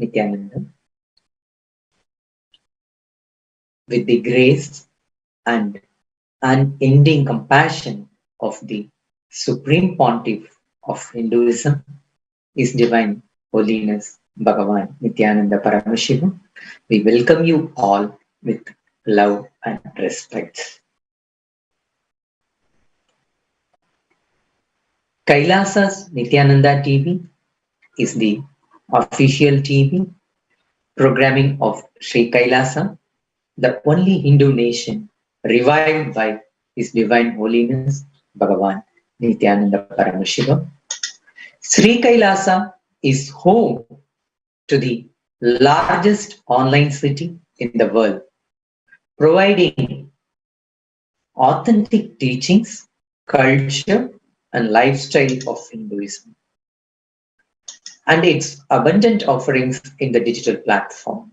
Nithyananda, with the grace and unending compassion of the Supreme Pontiff of Hinduism, His Divine Holiness Bhagavan Nithyananda Paramashivam, we welcome you all with love and respect. Kailasa's Nithyananda TV is the official TV programming of Sri Kailasa, the only Hindu nation revived by His Divine Holiness Bhagavan Nithyananda Paramashivam. Sri Kailasa is home to the largest online city in the world, providing authentic teachings, culture, and lifestyle of Hinduism, and its abundant offerings in the digital platform.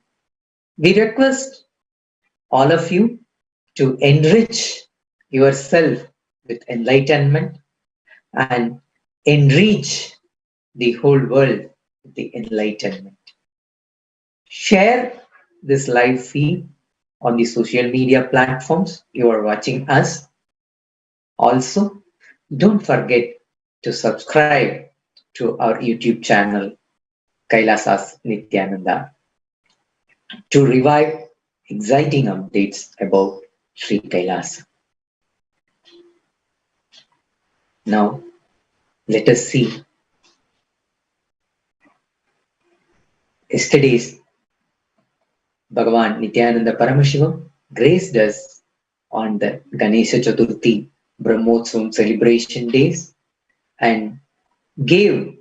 We request all of you to enrich yourself with enlightenment and enrich the whole world with the enlightenment. Share this live feed on the social media platforms you are watching us. Also, don't forget to subscribe to our YouTube channel, Kailasa's Nithyananda, to revive exciting updates about Sri Kailasa. Now, let us see yesterday's Bhagavan Nithyananda Paramashivam graced us on the Ganesha Chaturthi Brahmotsavam celebration days and gave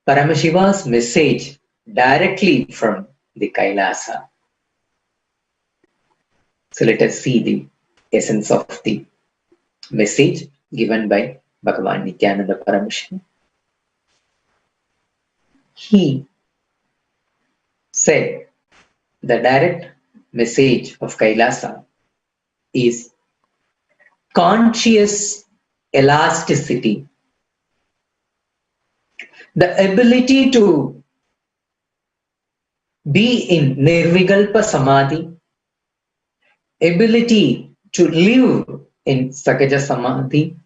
Paramashiva's message directly from the Kailasa. So let us see the essence of the message given by Bhagavan Nithyananda Paramashivam. He said the direct message of Kailasa is conscious elasticity, the ability to be in Nirvikalpa Samadhi, ability to live in Sakaja Samadhi,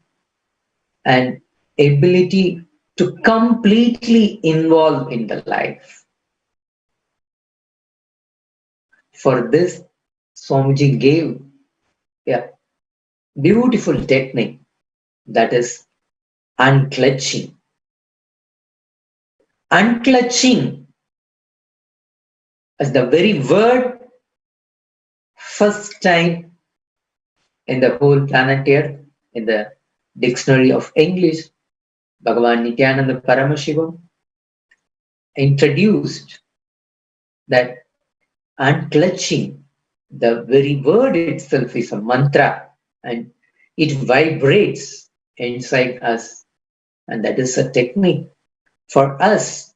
and ability to completely involve in the life. For this, Swamiji gave a beautiful technique, that is unclutching. Unclutching as the very word first time in the whole planet Earth, in the dictionary of English, Bhagavan Nithyananda Paramashivam introduced that unclutching, the very word itself is a mantra and it vibrates inside us, and that is a technique for us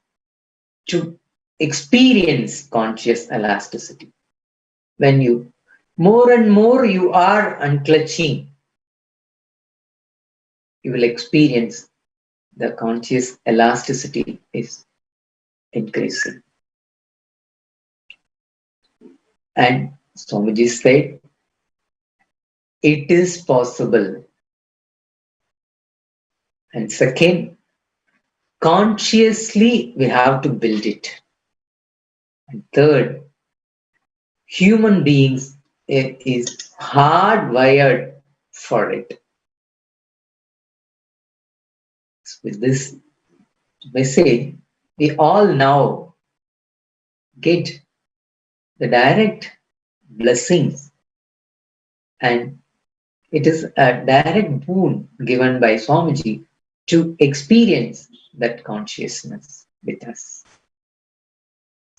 to experience conscious elasticity. When you more and more you are unclutching, you will experience the conscious elasticity is increasing. And Swamiji said, it is possible. And second, consciously we have to build it. And third, human beings is hardwired for it. With this message, we all now get the direct blessings, and it is a direct boon given by Swamiji to experience that consciousness with us.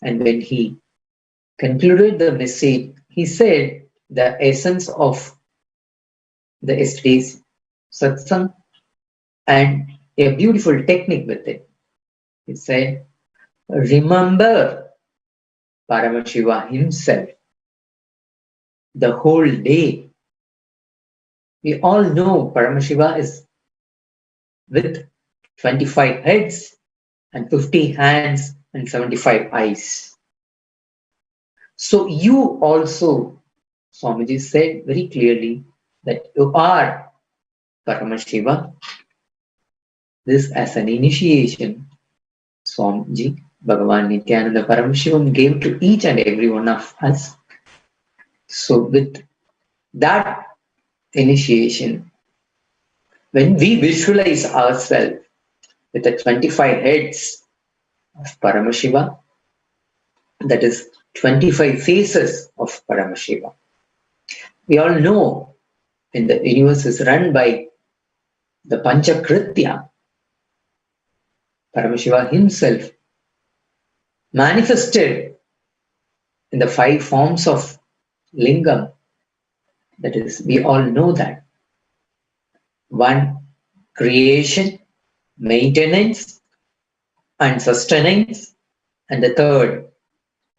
And when he concluded the message, he said the essence of the yesterday's satsang and a beautiful technique with it. He said, remember Paramashiva himself the whole day. We all know Paramashiva is with 25 heads and 50 hands and 75 eyes. So you also, Swamiji said very clearly that you are Paramashiva. This as an initiation, Swamiji, Bhagavan Nithyananda Paramashivam gave to each and every one of us. So with that initiation, when we visualize ourselves with the 25 heads of Paramashiva, that is 25 faces of Paramashiva. We all know when the universe is run by the Panchakritya, Paramashiva himself manifested in the 5 forms of lingam. That is, we all know that. 1, creation, maintenance, and sustenance. And the 3rd,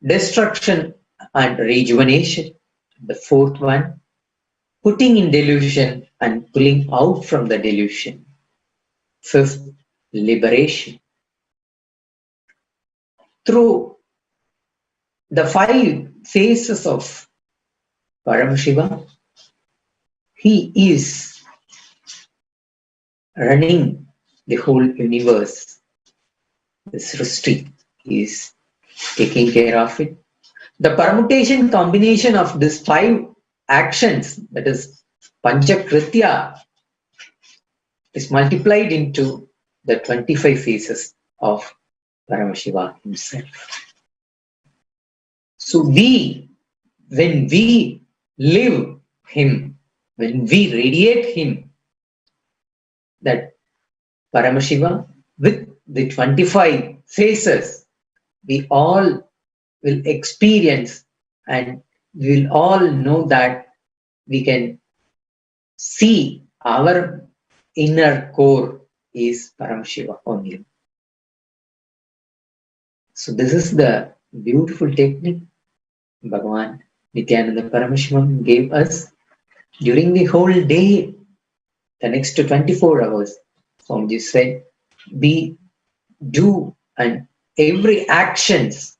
destruction and rejuvenation. The 4th one, putting in delusion and pulling out from the delusion. 5th, liberation. Through the 5 phases of Paramashiva, he is running the whole universe. The Srishti is taking care of it. The permutation combination of these 5 actions, that is Panchakritya, is multiplied into the 25 phases of Paramashiva himself. So when we live him, when we radiate him, that Paramashiva with the 25 phases, we all will experience and we will all know that we can see our inner core is Paramashiva only. So this is the beautiful technique Bhagavan Nithyananda Paramashivam gave us during the whole day, the next 24 hours. Swamiji said, we do and every actions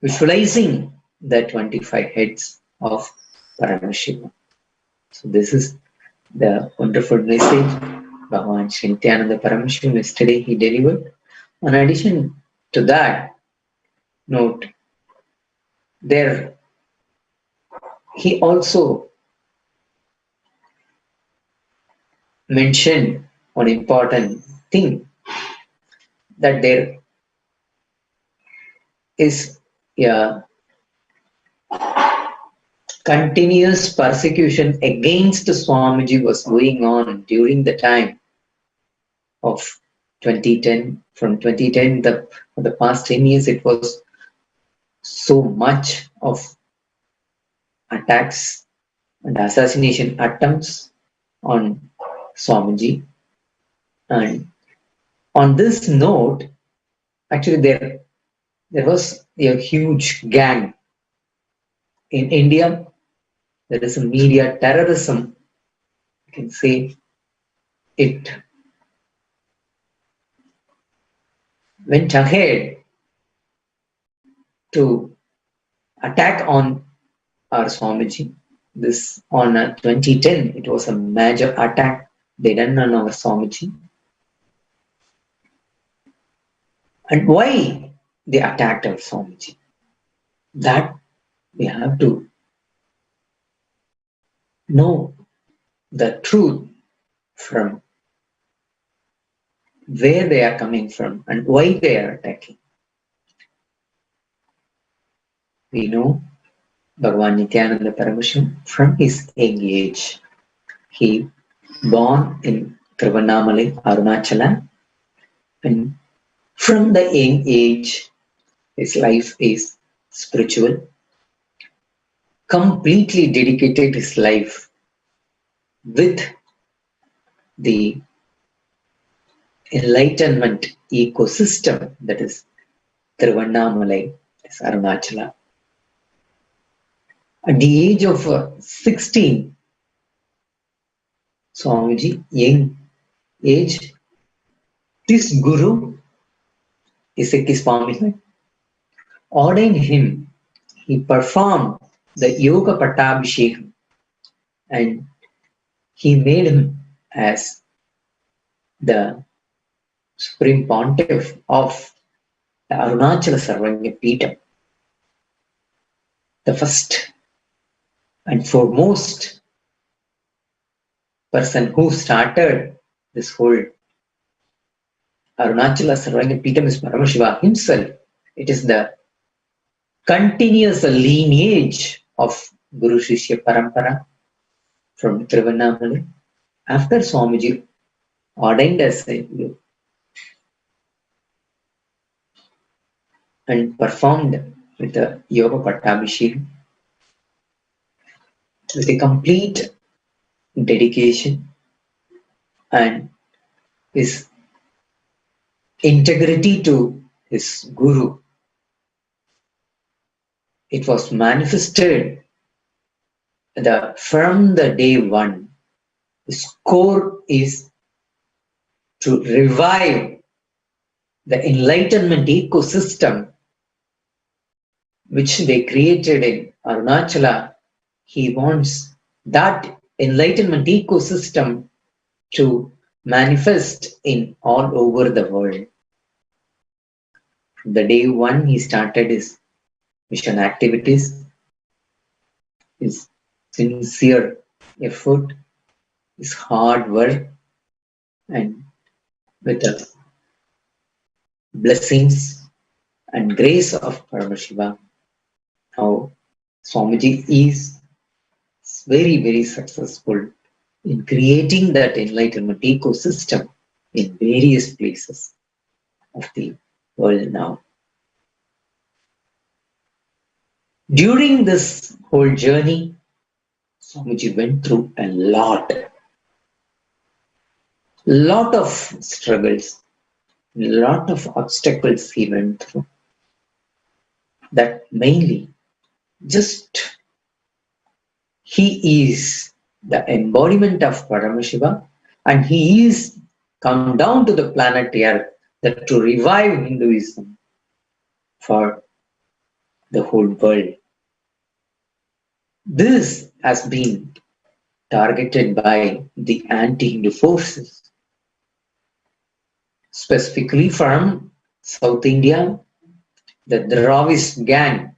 visualizing the 25 heads of Paramashiva. So this is the wonderful message Bhagavan Nithyananda Paramashivam yesterday he delivered. In addition to that, note, there he also mentioned one important thing, that there is a continuous persecution against Swamiji was going on during the time of 2010. From 2010, for the past 10 years, it was so much of attacks and assassination attempts on Swamiji. And on this note, actually there was a huge gang in India. There is a media terrorism, you can say. It went ahead to attack on our Swamiji. This on 2010, it was a major attack they done on our Swamiji. And why they attacked our Swamiji? That we have to know the truth from where they are coming from and why they are attacking. We know Bhagavan Nithyananda Paramashivam from his young age. He born in Tiruvannamalai, Arunachala, and from the young age, his life is spiritual. Completely dedicated his life with the enlightenment ecosystem, that is Tiruvannamalai, is Arunachala. At the age of 16, Swamiji, young age, this Guru, Isaki Swami, ordained him. he performed the Yoga Pattabhishekam and he made him as the Supreme Pontiff of the Arunachala Sarvanya Peetham, the first and foremost person who started this whole Arunachala Sarvanya Peetham is Paramashiva himself. It is the continuous lineage of Guru Shishya Parampara from Tiruvannamalai. After Swamiji ordained as a Guru and performed with the Yoga Pattabhishekam with a complete dedication and his integrity to his Guru, it was manifested from the day one. His core is to revive the enlightenment ecosystem which they created in Arunachala. He wants that enlightenment ecosystem to manifest in all over the world. From the day one, he started his mission activities, his sincere effort, his hard work, and with the blessings and grace of Paramashiva, now Swamiji is very, very successful in creating that enlightenment ecosystem in various places of the world now. During this whole journey, Swamiji went through a lot of struggles, lot of obstacles he went through. That mainly just he is the embodiment of Paramashiva and he is come down to the planet Earth that to revive Hinduism for the whole world. This has been targeted by the anti-Hindu forces, specifically from South India, the Dravis gang.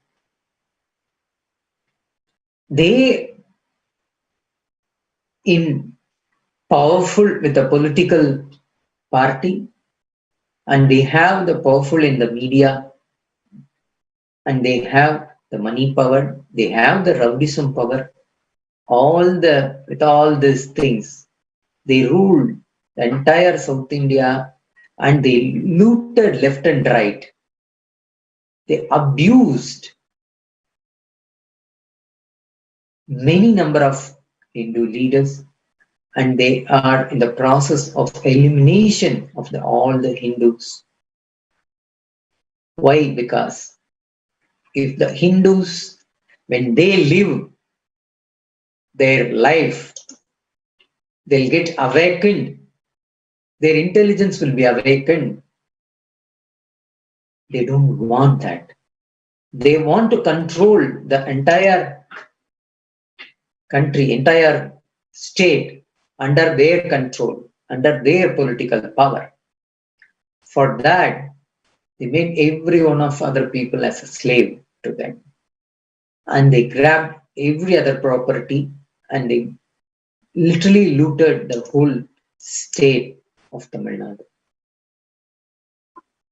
They in powerful with the political party and they have the powerful in the media and they have the money power, they have the rowdyism power, with all these things, they ruled the entire South India and they looted left and right. They abused many number of Hindu leaders and they are in the process of elimination of all the Hindus. Why? Because if the Hindus, when they live their life, they'll get awakened, their intelligence will be awakened. They don't want that. They want to control the entire country, entire state under their control, under their political power. For that, they made every one of other people as a slave to them. And they grabbed every other property and they literally looted the whole state of Tamil Nadu.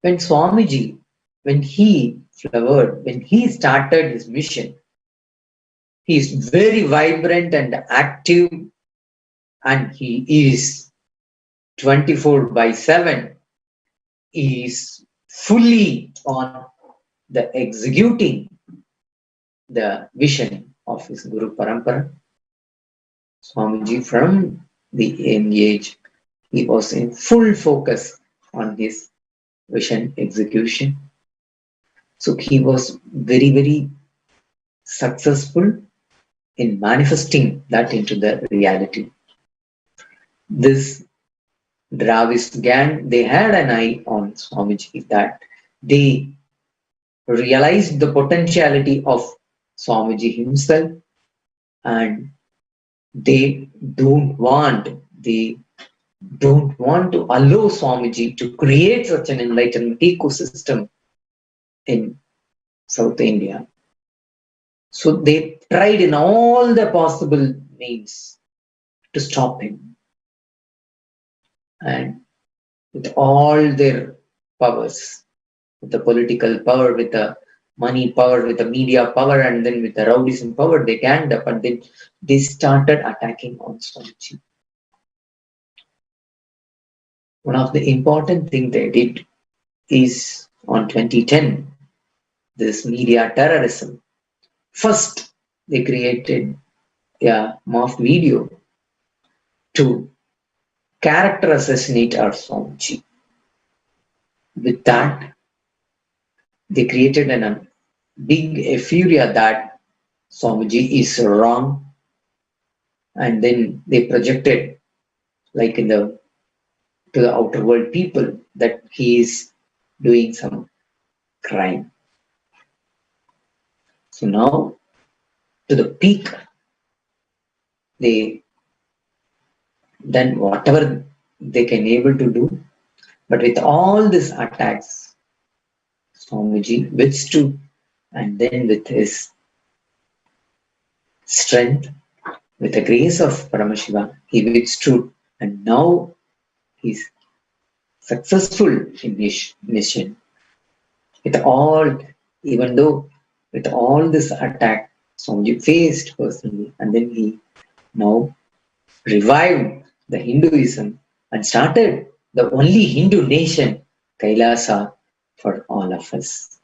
When Swamiji, when he flowered, when he started his mission, he is very vibrant and active and he is 24/7. He is fully on the executing the vision of his Guru Parampara. Swamiji from the young age, he was in full focus on his vision execution. So he was very, very successful in manifesting that into the reality. This Dravis gang, they had an eye on Swamiji that they realized the potentiality of Swamiji himself, and they don't want to allow Swamiji to create such an enlightenment ecosystem in South India. So they tried in all the possible means to stop him. And with all their powers, with the political power, with the money power, with the media power, and then with the rowdyism power, they ganged up and then they started attacking on Swamiji. One of the important things they did is on 2010, this media terrorism. First, they created a morph video to character assassinate our Swamiji. With that, they created a big euphoria that Swamiji is wrong, and then they projected, like to the outer world people, that he is doing some crime. So now, to the peak, they done whatever they can able to do, but with all these attacks, Swamiji withstood, and then with his strength, with the grace of Paramashiva, he withstood, and now he's successful in his mission. With all, even though with all this attack, Swamiji faced personally, and then he now revived the Hinduism and started the only Hindu nation, Kailasa, for all of us.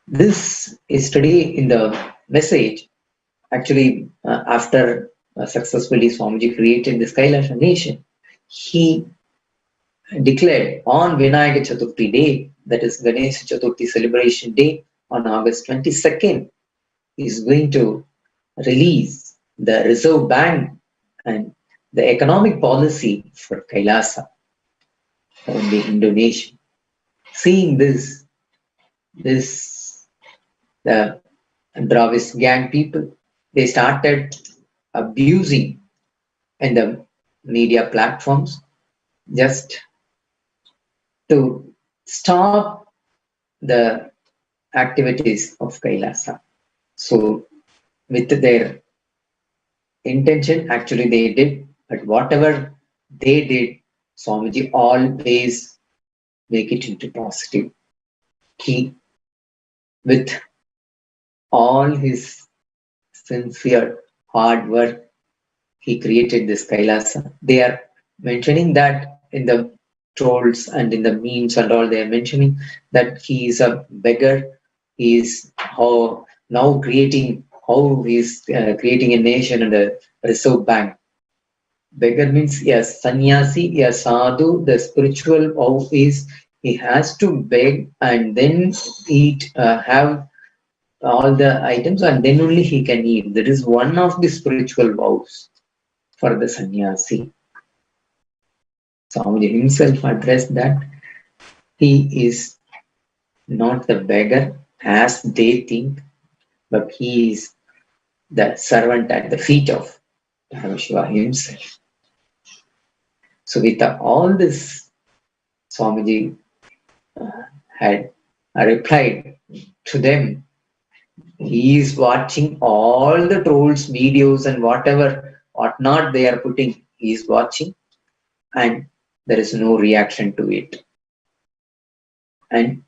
This is today in the message. Actually, after successfully Swamiji created this Kailasa nation, he declared on Vinayaka Chaturthi day, that is Ganesh Chaturthi celebration day, on August 22nd, he is going to release the Reserve Bank and the economic policy for Kailasa, from the Indonesia. Seeing this, the Dravis gang people, they started abusing in the media platforms just to stop the activities of Kailasa. So with their intention, actually they did, but whatever they did, Swamiji always make it into positive. He, with all his sincere hard work, he created this Kailasa. They are mentioning that in the trolls and in the memes and all, they are mentioning that he is a beggar. He is now creating a nation and a reserve bank. Beggar means a sannyasi, a sadhu. The spiritual vow is he has to beg and then eat, have all the items, and then only he can eat. That is one of the spiritual vows for the sannyasi. Swamiji himself addressed that he is not the beggar as they think, but he is the servant at the feet of Paramashiva himself. So with all this, Swamiji had replied to them. He is watching all the trolls, videos, and whatnot they are putting. He is watching, and there is no reaction to it. And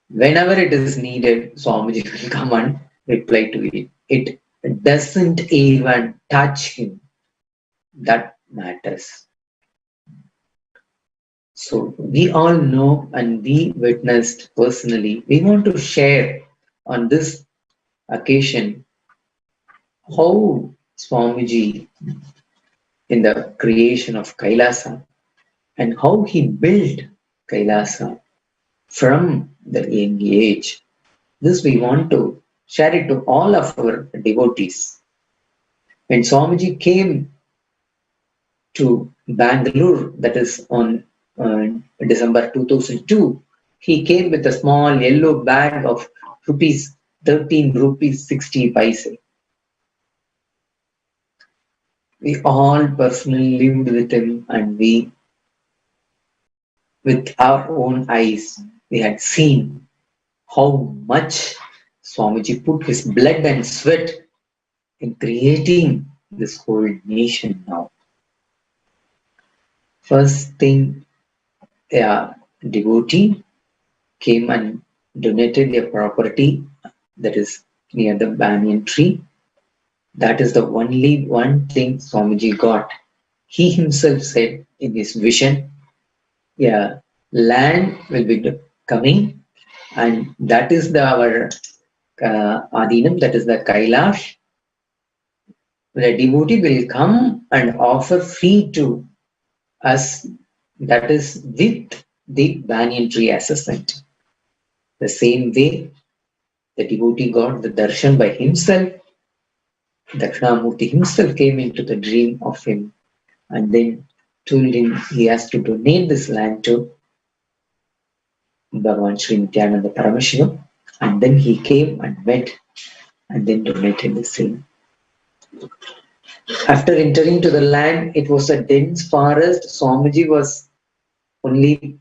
whenever it is needed, Swamiji will come and reply to it. It doesn't even touch him. That matters. So we all know and we witnessed personally. We want to share on this occasion how Swamiji, in the creation of Kailasa, and how he built Kailasa from the young age. This we want to share it to all of our devotees. When Swamiji came to Bangalore, that is on December 2002, he came with a small yellow bag of rupees 13 rupees 60 paise. We all personally lived with him, and we, with our own eyes, we had seen how much Swamiji put his blood and sweat in creating this whole nation now. First thing, a devotee came and donated their property that is near the banyan tree. That is the only one thing Swamiji got. He himself said in his vision, yeah, land will be coming, and that is our Adinam, that is the Kailash. The devotee will come and offer free to us, that is with the banyan tree as a center. The same way, the devotee got the darshan by himself. Dakshinamurti himself came into the dream of him and then told him he has to donate this land to Bhagavan Sri Nithyananda Paramashivam, and then he came and met and then donated the same. After entering to the land, it was a dense forest. Swamiji was only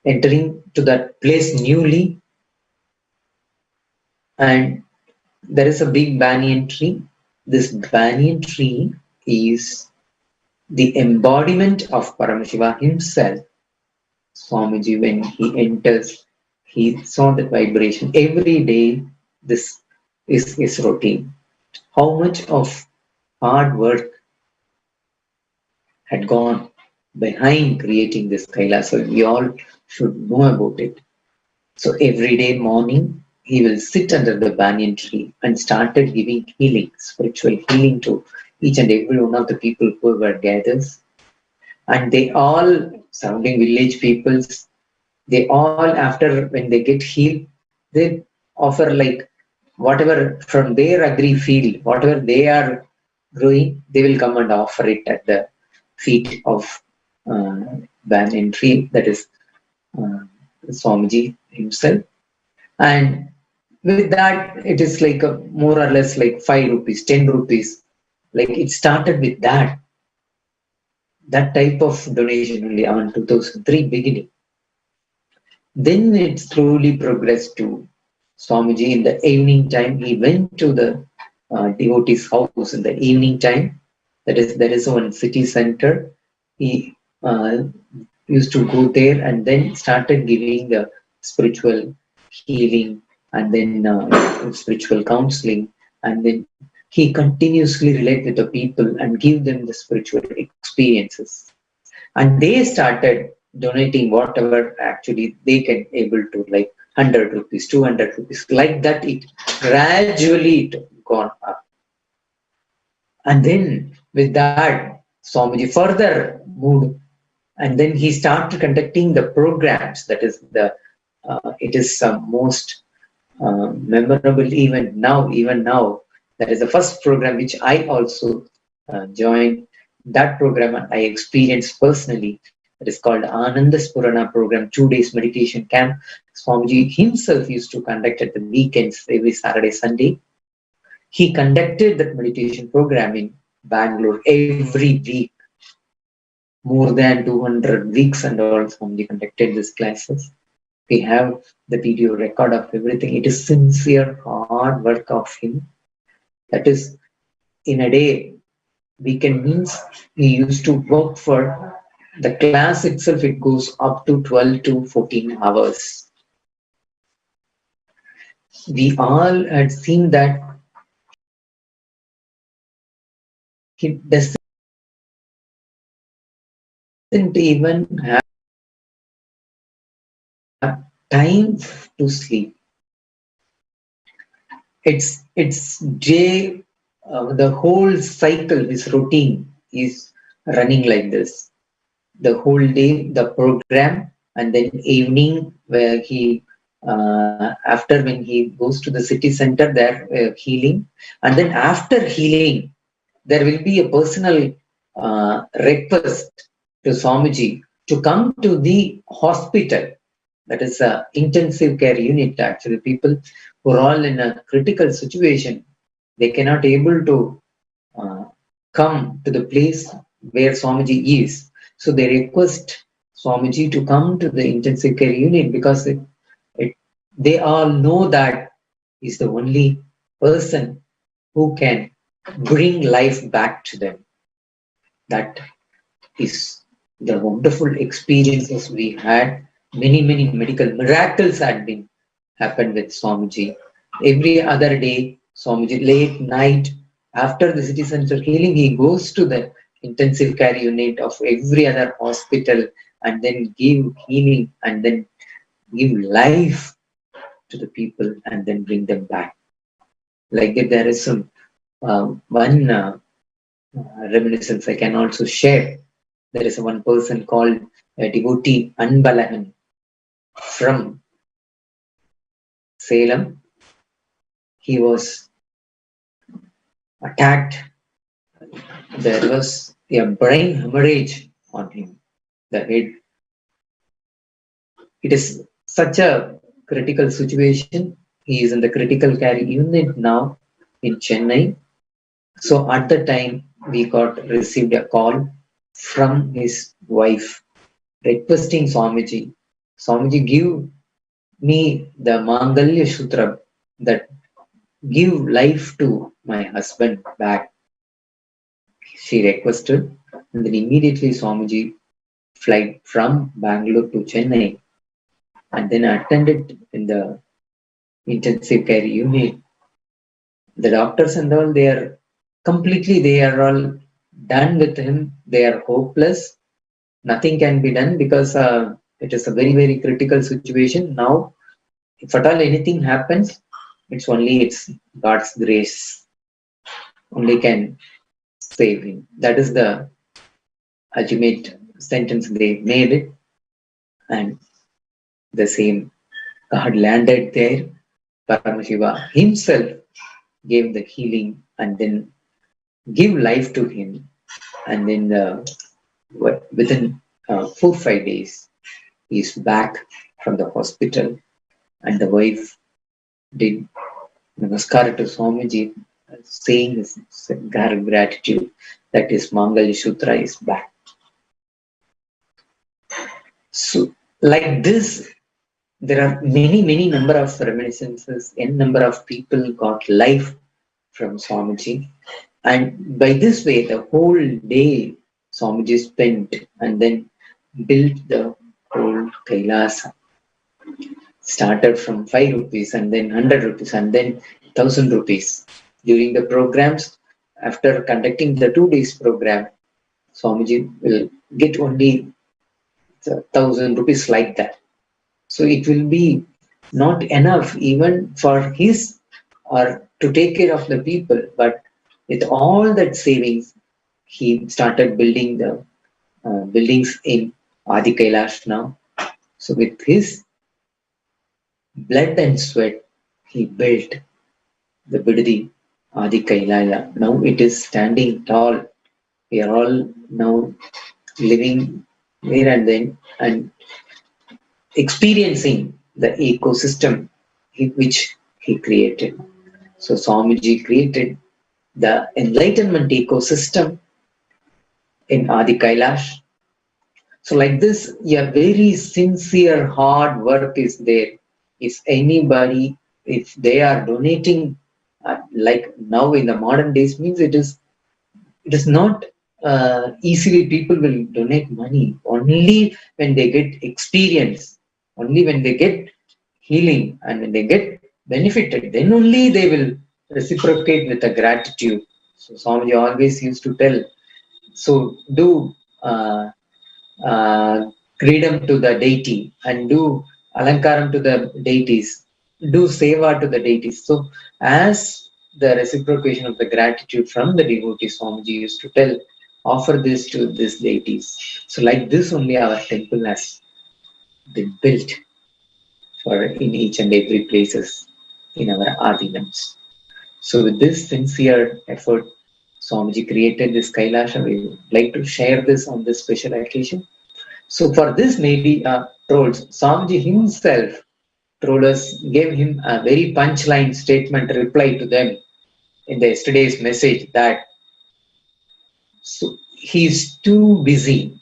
entering to that place newly, and there is a big banyan tree. This banyan tree is the embodiment of Paramashiva himself. Swamiji, when he enters, he saw that vibration. Every day, this is his routine. How much of hard work had gone behind creating this Kailasa? We all should know about it. So every day morning, he will sit under the banyan tree and started giving healing, spiritual healing to each and every one of the people who were gathered. And they all, surrounding village peoples, they all, after when they get healed, they offer like whatever from their agri field, whatever they are growing, they will come and offer it at the feet of banyan tree, that is Swamiji himself. And with that, it is like a more or less like 5 rupees, 10 rupees. Like it started with that type of donation only on 2003 beginning. Then it slowly progressed to Swamiji in the evening time. He went to the devotee's house in the evening time. That is, there is one city center. He used to go there and then started giving the spiritual healing and then spiritual counseling, and then he continuously relate with the people and give them the spiritual experiences, and they started donating whatever actually they can able to, like 100 rupees, 200 rupees, like that. It gradually gone up, and then with that Swamiji further moved, and then he started conducting the programs. That is the it is some most memorable even now. That is the first program which I also joined. That program I experienced personally. That is called Ananda Spurana program, 2 days meditation camp. Swamiji himself used to conduct at the weekends, every Saturday, Sunday. He conducted that meditation program in Bangalore every week. More than 200 weeks and all, Swamiji conducted these classes. We have the video record of everything. It is sincere, hard work of him. That is, in a day, we can means he used to work for the class itself. It goes up to 12 to 14 hours. We all had seen that he doesn't even have time to sleep. It's day, the whole cycle, his routine is running like this. The whole day, the program, and then evening where he, after when he goes to the city center, there healing, and then after healing, there will be a personal request to Swamiji to come to the hospital That is a intensive care unit. Actually, people who are all in a critical situation, they cannot able to uh, come to the place where Swamiji is. So they request Swamiji to come to the intensive care unit because they all know that he's the only person who can bring life back to them. That is the wonderful experiences we had. Many medical miracles had been happened with Swamiji. Every other day, Swamiji, late night, after the city center healing, he goes to the intensive care unit of every other hospital and then give healing and then give life to the people and then bring them back. Like that, there is some one reminiscence I can also share. There is one person called devotee Anbalagan from Salem. He was attacked. There was a brain hemorrhage on him. The head. It is such a critical situation. He is in the critical care unit now in Chennai. So at the time, we received a call from his wife requesting Swamiji, Swamiji, give me the Mangalya Sutra that give life to my husband back. She requested, and then immediately Swamiji flight from Bangalore to Chennai and then attended in the intensive care unit. The doctors and all, they are all done with him. They are hopeless. Nothing can be done because it is a very critical situation. Now, if at all anything happens, it's God's grace only can save him. That is the ultimate sentence they made it. And the same God landed there. Paramashiva himself gave the healing and then give life to him. And then within 4-5 days, he is back from the hospital. And the wife did namaskar to Swamiji, saying his gratitude that his Mangalya Sutra is back. So, like this, there are many number of reminiscences, n number of people got life from Swamiji. And by this way, the whole day Swamiji spent and then built the whole Kailasa. Started from 5 rupees and then 100 rupees and then 1000 rupees. During the programs, after conducting the 2 days program, Swamiji will get only 1000 rupees like that. So it will be not enough even for his or to take care of the people, but with all that savings, he started building the buildings in Adi Kailash now. So with his blood and sweat, he built the Bidadi Adi Kailaya. Now it is standing tall. We are all now living there and then and experiencing the ecosystem which he created. So Swamiji created the enlightenment ecosystem in Adi Kailash. So like this, a very sincere hard work is there. If anybody, if they are donating, like now in the modern days, means it is not easily people will donate money. Only when they get experience, only when they get healing and when they get benefited, then only they will reciprocate with the gratitude. So Swamiji always used to tell, so do Kridam to the deity and do Alankaram to the deities, do Seva to the deities. So as the reciprocation of the gratitude from the devotees, Swamiji used to tell, offer this to these deities. So like this only our temple has been built for in each and every places in our Adinams. So with this sincere effort, Swamiji created this Kailasha. We would like to share this on this special occasion. So for this, maybe Swamiji himself gave him a very punchline statement reply to them in the yesterday's message that he's too busy.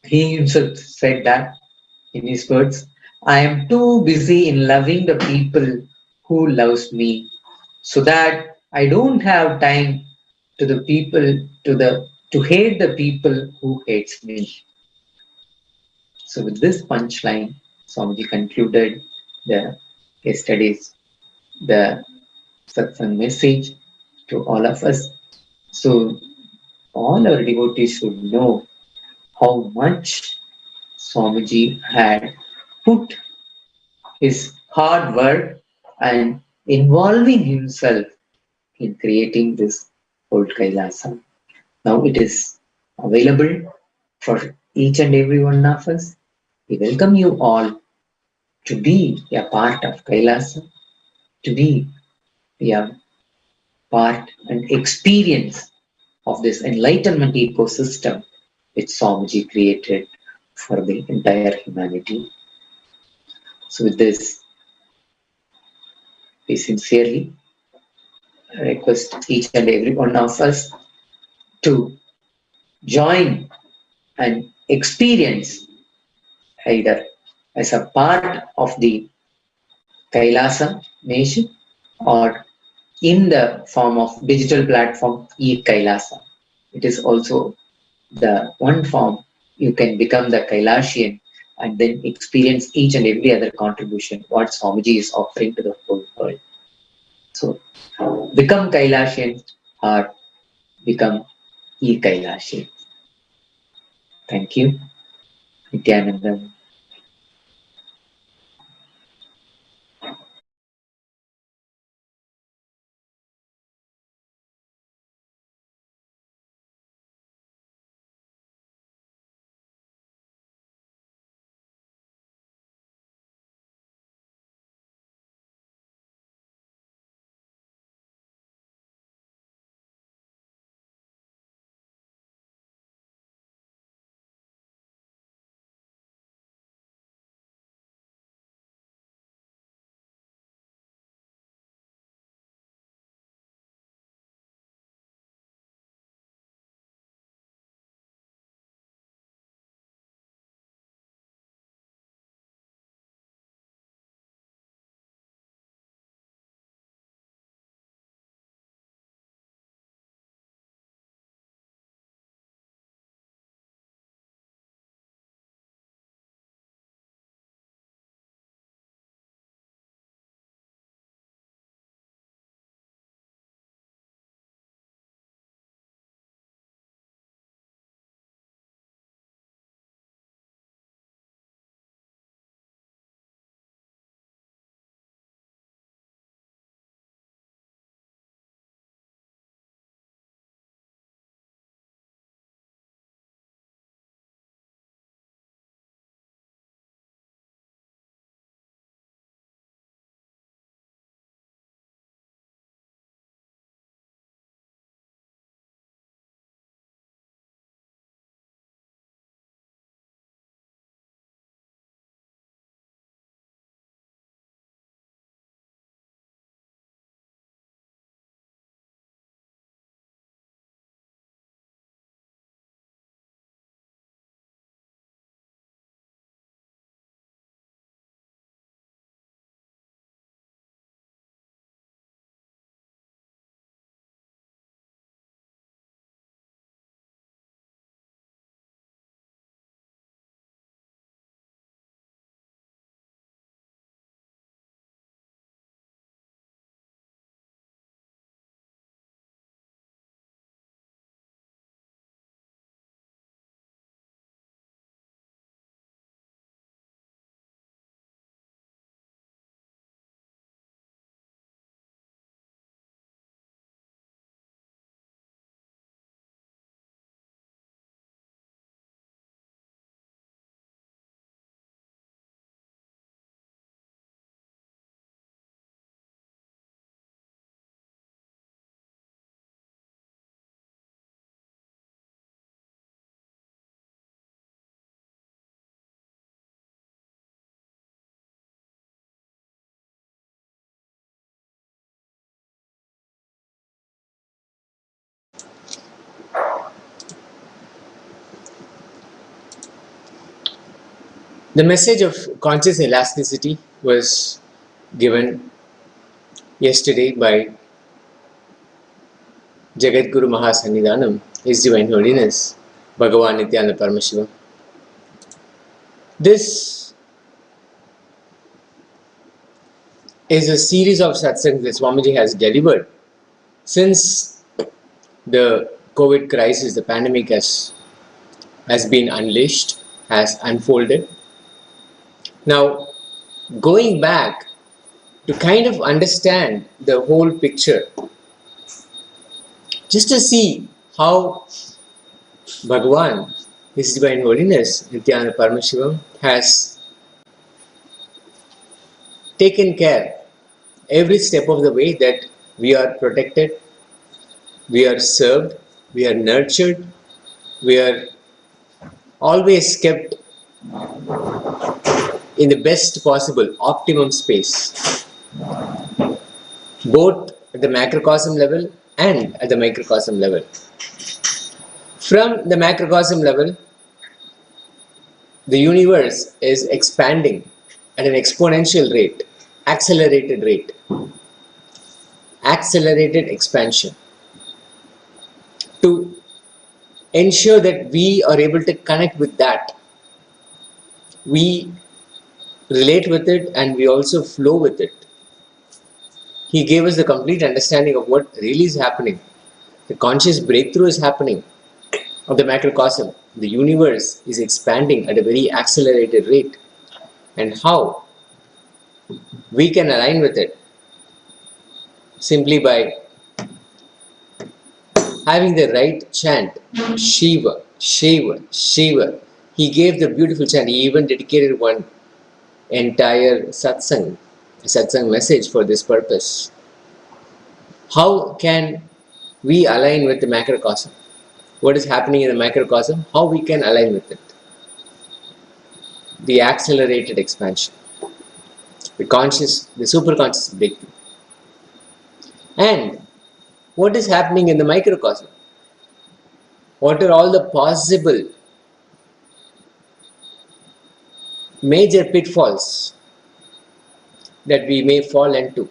He himself said that in his words, I am too busy in loving the people who loves me, so that I don't have time to the people to hate the people who hates me. So with this punchline, Swamiji concluded the yesterday's the satsang message to all of us. So all our devotees should know how much Swamiji had put his hard work and involving himself in creating this old Kailasa. Now it is available for each and every one of us. We welcome you all to be a part of Kailasa, to be a part and experience of this enlightenment ecosystem which Swamiji created for the entire humanity. So with this, we sincerely request each and every one of us to join and experience either as a part of the Kailasa nation or in the form of digital platform e-Kailasa. It is also the one form you can become the Kailasian and then experience each and every other contribution what Swamiji is offering to the whole world. So become Kailasian or become e-Kailasian. Thank you. Nithyananda. The message of conscious elasticity was given yesterday by Jagadguru Mahasannidhanam, His Divine Holiness, Bhagavan Nithyananda Paramashivam. This is a series of satsangs that Swamiji has delivered since the COVID crisis, the pandemic has been unleashed, has unfolded. Now, going back to kind of understand the whole picture, just to see how Bhagavan, His Divine Holiness, Nithyananda Paramashivam, has taken care every step of the way that we are protected, we are served, we are nurtured, we are always kept in the best possible optimum space, both at the macrocosm level and at the microcosm level. From the macrocosm level, the universe is expanding at an exponential rate, accelerated expansion, to ensure that we are able to connect with that. We relate with it and we also flow with it. He gave us the complete understanding of what really is happening. The conscious breakthrough is happening of the macrocosm. The universe is expanding at a very accelerated rate, and how we can align with it simply by having the right chant, Shiva, Shiva, Shiva. He gave the beautiful chant. He even dedicated one entire satsang message for this purpose. How can we align with the macrocosm? What is happening in the macrocosm? How we can align with it? The accelerated expansion, the conscious, the superconscious breakthrough. And what is happening in the microcosm? What are all the possible major pitfalls that we may fall into,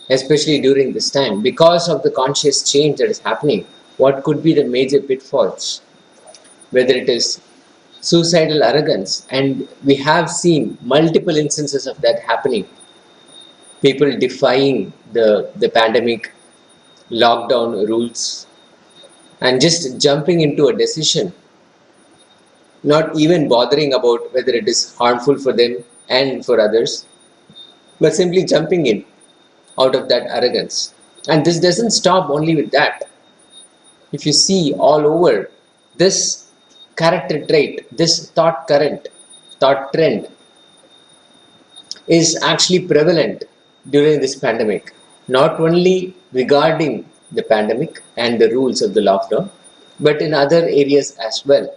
especially during this time, because of the conscious change that is happening? What could be the major pitfalls? Whether it is suicidal arrogance, and we have seen multiple instances of that happening. People defying the pandemic lockdown rules and just jumping into a decision, not even bothering about whether it is harmful for them and for others, but simply jumping in out of that arrogance. And this doesn't stop only with that. If you see all over, this character trait, this thought current, thought trend is actually prevalent during this pandemic, not only regarding the pandemic and the rules of the lockdown, but in other areas as well.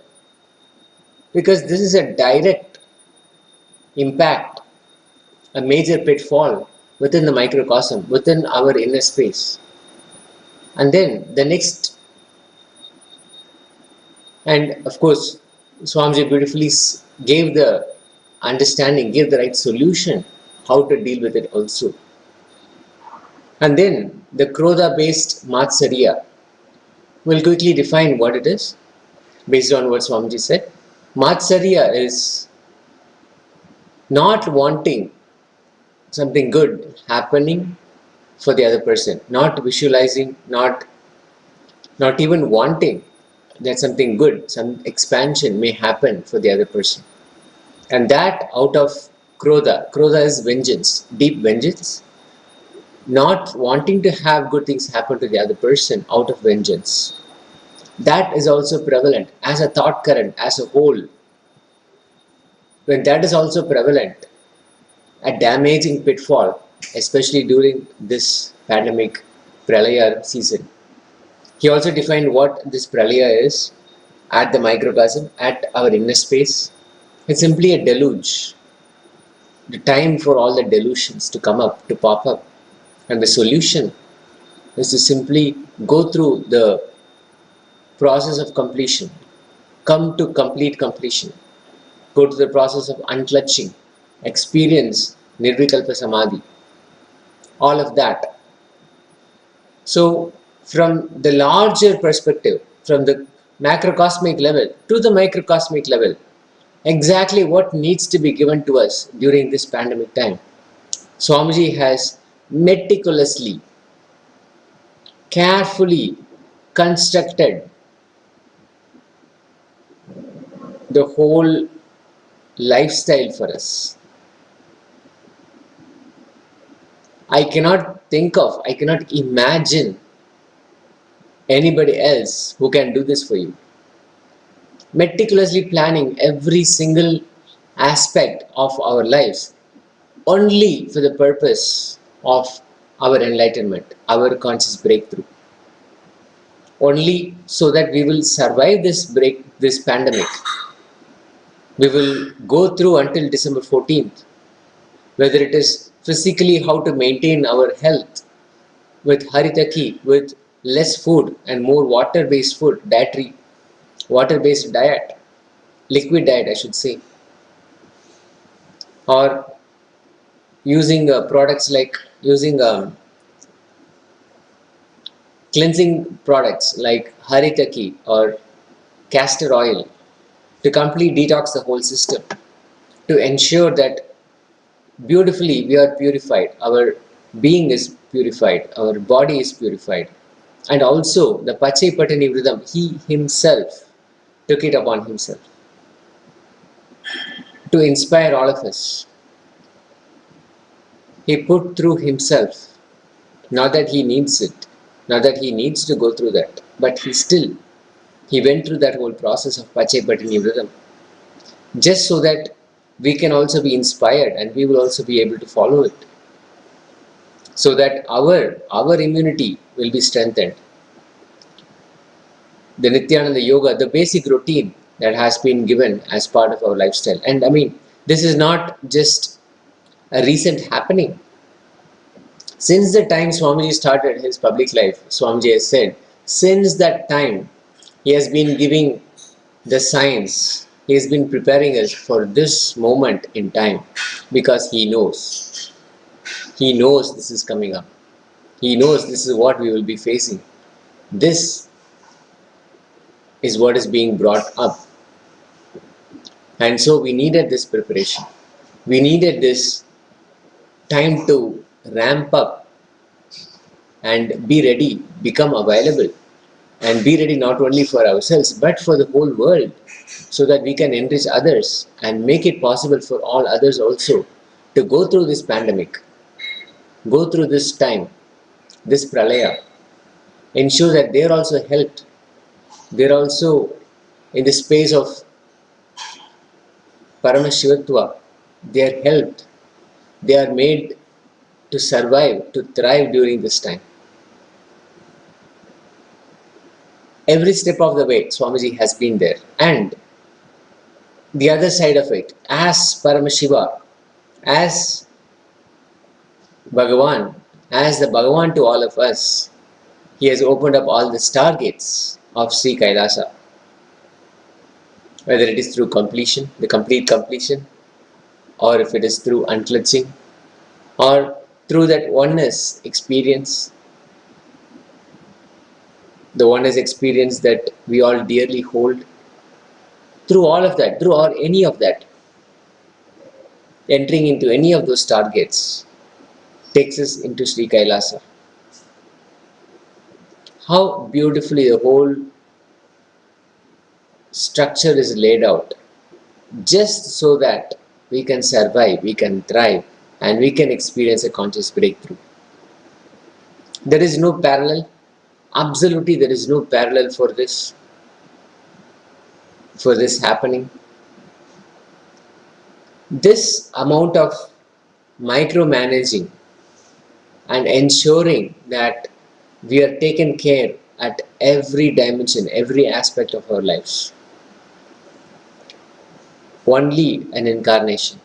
Because this is a direct impact, a major pitfall within the microcosm, within our inner space. And then the next, and of course, Swamiji beautifully gave the understanding, gave the right solution how to deal with it also. And then the Krodha based Matsarya. We'll quickly define what it is based on what Swamiji said. Matsarya is not wanting something good happening for the other person, not visualizing, not even wanting that something good, some expansion may happen for the other person. And that out of Krodha. Krodha is vengeance, deep vengeance. Not wanting to have good things happen to the other person out of vengeance. That is also prevalent as a thought current, as a whole. When that is also prevalent, a damaging pitfall, especially during this pandemic pralaya season. He also defined what this pralaya is at the microcosm, at our inner space. It's simply a deluge. The time for all the delusions to come up, to pop up. And the solution is to simply go through the process of completion, come to complete completion. go to the process of unclutching, experience Nirvikalpa Samadhi, all of that. So, from the larger perspective, from the macrocosmic level to the microcosmic level, exactly what needs to be given to us during this pandemic time, Swamiji has meticulously, carefully constructed the whole lifestyle for us. I cannot imagine anybody else who can do this for you. Meticulously planning every single aspect of our lives only for the purpose of our enlightenment, our conscious breakthrough. Only so that we will survive this pandemic. We will go through until December 14th, whether it is physically how to maintain our health with haritaki, with less food and more water-based food, water-based diet, liquid diet I should say, or using products like cleansing products like haritaki or castor oil to completely detox the whole system, to ensure that beautifully we are purified, our being is purified, our body is purified. And also the Pachai Patani Vridam, he himself took it upon himself to inspire all of us. He put through himself, not that he needs it, not that he needs to go through that, but he went through that whole process of Pachai Patani Vridam, just so that we can also be inspired and we will also be able to follow it, so that our immunity will be strengthened. The Nithyananda Yoga, the basic routine that has been given as part of our lifestyle. And I mean, this is not just a recent happening. Since the time Swamiji started his public life, Swamiji has said, since that time, he has been giving the science, he has been preparing us for this moment in time, because he knows this is coming up. He knows this is what we will be facing. This is what is being brought up. And so we needed this preparation. We needed this time to ramp up and be ready, become available, and be ready not only for ourselves but for the whole world, so that we can enrich others and make it possible for all others also to go through this pandemic, go through this time, this pralaya, ensure that they are also helped. They are also in the space of Paramashivatva. They are helped. They are made to survive, to thrive during this time. Every step of the way, Swamiji has been there. And the other side of it, as Paramashiva, as Bhagavan, as the Bhagavan to all of us, he has opened up all the stargates of Sri Kailasa. Whether it is through completion, the complete completion, or if it is through unclutching, or through that oneness experience, the oneness experience that we all dearly hold, through all of that, through any of that, entering into any of those targets takes us into Sri Kailasa. How beautifully the whole structure is laid out, just so that we can survive, we can thrive, and we can experience a conscious breakthrough. There is no parallel. Absolutely, there is no parallel for this happening. This amount of micromanaging and ensuring that we are taken care at every dimension, every aspect of our lives. Only an incarnation.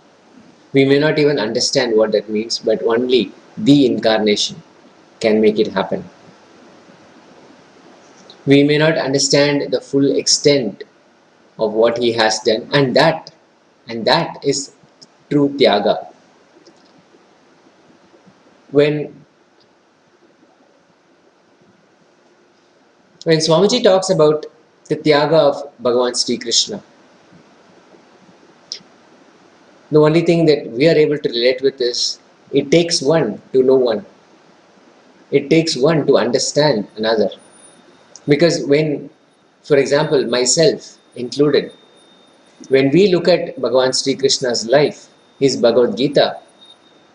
We may not even understand what that means, but only the incarnation can make it happen. We may not understand the full extent of what he has done, and that And that is true Tyaga. When Swamiji talks about the Tyaga of Bhagavan Sri Krishna, the only thing that we are able to relate with is it takes one to know one. It takes one to understand another. Because when, for example, myself included, when we look at Bhagavan Sri Krishna's life, his Bhagavad Gita,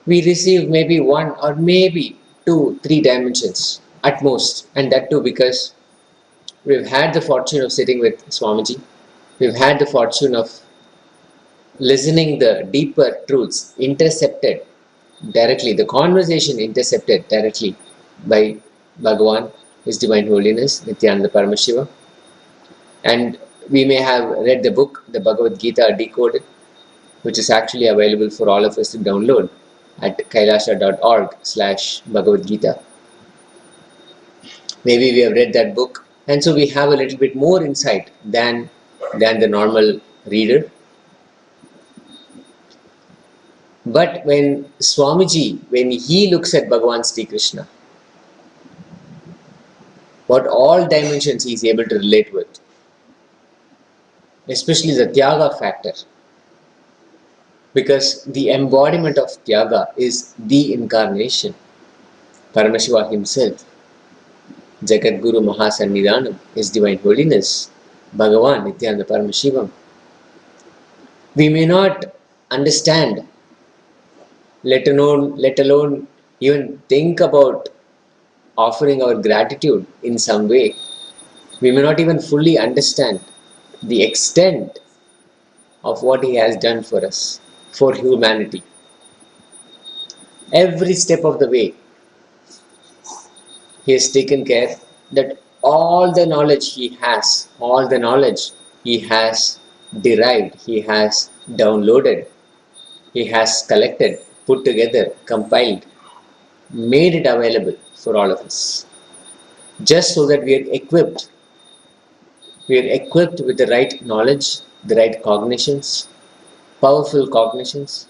we receive maybe one or maybe two, three dimensions at most. And that too because we've had the fortune of sitting with Swamiji. We've had the fortune of listening the deeper truths intercepted directly, the conversation intercepted directly by Bhagavan, His Divine Holiness, Nithyananda Paramashivam. And we may have read the book, the Bhagavad Gita Decoded, which is actually available for all of us to download at kailasha.org/Bhagavad Gita. Maybe we have read that book, and so we have a little bit more insight than the normal reader. But when Swamiji, when he looks at Bhagavan Sri Krishna, what all dimensions he is able to relate with, especially the Tyaga factor, because the embodiment of Tyaga is the incarnation, Paramashiva himself, Jagat Guru Mahasannidhanam, His Divine Holiness, Bhagavan Nithyananda Paramashivam. We may not understand, let alone even think about offering our gratitude in some way. We may not even fully understand the extent of what he has done for us, for humanity. Every step of the way, he has taken care that all the knowledge he has, all the knowledge he has derived, he has downloaded, he has collected, put together, compiled, made it available for all of us. Just so that we are equipped with the right knowledge, the right cognitions, powerful cognitions,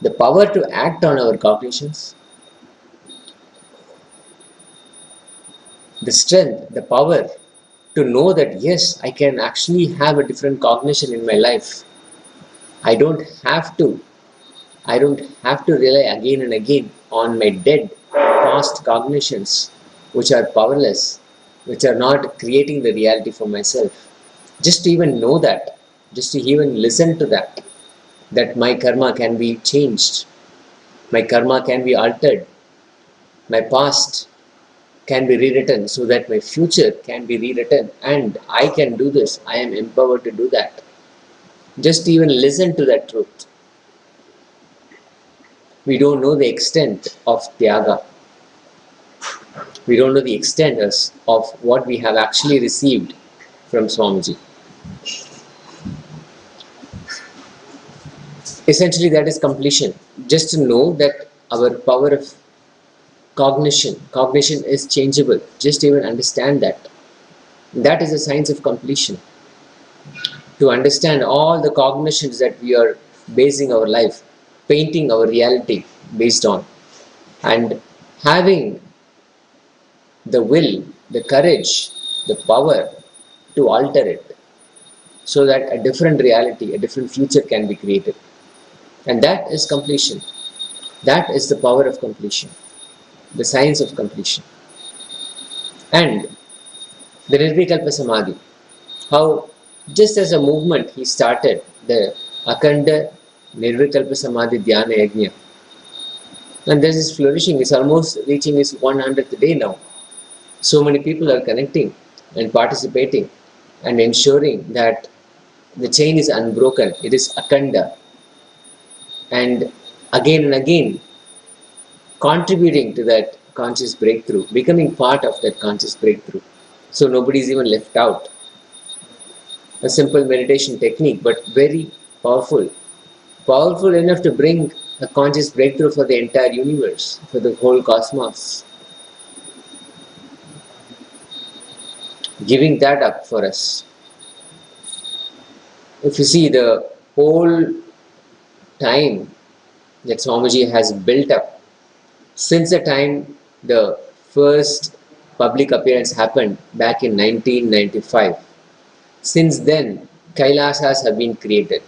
the power to act on our cognitions, the strength, the power to know that yes, I can actually have a different cognition in my life. I don't have to rely again and again on my dead past cognitions, which are powerless, which are not creating the reality for myself. Just to even know that, just to even listen to that my karma can be changed, my karma can be altered, my past can be rewritten so that my future can be rewritten, and I can do this, I am empowered to do that. Just to even listen to that truth. We don't know the extent of Tyaga. We don't know the extent of what we have actually received from Swamiji. Essentially, that is completion. Just to know that our power of cognition is changeable. Just to even understand that. That is a science of completion. To understand all the cognitions that we are basing our life, painting our reality based on, and having the will, the courage, the power to alter it so that a different reality, a different future can be created. And that is completion. That is the power of completion, the science of completion. And the Nirvikalpa Samadhi, how just as a movement he started the Akanda Nirvikalpa Samadhi Dhyana Yajna. And this is flourishing, it's almost reaching its 100th day now. So many people are connecting and participating and ensuring that the chain is unbroken, it is Akanda. And again, contributing to that conscious breakthrough, becoming part of that conscious breakthrough. So nobody is even left out. A simple meditation technique, but very powerful. Powerful enough to bring a conscious breakthrough for the entire universe, for the whole cosmos. Giving that up for us. If you see the whole time that Swamiji has built up, since the time the first public appearance happened back in 1995, since then Kailasas have been created.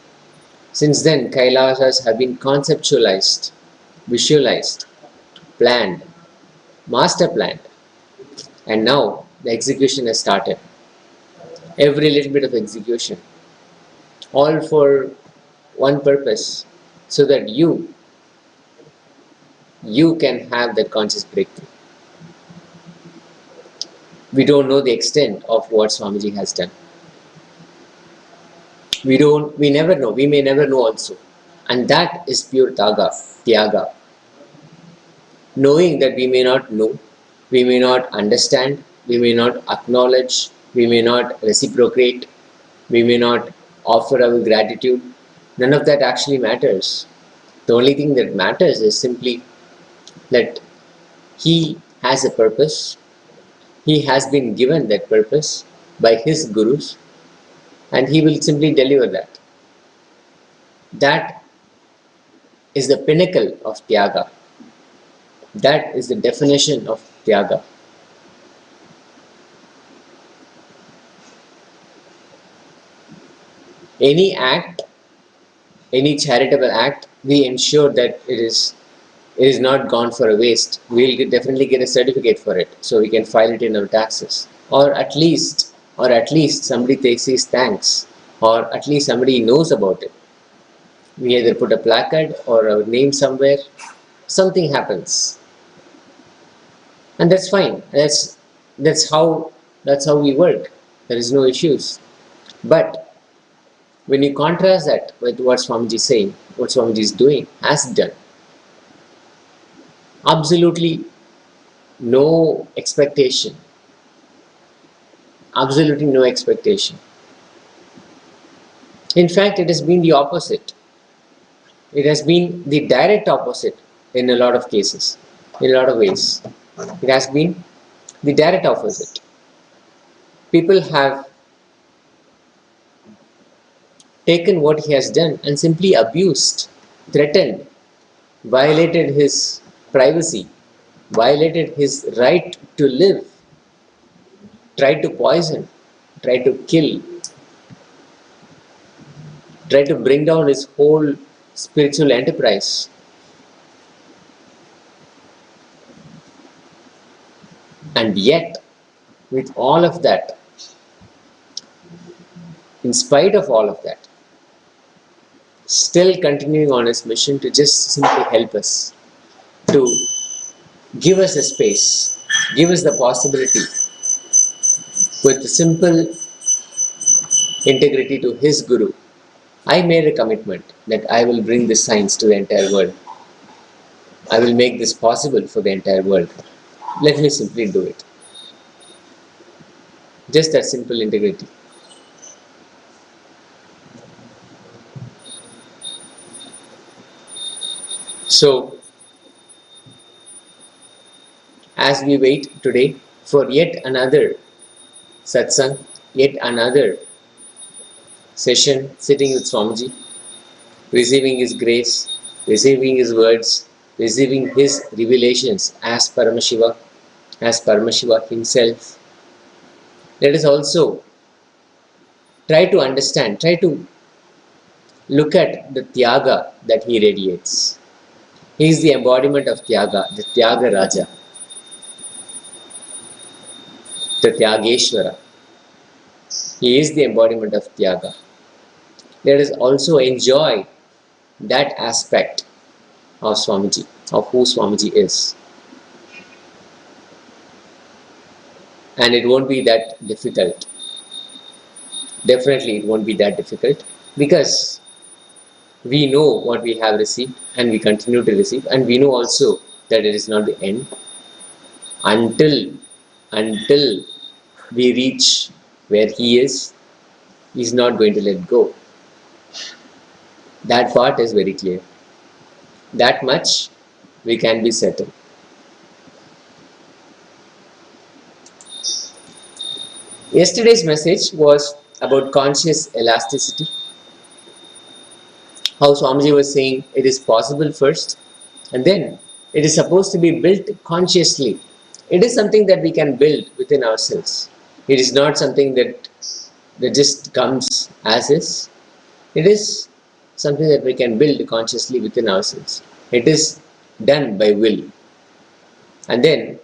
Since then Kailasas have been conceptualized, visualized, planned, master planned, and now the execution has started. Every little bit of execution, all for one purpose, so that you can have that conscious breakthrough. We don't know the extent of what Swamiji has done. We never know. We may never know also. And that is pure Tyaga. Knowing that we may not know, we may not understand, we may not acknowledge, we may not reciprocate, we may not offer our gratitude. None of that actually matters. The only thing that matters is simply that he has a purpose. He has been given that purpose by his gurus, and he will simply deliver that. That is the pinnacle of Tyaga. That is the definition of Tyaga. Any act, any charitable act, we ensure that it is not gone for a waste. We'll definitely get a certificate for it, so we can file it in our taxes, or at least somebody says thanks, or at least somebody knows about it. We either put a placard or our name somewhere. Something happens, and that's fine. That's how we work. There is no issues. But when you contrast that with what Swamiji is saying, what Swamiji is doing, has done, absolutely no expectation. Absolutely no expectation. In fact, it has been the opposite. It has been the direct opposite in a lot of cases, in a lot of ways. It has been the direct opposite. People have taken what he has done and simply abused, threatened, violated his privacy, violated his right to live, tried to poison, tried to kill, tried to bring down his whole spiritual enterprise. And yet, with all of that, in spite of all of that, still continuing on his mission to just simply help us, to give us a space, give us the possibility with simple integrity to his Guru. I made a commitment that I will bring this science to the entire world. I will make this possible for the entire world. Let me simply do it. Just that simple integrity. So, as we wait today for yet another satsang, yet another session sitting with Swamiji, receiving his grace, receiving his words, receiving his revelations as Paramashiva himself, let us also try to understand, try to look at the Tyaga that he radiates. He is the embodiment of Tyaga, the Tyaga Raja, the Tyageshwara. He is the embodiment of Tyaga. Let us also enjoy that aspect of Swamiji, of who Swamiji is. And it won't be that difficult. Definitely it won't be that difficult, because we know what we have received and we continue to receive, and we know also that it is not the end. Until we reach where he is, he's not going to let go. That part is very clear. That much we can be certain. Yesterday's message was about conscious elasticity. How Swamiji was saying, it is possible first, and then it is supposed to be built consciously. It is something that we can build within ourselves. It is not something that just comes as is. It is something that we can build consciously within ourselves. It is done by will. And then,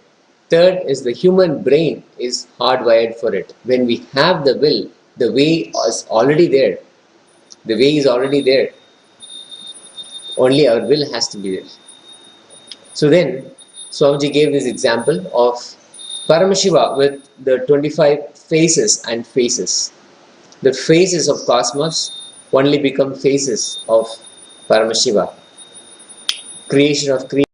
third is the human brain is hardwired for it. When we have the will, the way is already there. The way is already there. Only our will has to be there. So then, Swamiji gave this example of Paramashiva with the 25 faces and faces. The faces of cosmos only become faces of Paramashiva. Creation of creation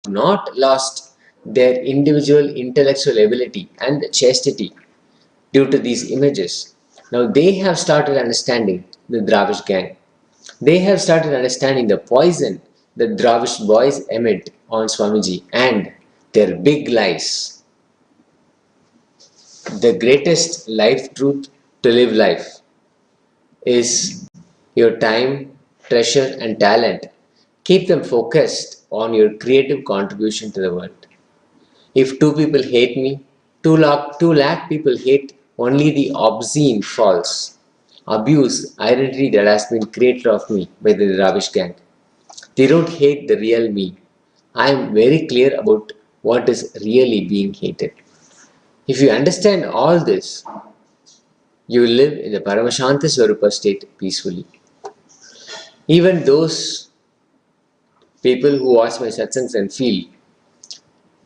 not lost their individual intellectual ability and chastity due to these images. Now they have started understanding the Dravish gang. They have started understanding the poison the Dravish boys emit on Swamiji and their big lies. The greatest life truth to live life is your time, treasure, and talent. Keep them focused on your creative contribution to the world. If two people hate me, 2 lakh people hate only the obscene, false, abuse identity that has been created of me by the Dravish gang. They don't hate the real me. I am very clear about what is really being hated. If you understand all this, you will live in the Paramashanta Swarupa state peacefully. Even those people who watch my satsangs and feel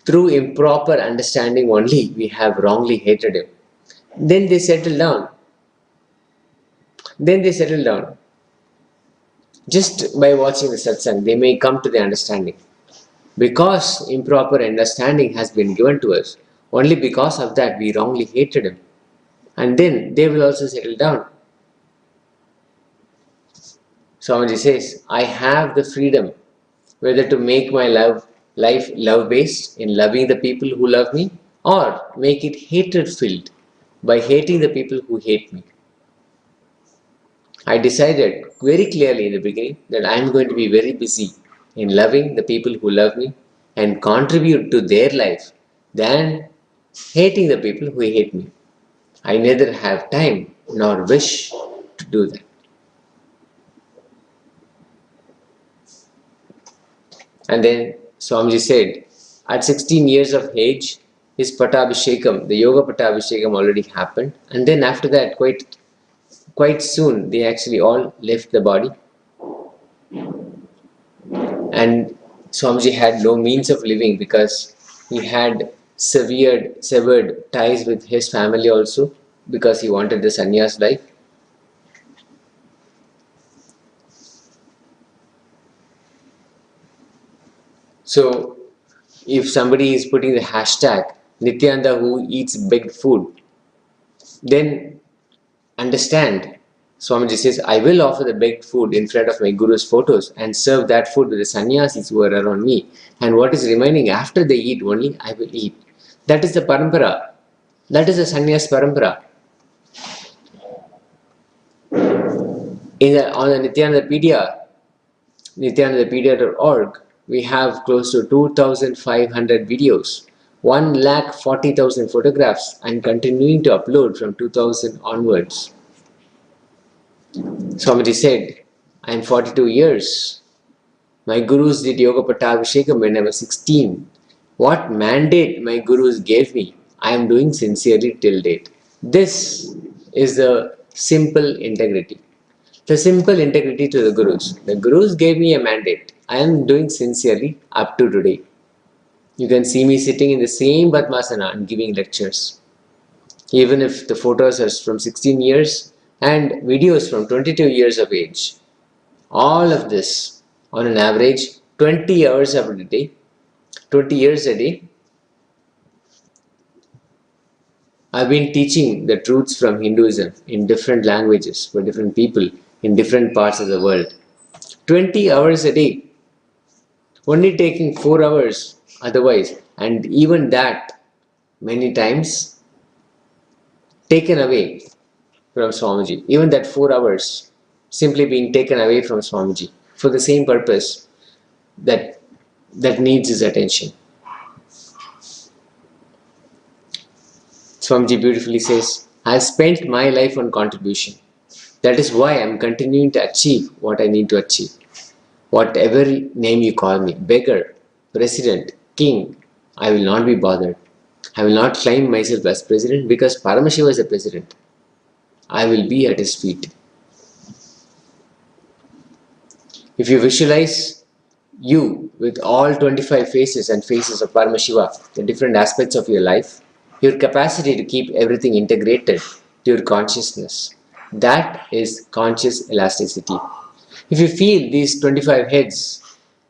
through improper understanding only we have wrongly hated him, then they settle down. Just by watching the satsang, they may come to the understanding. Because improper understanding has been given to us, only because of that we wrongly hated him. And then they will also settle down. Swamiji says, I have the freedom whether to make my life love-based in loving the people who love me, or make it hatred-filled by hating the people who hate me. I decided very clearly in the beginning that I am going to be very busy in loving the people who love me and contribute to their life than hating the people who hate me. I neither have time nor wish to do that. And then Swamiji said, at 16 years of age, his Patabhishekam, the Yoga Patabhishekam already happened. And then after that, quite soon, they actually all left the body. And Swamiji had no means of living because he had severed ties with his family also because he wanted the sannyas life. So, if somebody is putting the hashtag Nithyananda who eats begged food, then understand, Swamiji says, I will offer the begged food in front of my Guru's photos and serve that food with the sannyasis who are around me. And what is remaining after they eat only, I will eat. That is the parampara. That is the sannyas parampara. On the Nithyanandapedia.org, we have close to 2,500 videos, 1,40,000 photographs, and continuing to upload from 2000 onwards. Swamiji said, I am 42 years. My gurus did Yoga Patabhishekam when I was 16. What mandate my gurus gave me, I am doing sincerely till date. This is the simple integrity. The simple integrity to the gurus. The gurus gave me a mandate. I am doing sincerely up to today. You can see me sitting in the same Padmasana and giving lectures. Even if the photos are from 16 years and videos from 22 years of age. All of this on an average 20 hours of a day, 20 years a day. I've been teaching the truths from Hinduism in different languages for different people in different parts of the world. 20 hours a day. Only taking 4 hours otherwise, and even that many times taken away from Swamiji. Even that 4 hours simply being taken away from Swamiji for the same purpose that needs his attention. Swamiji beautifully says, I have spent my life on contribution. That is why I am continuing to achieve what I need to achieve. Whatever name you call me, beggar, president, king, I will not be bothered. I will not claim myself as president because Paramashiva is the president. I will be at his feet. If you visualize you with all 25 faces and faces of Paramashiva, the different aspects of your life, your capacity to keep everything integrated to your consciousness, that is conscious elasticity. If you feel these 25 heads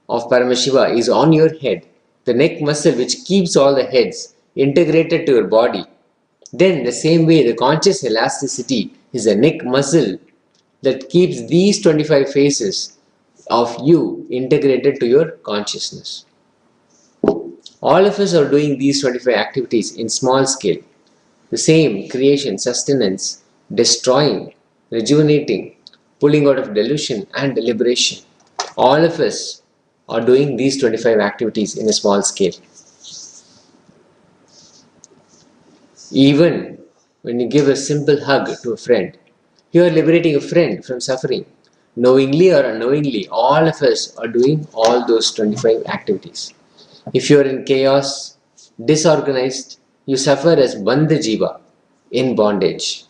of Paramashiva is on your head, the neck muscle which keeps all the heads integrated to your body, then the same way the conscious elasticity is a neck muscle that keeps these 25 faces of you integrated to your consciousness. All of us are doing these 25 activities in small scale. The same creation, sustenance, destroying, rejuvenating, pulling out of delusion and liberation. All of us are doing these 25 activities in a small scale. Even when you give a simple hug to a friend, you are liberating a friend from suffering. Knowingly or unknowingly, all of us are doing all those 25 activities. If you are in chaos, disorganized, you suffer as Bandha Jiva, in bondage.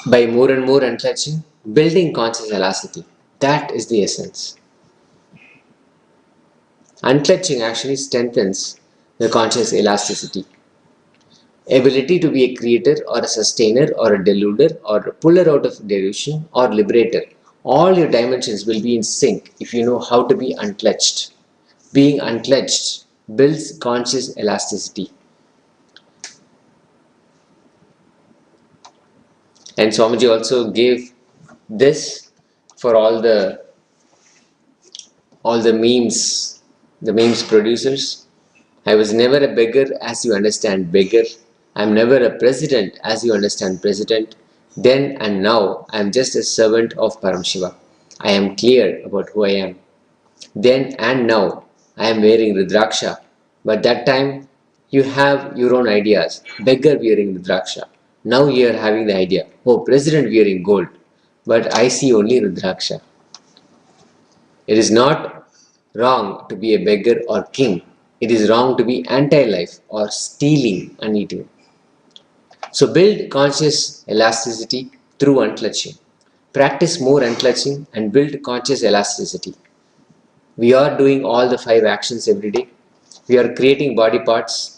By more and more untouching, building conscious elasticity. That is the essence. Unclutching actually strengthens the conscious elasticity. Ability to be a creator or a sustainer or a deluder or a puller out of delusion or liberator. All your dimensions will be in sync if you know how to be unclutched. Being unclutched builds conscious elasticity. And Swamiji also gave this for all the memes producers. I was never a beggar as you understand beggar. I am never a president as you understand president. Then and now I am just a servant of Paramashiva. I am clear about who I am. Then and now I am wearing Rudraksha. But that time you have your own ideas. Beggar wearing Rudraksha. Now you are having the idea, oh, president wearing gold. But I see only Rudraksha. It is not wrong to be a beggar or king. It is wrong to be anti-life or stealing and eating. So build conscious elasticity through unclutching. Practice more unclutching and build conscious elasticity. We are doing all the 5 actions every day. We are creating body parts,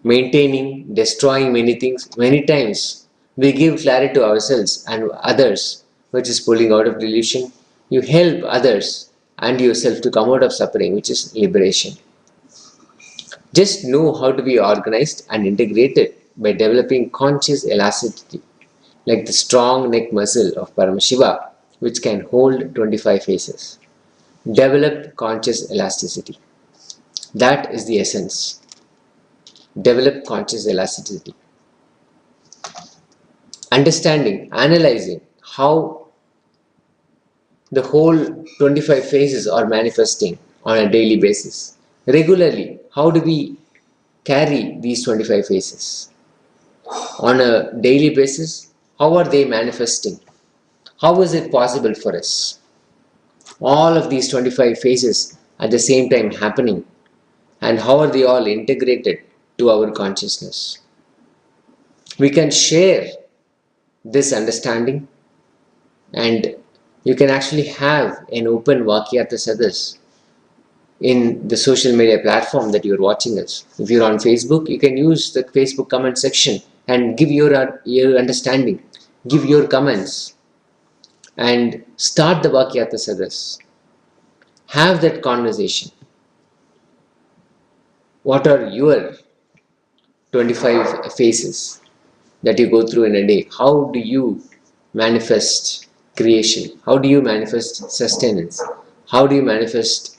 maintaining, destroying many things. Many times we give clarity to ourselves and others, which is pulling out of delusion. You help others and yourself to come out of suffering, which is liberation. Just know how to be organized and integrated by developing conscious elasticity, like the strong neck muscle of Paramashiva, which can hold 25 faces. Develop conscious elasticity. That is the essence. Develop conscious elasticity. Understanding, analyzing how the whole 25 phases are manifesting on a daily basis. Regularly, how do we carry these 25 phases? On a daily basis, how are they manifesting? How is it possible for us? All of these 25 phases at the same time happening, and how are they all integrated to our consciousness? We can share this understanding, and you can actually have an open Vakyartha Sadas in the social media platform that you're watching us. If you're on Facebook, you can use the Facebook comment section and give your understanding, give your comments, and start the Vakyartha Sadas. Have that conversation. What are your 25 phases that you go through in a day? How do you manifest creation? How do you manifest sustenance? How do you manifest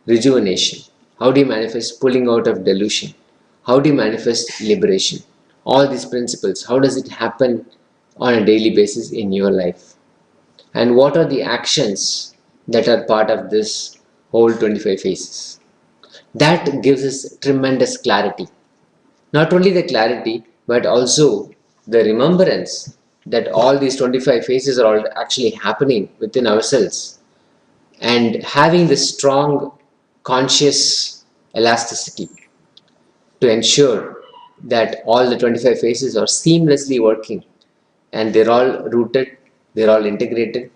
rejuvenation? How do you manifest pulling out of delusion? How do you manifest liberation? All these principles, how does it happen on a daily basis in your life? And what are the actions that are part of this whole 25 phases? That gives us tremendous clarity. Not only the clarity, but also the remembrance that all these 25 phases are all actually happening within ourselves, and having this strong conscious elasticity to ensure that all the 25 phases are seamlessly working and they're all rooted, they're all integrated,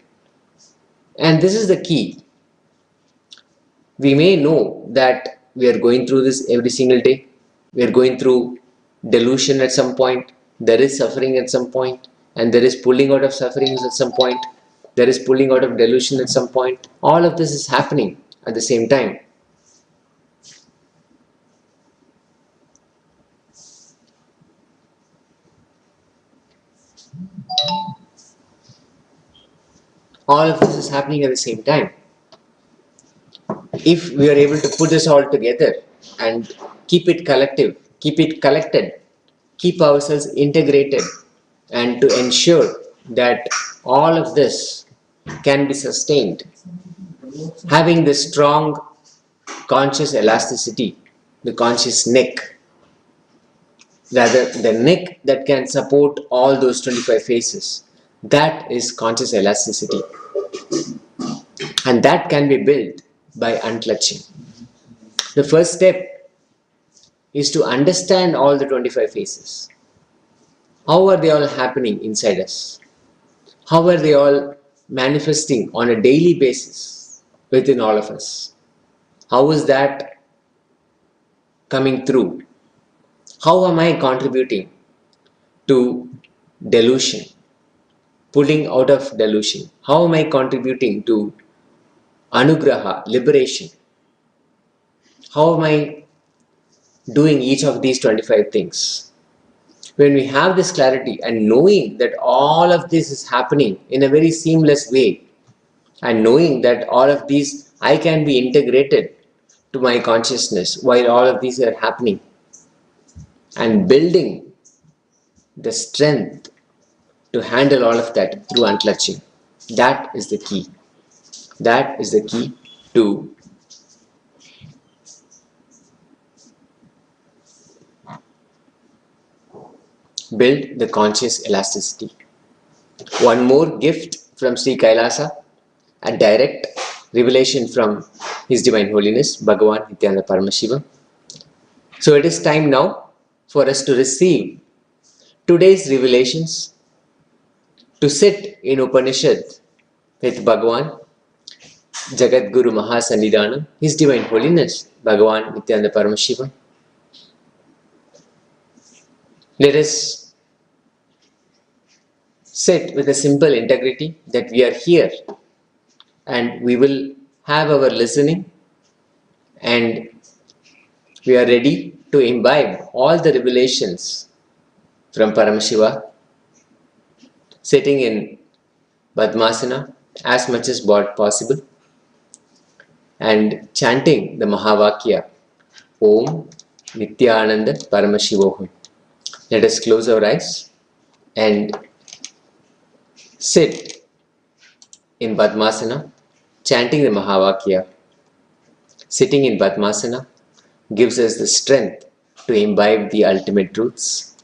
And this is the key. We may know that we are going through this every single day. We are going through delusion at some point. There is suffering at some point, and there is pulling out of sufferings at some point. There is pulling out of delusion at some point. All of this is happening at the same time. All of this is happening at the same time. If we are able to put this all together and keep it collective, keep it collected, keep ourselves integrated, and to ensure that all of this can be sustained, having the strong conscious elasticity, the conscious neck, rather the neck that can support all those 25 phases, that is conscious elasticity. And that can be built by unclutching. The first step is to understand all the 25 phases. How are they all happening inside us? How are they all manifesting on a daily basis within all of us? How is that coming through? How am I contributing to delusion, pulling out of delusion? How am I contributing to anugraha, liberation? How am I doing each of these 25 things? When we have this clarity and knowing that all of this is happening in a very seamless way, and knowing that all of these I can be integrated to my consciousness while all of these are happening, and building the strength to handle all of that through unclutching. That is the key. That is the key to build the conscious elasticity. One more gift from Sri Kailasa, a direct revelation from His Divine Holiness, Bhagavan Nithyananda Paramashivam. So it is time now for us to receive today's revelations, to sit in Upanishad with Bhagavan, Jagat Guru Mahasannidhanam, His Divine Holiness, Bhagavan Nithyananda Paramashivam. Let us sit with a simple integrity that we are here and we will have our listening and we are ready to imbibe all the revelations from Paramashiva, sitting in Padmasana as much as possible and chanting the Mahavakya, Om Nithyananda Paramashivoham. Let us close our eyes and sit in Padmasana, chanting the Mahavakya. Sitting in Padmasana gives us the strength to imbibe the ultimate truths.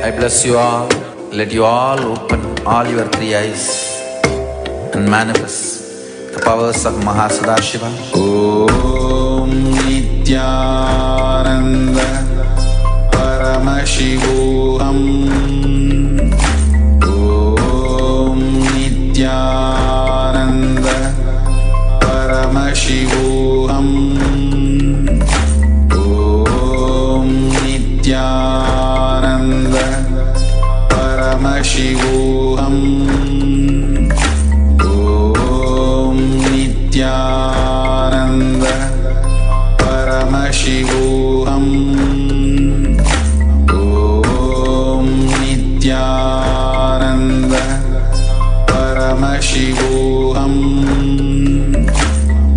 I bless you all. Let you all open all your three eyes and manifest the powers of Mahasadashiva. Om Nithyananda Paramashivoham. Om Nithyananda Paramashivoham. Om Nithyananda Paramashivoham. Om Nithyananda Paramashivoham. Om Nithyananda Paramashivoham.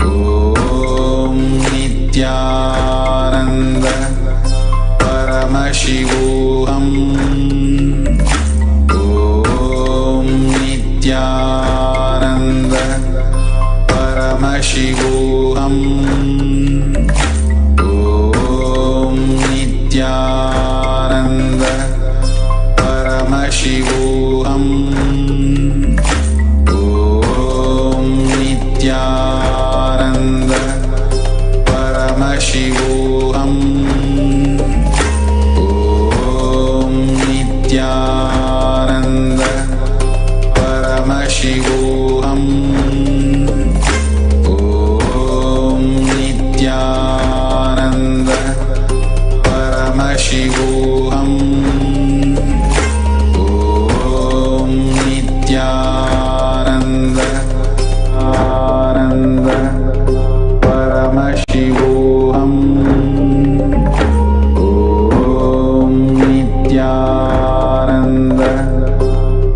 Om Nithyananda Paramashivoham. Om Nithyananda Paramashivoham. Om Nithyananda Paramashivoham. Om Nithyananda Paramashivoham. Om Nithyananda Paramashivoham. Om Nithyananda Paramashivoham. Om Nithyananda Paramashivoham. Om Nithyananda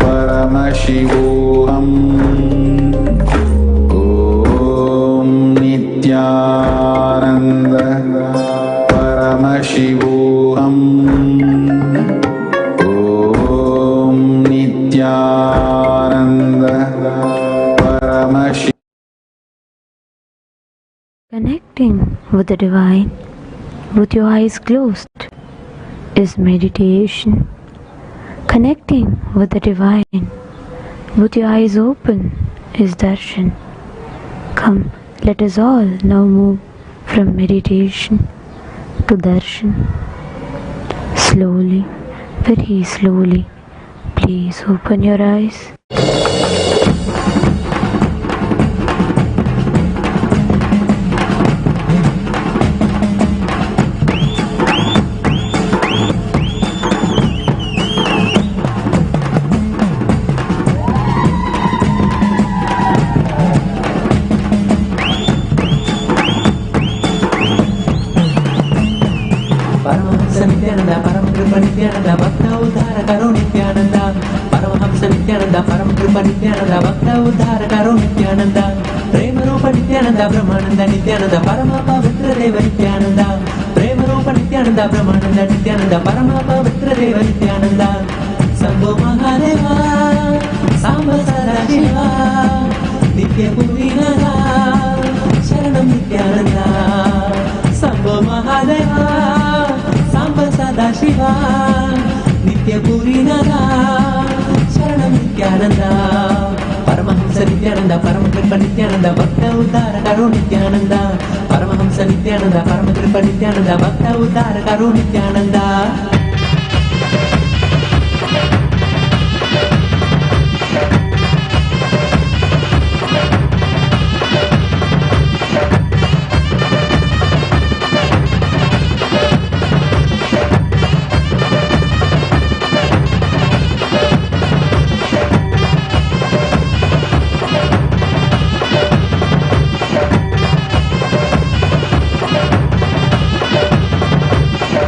Paramashivoham. Om Nithyananda Paramashivoham. Om Nithyananda Paramashivoham. Connecting with the divine with your eyes closed is meditation. Connecting with the divine with your eyes open is darshan. Come, let us all now move from meditation to darshan. Slowly, very slowly, please open your eyes. Nithyananda Paramakripa Nithyananda Bhakta Uddhara Karo Nithyananda Paramahamsa Nithyananda Paramakripa Nithyananda Bhakta Uddhara Karo Nithyananda Prema Rupa Nithyananda Brahmananda Nithyananda Parama Pavitra Deva Nithyananda Prema Rupa Nithyananda Brahmananda Nithyananda Parama Pavitra Deva Nithyananda Sambho Mahadeva Samba Sadashiva Nithya Purinaga Sharanam Nithyananda Sambho Mahadeva Sadashiva Nithya Purinaga Sharanam Nithyananda Paramahamsa Nithyananda Paramakripa Nithyananda Bhakta Uddhara Karo Nithyananda Paramahamsa Nithyananda Paramakripa Nithyananda Bhakta Uddhara Karo Nithyananda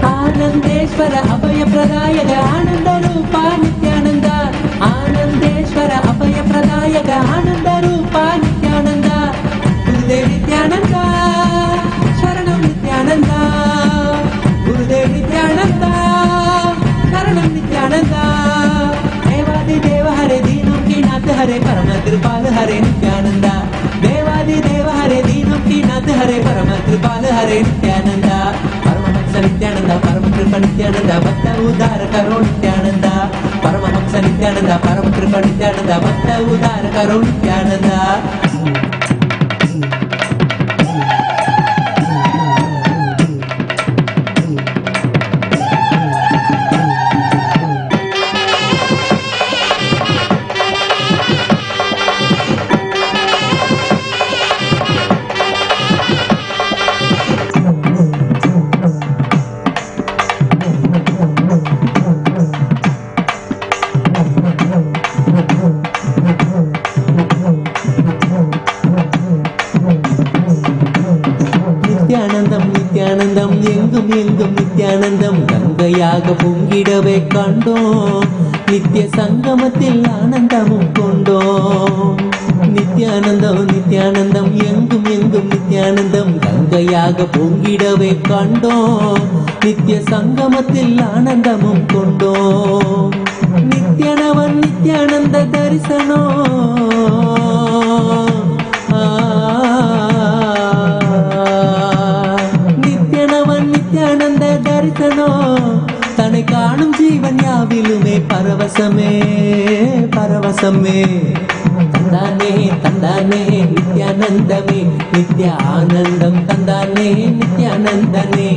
Anandeshwara Abhaya Pradayaka Ananda Rupa Nithyananda Anandeshwara Abhaya Pradayaka Ananda Rupa Nithyananda Gurudev Nithyananda Sharanam Nithyananda Gurudev Nithyananda Sharanam Nithyananda Devadi Deva Hare Deenam Ki Nath Hare Paramakripal Hare Nithyananda Devadi Deva Hare Deenam Ki Nath Hare Paramakripal Hare Nithyananda Nithyananda Paramakripa Nithyananda Bhakta Uddhara Karo Nithyananda Paramahamsa Nithyananda Paramakripa Nithyananda Bhakta Uddhara Karo Nithyananda Nithyanandam எங்கும் எங்கும் நித்யானந்தம் கங்கையாக பொங்கிடவே கண்டோம் நித்திய சங்கமத்தில் ஆனந்தமும் கொண்டோம் நித்யானந்தம் எங்கும் எங்கும் நித்யானந்தம் கங்கையாக பொங்கிடவே கண்டோம் நித்திய சங்கமத்தில் ஆனந்தமும் கொண்டோம் நித்யனவன் நித்யானந்த தரிசனம் நித்யானந்த தரிசனம் தன்னை காணும் ஜீவன் யாவிலுமே பரவசமே பரவசமே தந்தானே தந்தானே நித்யானந்தமே நித்ய ஆனந்தம் தந்தானே நித்யானந்தனே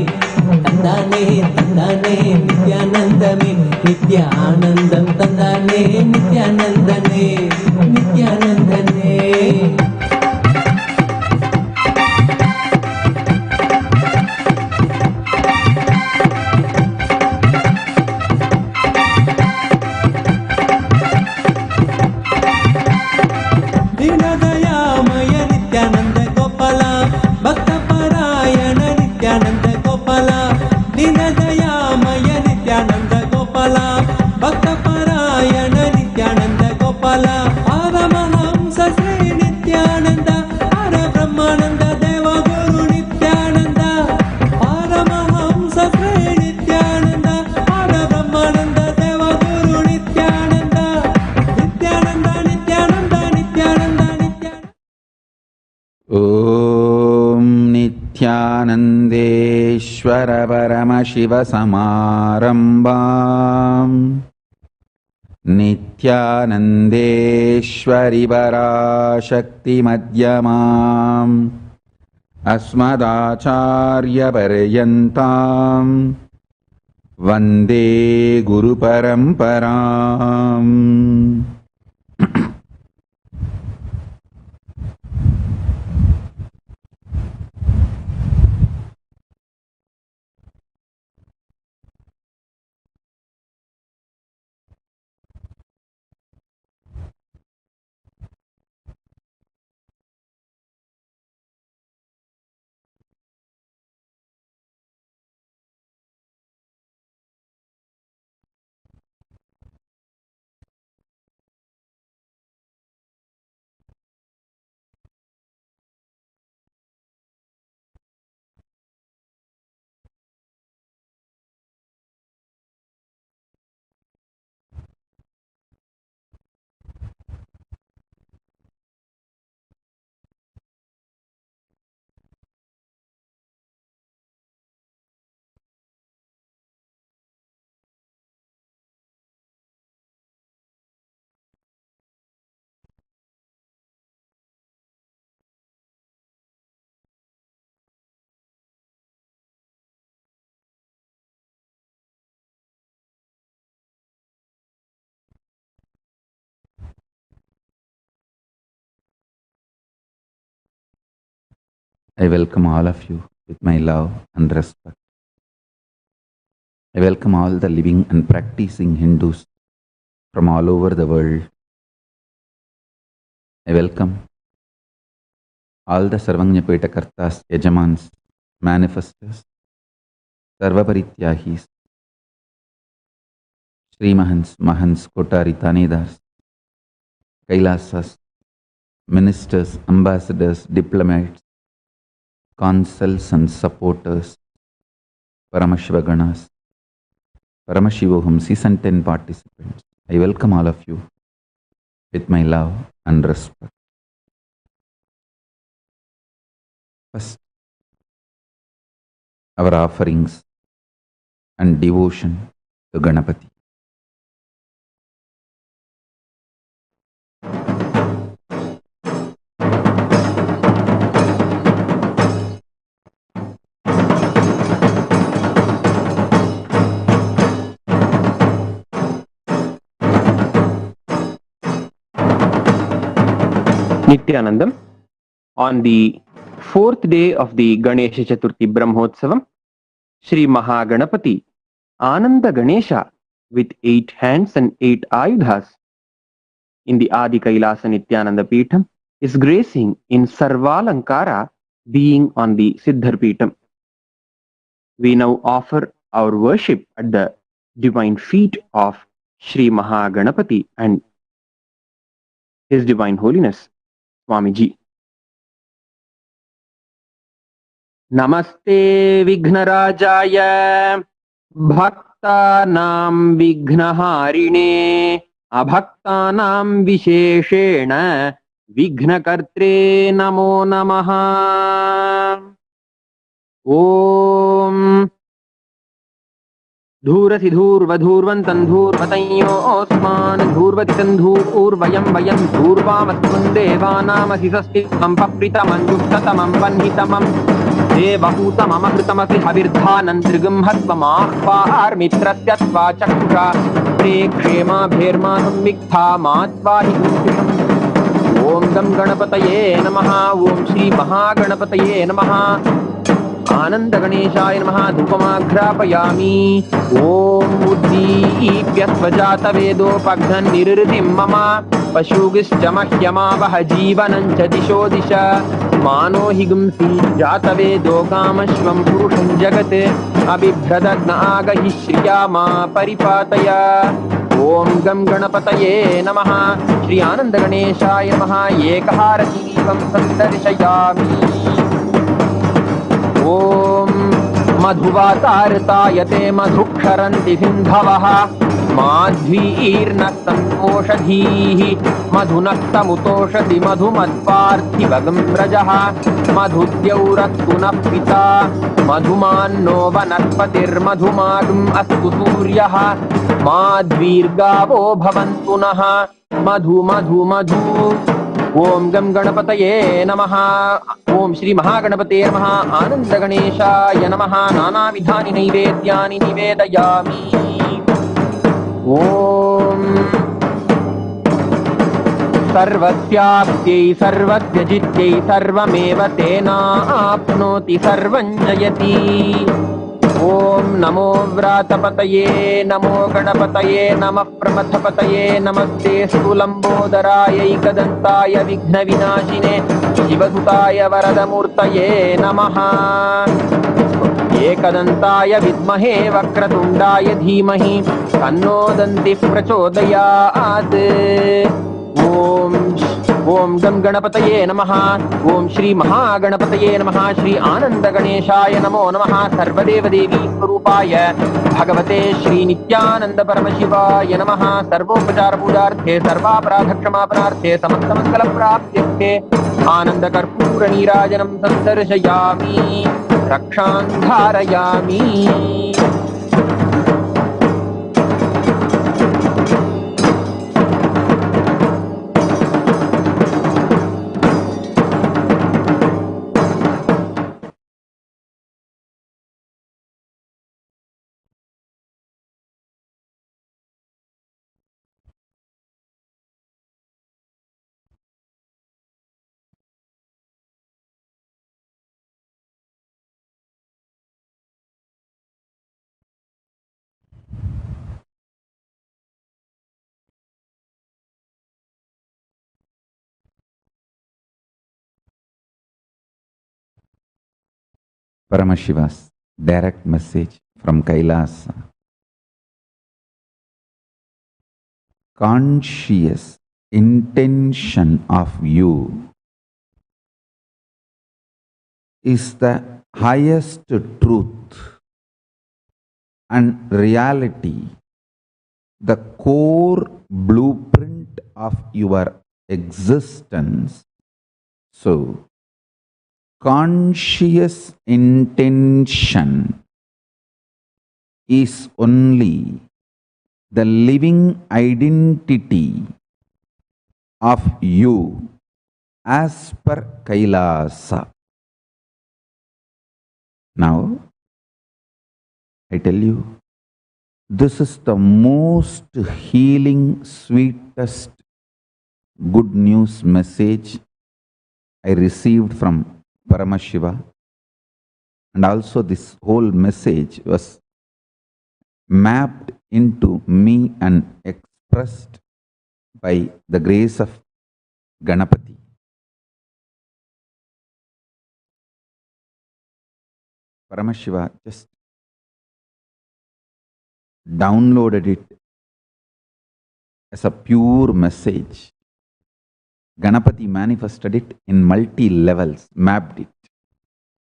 தந்தானே தந்தானே நித்யானந்தமே நித்ய ஆனந்தம் தந்தானே நித்யானந்தனே நித்யானந்தனே. दीनदयामय नित्यानंद गोपाला भक्तपरायण नित्यानंद गोपाला दीनदयामय नित्यानंद गोपाला भक्तपरायण नित्यानंद गोपाला परमहंस श्री नित्यानंद परब्रह्मानंद देव गुरु नित्यानंद परमहंस श्री नित्यानंद परब्रह्मानंद देव गुरु नित्यानंद नित्यानंद नित्यानंद नित्यानंद नित्यानंद. ॐ नित्यानन्देश्वर परमशिव समारम्भाम् नित्यानन्देश्वरि पराशक्तिमध्यमाम् अस्मदाचार्यपर्यन्ताम् वन्दे गुरुपरम्पराम्. I welcome all of you with my love and respect. I welcome all the living and practicing Hindus from all over the world. I welcome all the Sarvajñapeta Kartas, Yajamans, Manifestors, Sarvaparityahis, Sri Mahans, Mahans, Kotari, Tanedars, Kailasas, ministers, ambassadors, diplomats, consuls and supporters, Paramashivoganas, Paramashivoham, 610 participants. I welcome all of you with my love and respect. First, our offerings and devotion to Ganapati. Nithyanandam, on the fourth day of the Ganesha Chaturthi Brahmotsavam, Sri Mahaganapati, Ananda Ganesha, with 8 hands and 8 ayudhas, in the Adi Kailasa Nithyananda Peetham, is gracing in Sarvalankara, being on the Siddhar Peetham. We now offer our worship at the divine feet of Sri Mahaganapati and His Divine Holiness Swamiji. Namaste Vighnarajaya Bhaktanam Vignaharine Abhaktanam Visheshena Vignakartre Namo Namaha. Om धूरसि धूर्वधूर्वन्तन्धूर्वतयोऽस्मान् धूर्वतितन्धूर्वयं वयं धूर्वामस्मन् देवानामसि स्वस्तिकं पप्रितमञ्जुष्टतमं वह्नितमं देवहूतममहृतमसि हविर्धानन्तृगं हत्वमाह्वार्मित्रस्य त्वा चक्षुषा प्रेक्षेमाभेर्मा संविक्था मात्वा हि दुःखितम् ॐ गं गणपतये नमः ॐ श्री महागणपतये नमः आनन्दगणेशाय नमः धूपमाघ्रापयामि ॐ उद्दीप्य स्वजातवेदोपघ्नन्निरृतिं मम पशुगिश्च मह्यमावह जीवनं च दिशो दिश मानो हि गुंसि जातवेदो कामश्वं पुरुषं जगत् अबिभ्रदग्न आगहि श्रिया मा परिपातय ॐ गं गणपतये नमः श्री आनन्दगणेशाय नमः एकहारतीवं सन्दर्शयामि ॐ मधुवातारतायते मधुक्षरन्ति सिन्धवः माध्वीर्नः सन्तोषधीः मधुनस्तमुतोषधि मधुमत्पार्थिवगं रजः मधुद्यौरस्तु नः पिता मधुमान्नो वनस्पतिर्मधुमागम् अस्तु सूर्यः माध्वीर्गावो भवन्तु नः मधु मधु मधु ॐ गं गणपतये नमः ॐ श्री महागणपते नमः आनन्दगणेशाय नमः नानाविधानि नैवेद्यानि निवेदयामि ॐ सर्वस्याप्त्यै सर्वस्य जित्यै सर्वमेव तेनाप्नोति सर्वं जयति ॐ नमो व्रातपतये नमो गणपतये नमः प्रमथपतये नमस्ते स्थूलम्बोदरायैकदन्ताय विघ्नविनाशिने शिवसुताय वरदमूर्तये नमः एकदन्ताय विद्महे वक्रतुण्डाय धीमहि तन्नो दन्तिः प्रचोदयात् ॐ गं गणपतये नमः ॐ श्री महागणपतये नमः श्री आनन्दगणेशाय नमो नमः सर्वदेवदेवी स्वरूपाय भगवते श्री नित्यानन्द परमशिवाय नमः सर्वोपचारपूजार्थे सर्वापराधक्षमापणार्थे समस्तमङ्गलप्राप्त्यर्थे आनन्दकर्पूरनीराजनं सन्दर्शयामि रक्षां धारयामि Paramashiva's direct message from Kailasa. Conscious intention of you is the highest truth and reality, the core blueprint of your existence. So, conscious intention is only the living identity of you as per Kailasa. Now, I tell you, this is the most healing, sweetest good news message I received from Paramashiva, and also this whole message was mapped into me and expressed by the grace of Ganapati. Paramashiva just downloaded it as a pure message. Ganapati manifested it in multi-levels, mapped it.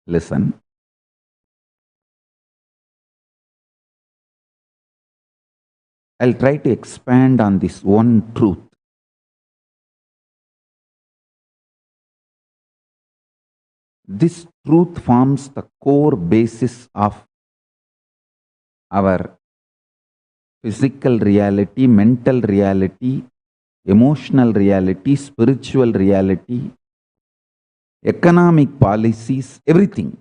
Listen. I'll try to expand on this one truth. This truth forms the core basis of our physical reality, mental reality, emotional reality, spiritual reality, economic policies, everything.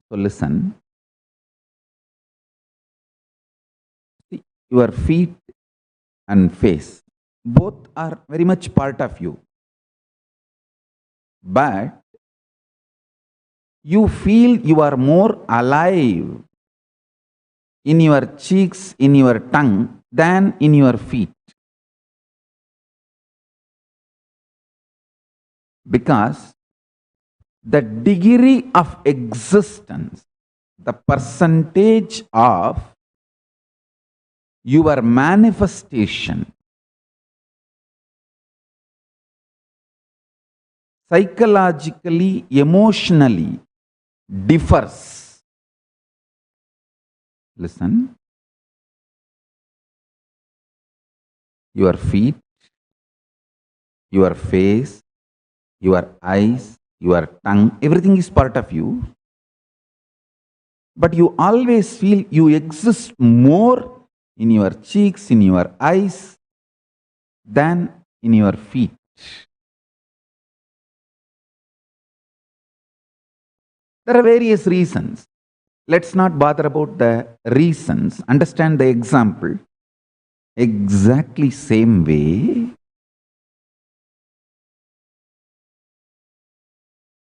So listen. See, your feet and face, both are very much part of you. But you feel you are more alive in your cheeks, in your tongue, than in your feet. Because the degree of existence, the percentage of your manifestation, psychologically, emotionally differs. Listen. Your feet, your face, your eyes, your tongue, everything is part of you. But you always feel you exist more in your cheeks, in your eyes, than in your feet. There are various reasons. Let's not bother about the reasons. Understand the example. Exactly same way,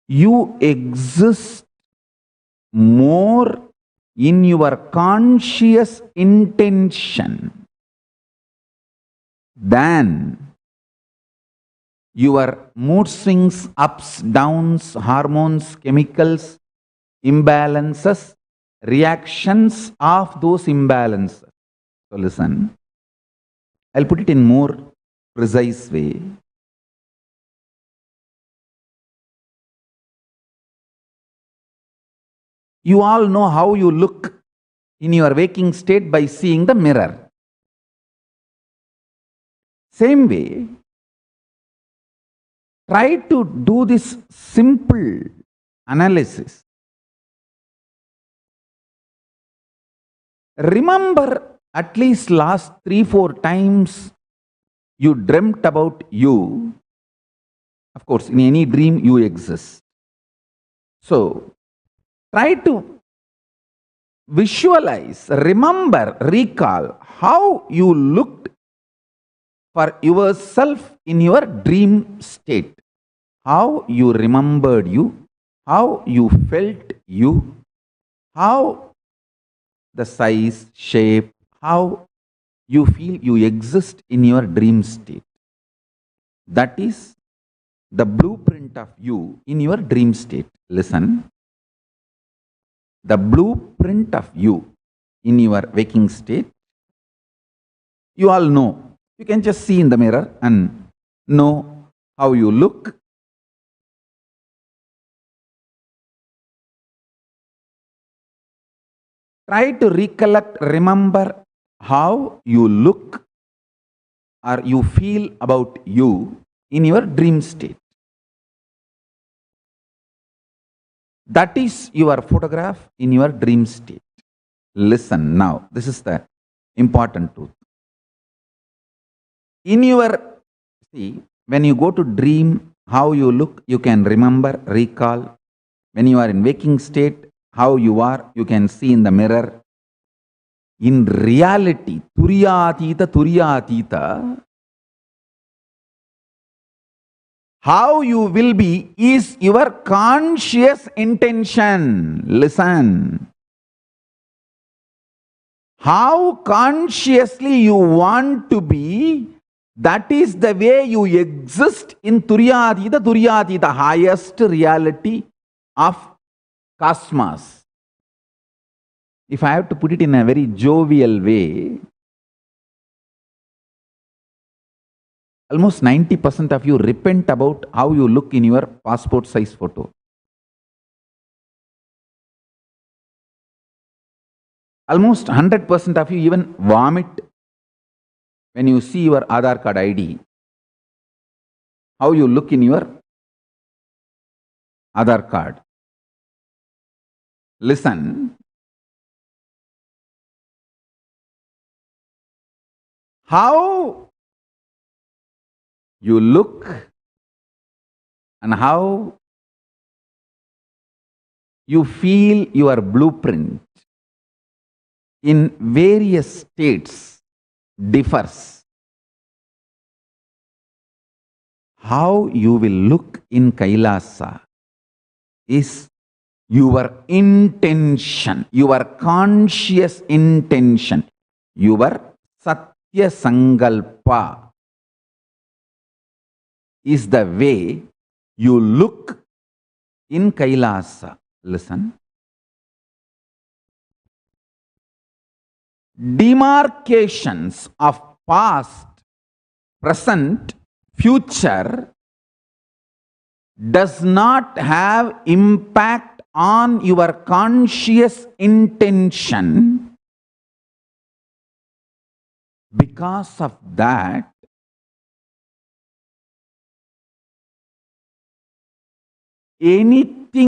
you exist more in your conscious intention than your mood swings, ups, downs, hormones, chemicals, imbalances, reactions of those imbalances. So listen, I'll put it in more precise way. You all know how you look in your waking state by seeing the mirror. Same way, try to do this simple analysis. Remember at least last 3-4 times you dreamt about you. Of course, in any dream you exist. So, try to visualize, remember, recall how you looked for yourself in your dream state. How you remembered you, how you felt you, how the size, shape, how you feel you exist in your dream state. That is the blueprint of you in your dream state. Listen. The blueprint of you in your waking state, you all know. You can just see in the mirror and know how you look. Try to recollect, remember how you look or you feel about you in your dream state. That is your photograph in your dream state. Listen now, this is the important truth. In your, see, when you go to dream, how you look, you can remember, recall. When you are in waking state, how you are, you can see in the mirror. In reality, Turyatita, how you will be is your conscious intention. Listen. How consciously you want to be, that is the way you exist in Turyatita, the highest reality of cosmos. If I have to put it in a very jovial way, almost 90% of you repent about how you look in your passport size photo. Almost 100% of you even vomit when you see your Aadhaar card ID. How you look in your Aadhaar card. Listen. how you look and how you feel your blueprint in various states differs. How you will look in Kailasa is your intention, your conscious intention, your Satya Sankalpa is the way you look in Kailasa. Listen. Demarcations of past, present, future does not have impact on your conscious intention. Because of that, anything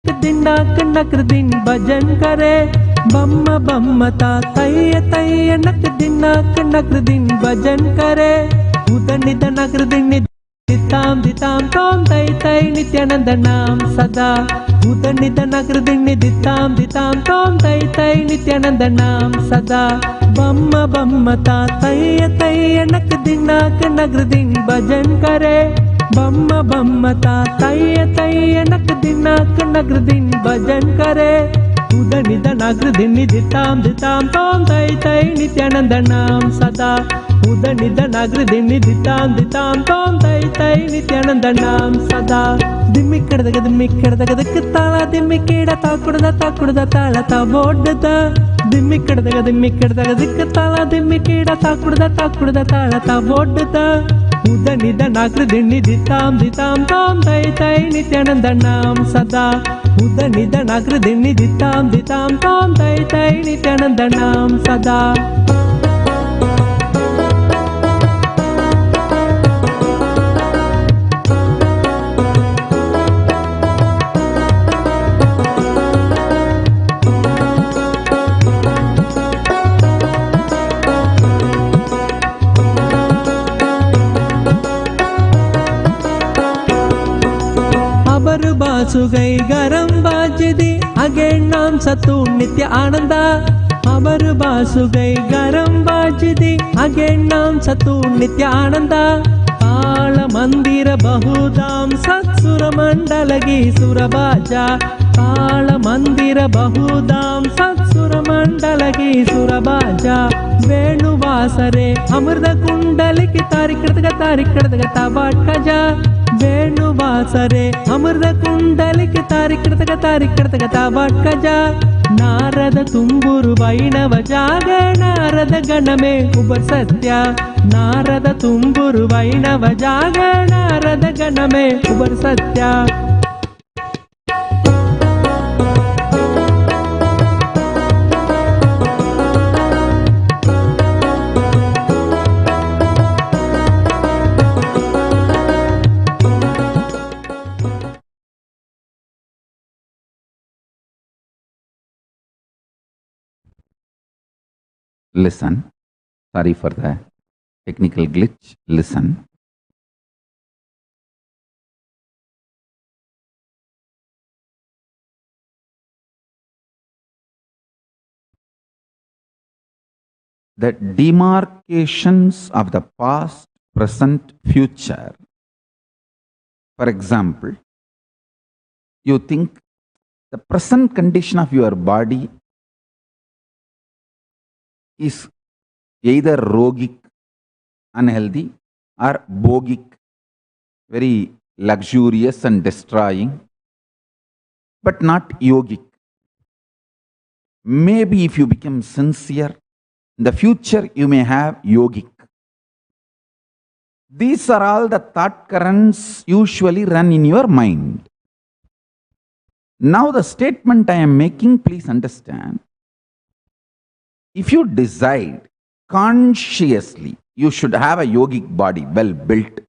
दिन डाक नकर दिन भजन करे बम्म बम्म ता तैय तैय नक दिन डाक नकर दिन भजन करे उदन निद नकर दिन दिताम दिताम तोम तै तै नित्यानंद नाम सदा उदन निद नकर दिन दिताम दिताम तोम तै तै नित्यानंद नाम सदा बम्म बम्म ता तैय तैय नक दिन डाक नकर दिन भजन करे बम्म बम्म ता तैय तैय नक दिनाक नगर दिन भजन करे उदन निद नगर दिन दिताम दिताम तोम तै तै नित्यानंद नाम सदा उदन निद नगर दिन दिताम दिताम तोम तै तै नित्यानंद नाम सदा दिम्मिक्कड़दक ताला दिम्मिक्कीड़ ताकुड़द ताला ता बोड्डद दिम्मिक्कड़दक ताला दिम्मिक्कीड़ ताकुड़द ताला ता बोड्डद उदन निद नगर दिन दिताम दिताम तोम तै तै नित्यानंद नाम सदा उदन निद नगर दिन दिताम दिताम तोम तै तै नित्यानंद नाम सदा बासुगै गरम बाजदी अगेन नाम सतु नित्य आनंद अबर बासुगै गरम बाजदी अगेन नाम सतु नित्य आनंद ताल मंदिर बहुदाम सत्सुर मंडलगी सुरबाजा ताल मंदिर बहुदाम सत्सुर मंडलगी सुरबाजा वेणुवासरे अमृत कुंडलिकी तारिकृतग तबाटकजा वेणुवासरे अमृत कुंडलिकी तारिकृतग तबाटकजा नारद तुम्बुरु वैणव जाग नारद गणमे उबर सत्या नारद तुम्बुरु वैणव जाग नारद गणमे उबर Satya Listen. Sorry for the technical glitch. Listen. The demarcations of the past, present, future. For example, you think the present condition of your body is either rogic, unhealthy, or bogic, very luxurious and destroying, but not yogic. Maybe if you become sincere, in the future you may have yogic. These are all the thought currents usually run in your mind. Now the statement I am making, please understand. If you decide consciously you should have a yogic body, well built,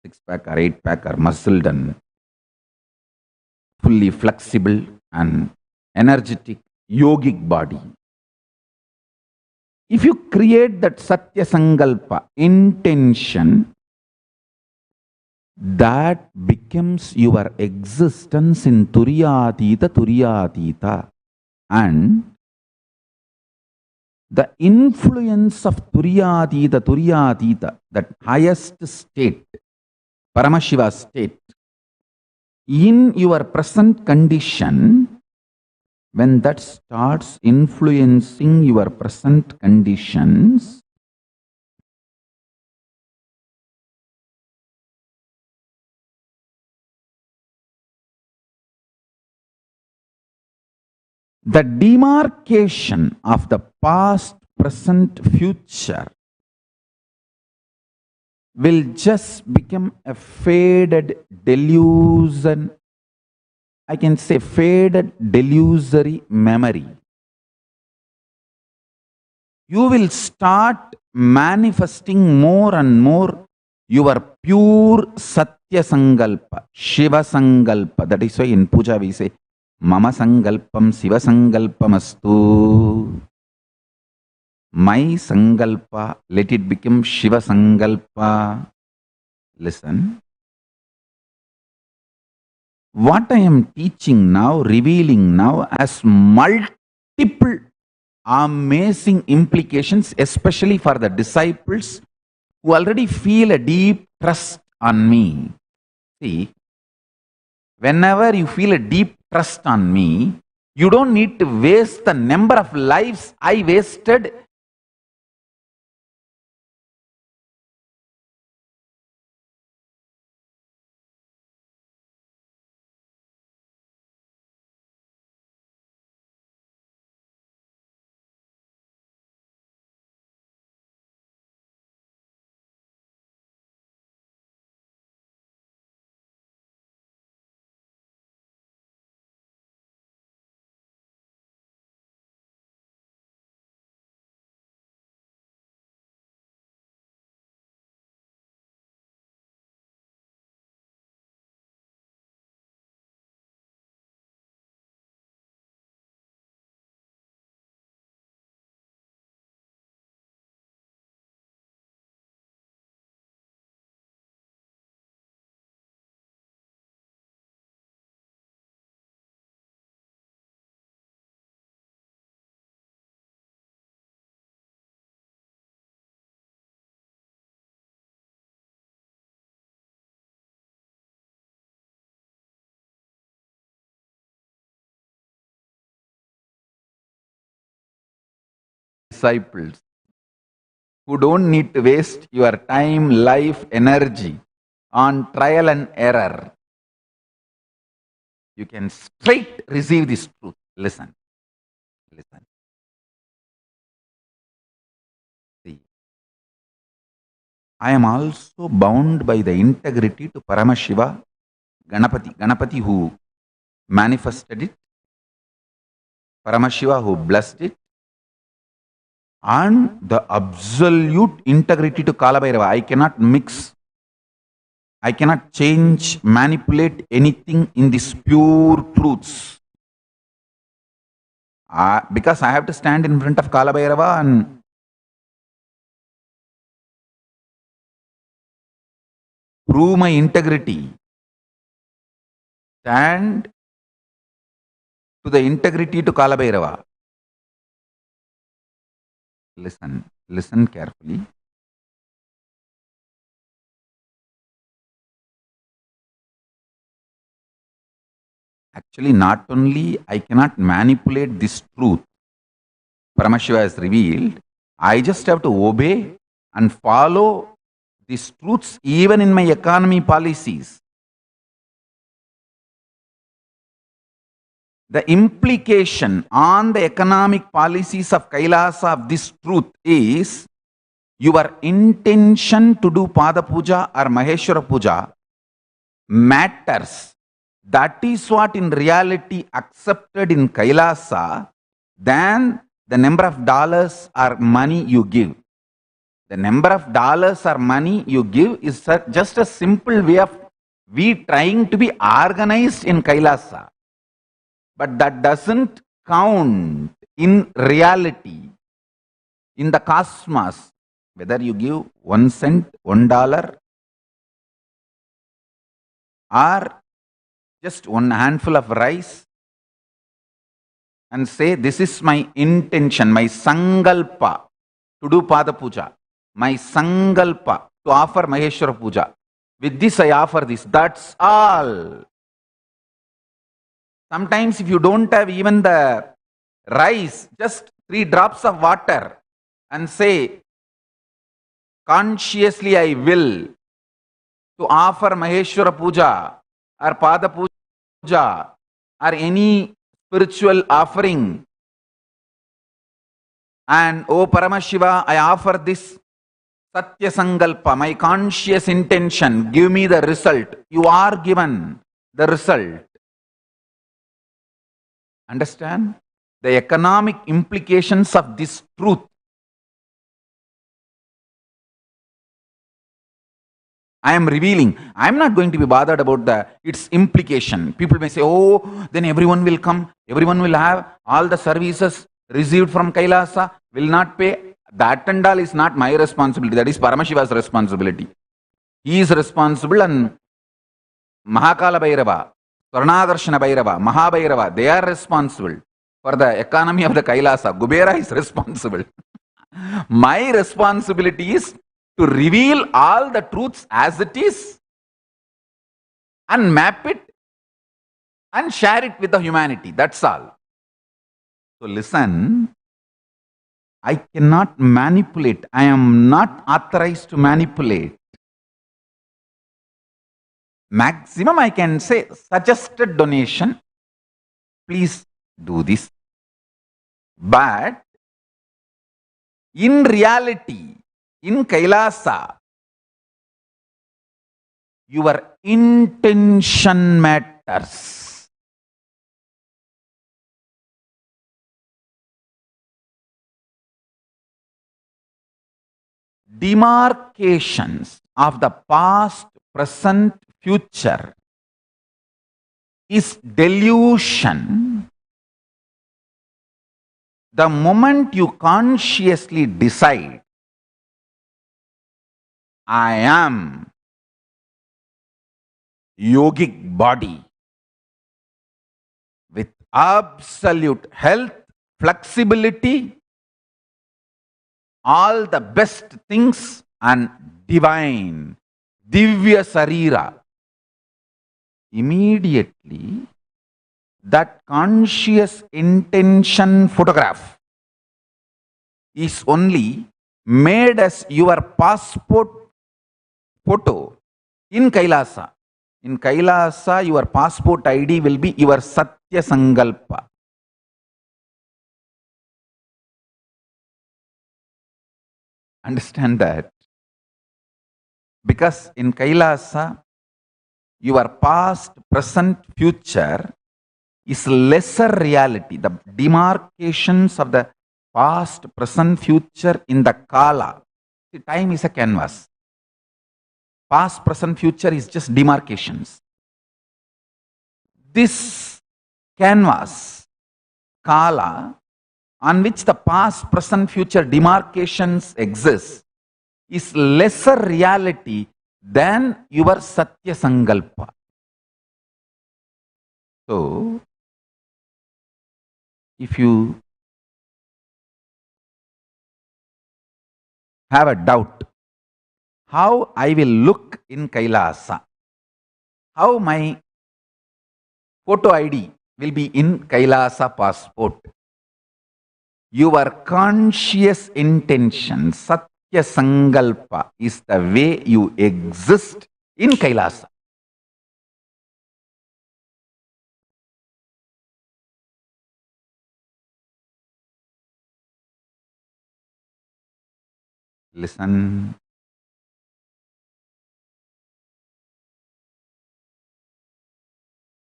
6-pack or 8-pack or muscled and fully flexible and energetic yogic body. If you create that Satya Sankalpa, intention, that becomes your existence in Turiyatita. And the influence of Turiyatita, that highest state, Paramashiva state, in your present condition, when that starts influencing your present conditions, the demarcation of the past, present, future will just become a faded delusion. I can say faded delusory memory. You will start manifesting more and more your pure Satya Sankalpa, Shiva Sankalpa. That is why in puja we say, Mama Sankalpam Shiva Sankalpamastu. My Sankalpa, let it become Shiva Sankalpa. Listen. What I am teaching now, revealing now, has multiple amazing implications, especially for the disciples who already feel a deep trust on me. See, whenever you feel a deep trust on me, you don't need to waste the number of lives I wasted . Disciples who don't need to waste your time, life, energy on trial and error. You can straight receive this truth. Listen. Listen. See, I am also bound by the integrity to Paramashiva, Ganapati who manifested it, Paramashiva who blessed it, and the absolute integrity to Kalabhairava. I cannot mix, I cannot change, manipulate anything in these pure truths. Because I have to stand in front of Kalabhairava and prove my integrity, stand to the integrity to Kalabhairava. Listen carefully. Actually, not only I cannot manipulate this truth, Paramashiva has revealed, I just have to obey and follow these truths even in my economy policies. The implication on the economic policies of Kailasa of this truth is your intention to do Pada Puja or Maheshwara Puja matters. That is what in reality accepted in Kailasa than the number of dollars or money you give. The number of dollars or money you give is just a simple way of we trying to be organized in Kailasa. But that doesn't count in reality, in the cosmos, whether you give 1 cent, $1, or just one handful of rice and say, this is my intention, my sangalpa to do Pada Puja, my sangalpa to offer Maheshwara Puja. With this I offer this. That's all. Sometimes if you don't have even the rice, just 3 drops of water and say, consciously I will to offer Maheshwara Puja or Pada Puja or any spiritual offering. And oh Paramashiva, I offer this Satya Sangalpa, my conscious intention, give me the result. You are given the result. Understand? The economic implications of this truth. I am revealing. I am not going to be bothered about its implication. People may say, oh, then everyone will come, everyone will have all the services received from Kailasa, will not pay. That and all is not my responsibility. That is Paramashiva's responsibility. He is responsible, and Mahakala Bhairava, Swarnadarshana Bhairava, Mahabhairava, they are responsible for the economy of the Kailasa. Kubera is responsible. My responsibility is to reveal all the truths as it is and map it and share it with the humanity. That's all. So listen, I cannot manipulate. I am not authorized to manipulate. Maximum I can say suggested donation. Please do this. But in reality, in Kailasa, your intention matters. Demarcations of the past, present, future is delusion. The moment you consciously decide, I am yogic body with absolute health, flexibility, all the best things, and divine, divya sarira. Immediately, that conscious intention photograph is only made as your passport photo in Kailasa. In Kailasa, your passport ID will be your Satya Sangalpa. Understand that? Because in Kailasa, your past, present, future is lesser reality. The demarcations of the past, present, future in the Kala. The time is a canvas. Past, present, future is just demarcations. This canvas, Kala, on which the past, present, future demarcations exist, is lesser reality than your Satya Sankalpa. So, if you have a doubt, how I will look in Kailasa, how my photo ID will be in Kailasa passport, your conscious intention, Satya Sankalpa, is the way you exist in Kailasa. Listen.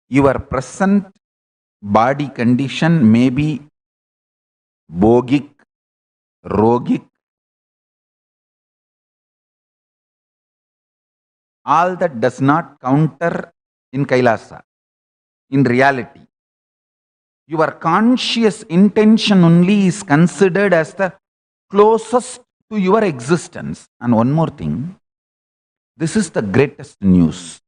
Your present body condition may be bogic, rogic, all that does not counter in Kailasa, in reality. Your conscious intention only is considered as the closest to your existence. And one more thing, this is the greatest news.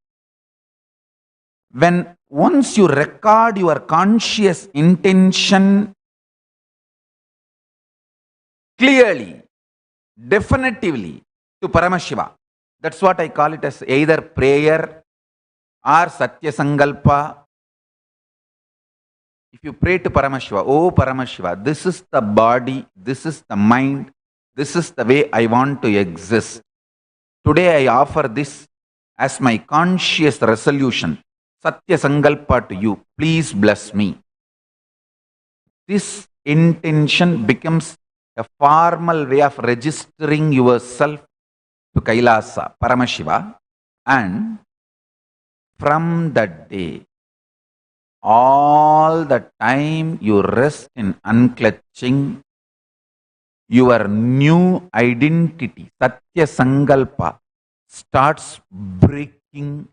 When once you record your conscious intention clearly, definitively to Paramashiva, that's what I call it as either prayer or Satya Sankalpa. If you pray to Paramashiva, oh Paramashiva, this is the body, this is the mind, this is the way I want to exist. Today I offer this as my conscious resolution, Satya Sankalpa to you. Please bless me. This intention becomes a formal way of registering yourself to Kailasa, Paramashiva, and from that day, all the time you rest in unclutching, your new identity, Satya Sankalpa, starts breaking,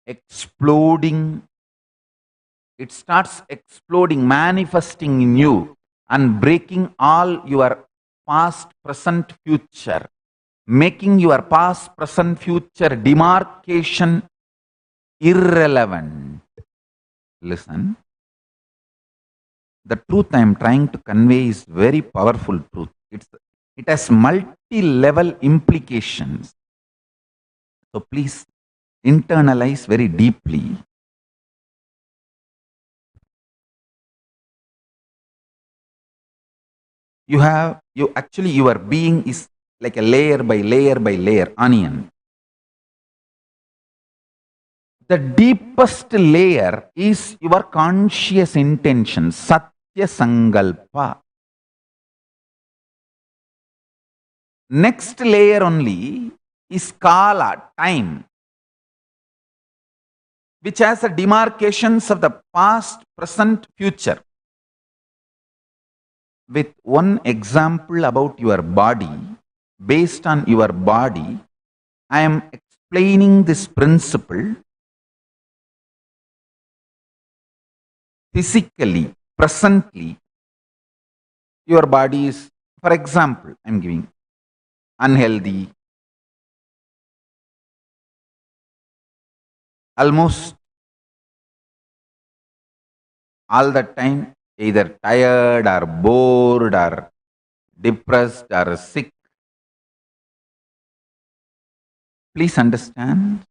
exploding. It starts exploding, manifesting in you and breaking all your past, present, future, making your past, present, future demarcation irrelevant. Listen, the truth I am trying to convey is very powerful truth. It has multi-level implications. So please internalize very deeply. Your being is like a layer by layer by layer onion. The deepest layer is your conscious intention, Satya Sankalpa. Next layer only is Kala, time, which has the demarcations of the past, present, future. With one example about your body, based on your body, I am explaining this principle. Physically, presently, your body is, for example, I am giving unhealthy, almost all the time, either tired or bored or depressed or sick. Please understand.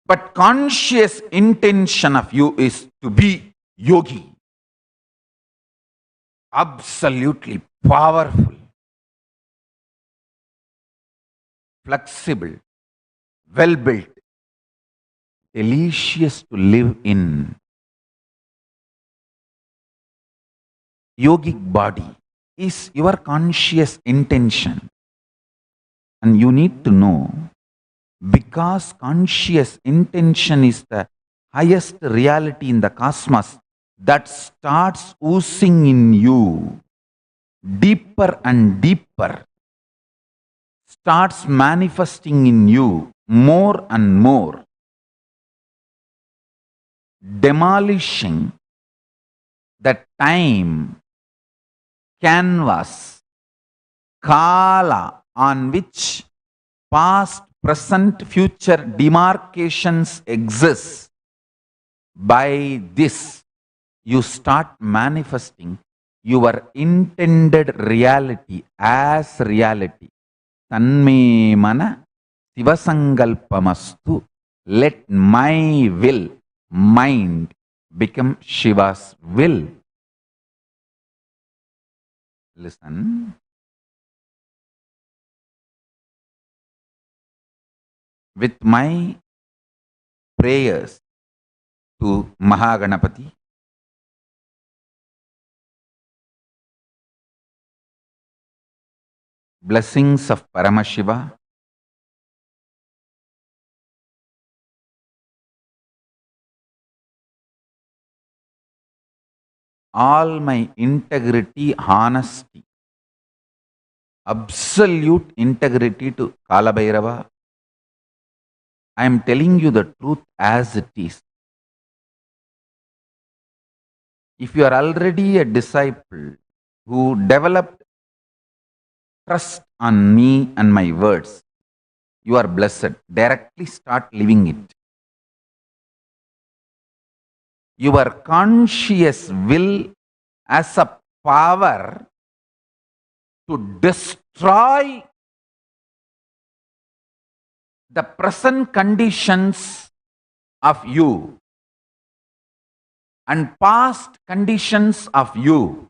But conscious intention of you is to be yogi. Absolutely powerful, flexible, well-built, delicious to live in. Yogic body is your conscious intention. And you need to know, because conscious intention is the highest reality in the cosmos that starts oozing in you deeper and deeper, starts manifesting in you more and more, demolishing the time canvas, Kala, on which past, present, future demarcations exist, by this you start manifesting your intended reality as reality. Tanme mana Sivasangalpamastu. Let my will, mind, become Shiva's will. Listen. With my prayers to Mahaganapati, blessings of Paramashiva, all my integrity, honesty, absolute integrity to Kalabhairava. I am telling you the truth as it is. If you are already a disciple who developed trust on me and my words, you are blessed. Directly start living it. Your conscious will as a power to destroy the present conditions of you and past conditions of you.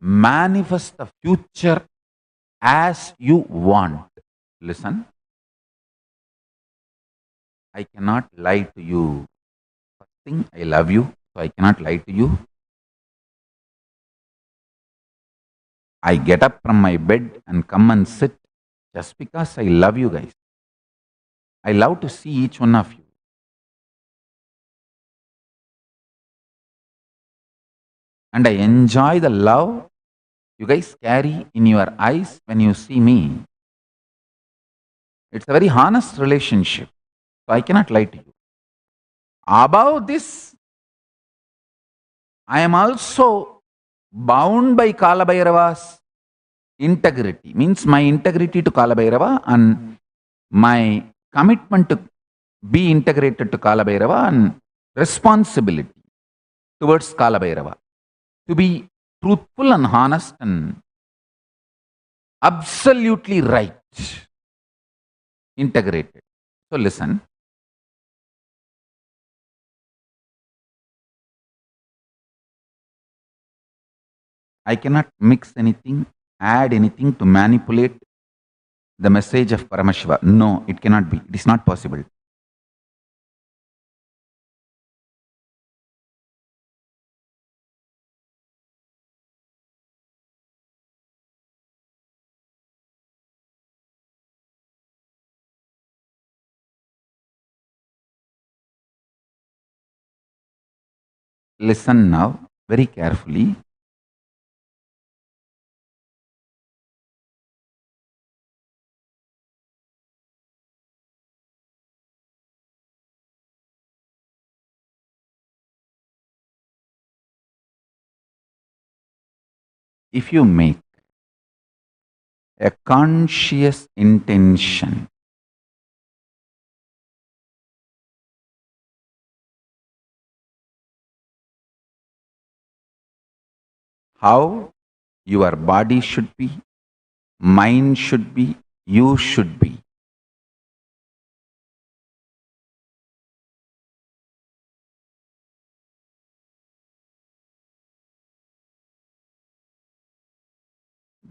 Manifest the future as you want. Listen, I cannot lie to you. First thing, I love you, so I cannot lie to you. I get up from my bed and come and sit just because I love you guys. I love to see each one of you. And I enjoy the love you guys carry in your eyes when you see me. It's a very honest relationship. So I cannot lie to you. Above this, I am also bound by Kalabhairava's integrity. Means my integrity to Kalabhairava and my commitment to be integrated to Kalabhairava and responsibility towards Kalabhairava. To be truthful and honest and absolutely right. Integrated. So listen. I cannot mix anything, add anything to manipulate the message of Paramashiva. No, it cannot be. It is not possible. Listen now very carefully. If you make a conscious intention how your body should be, mind should be, you should be.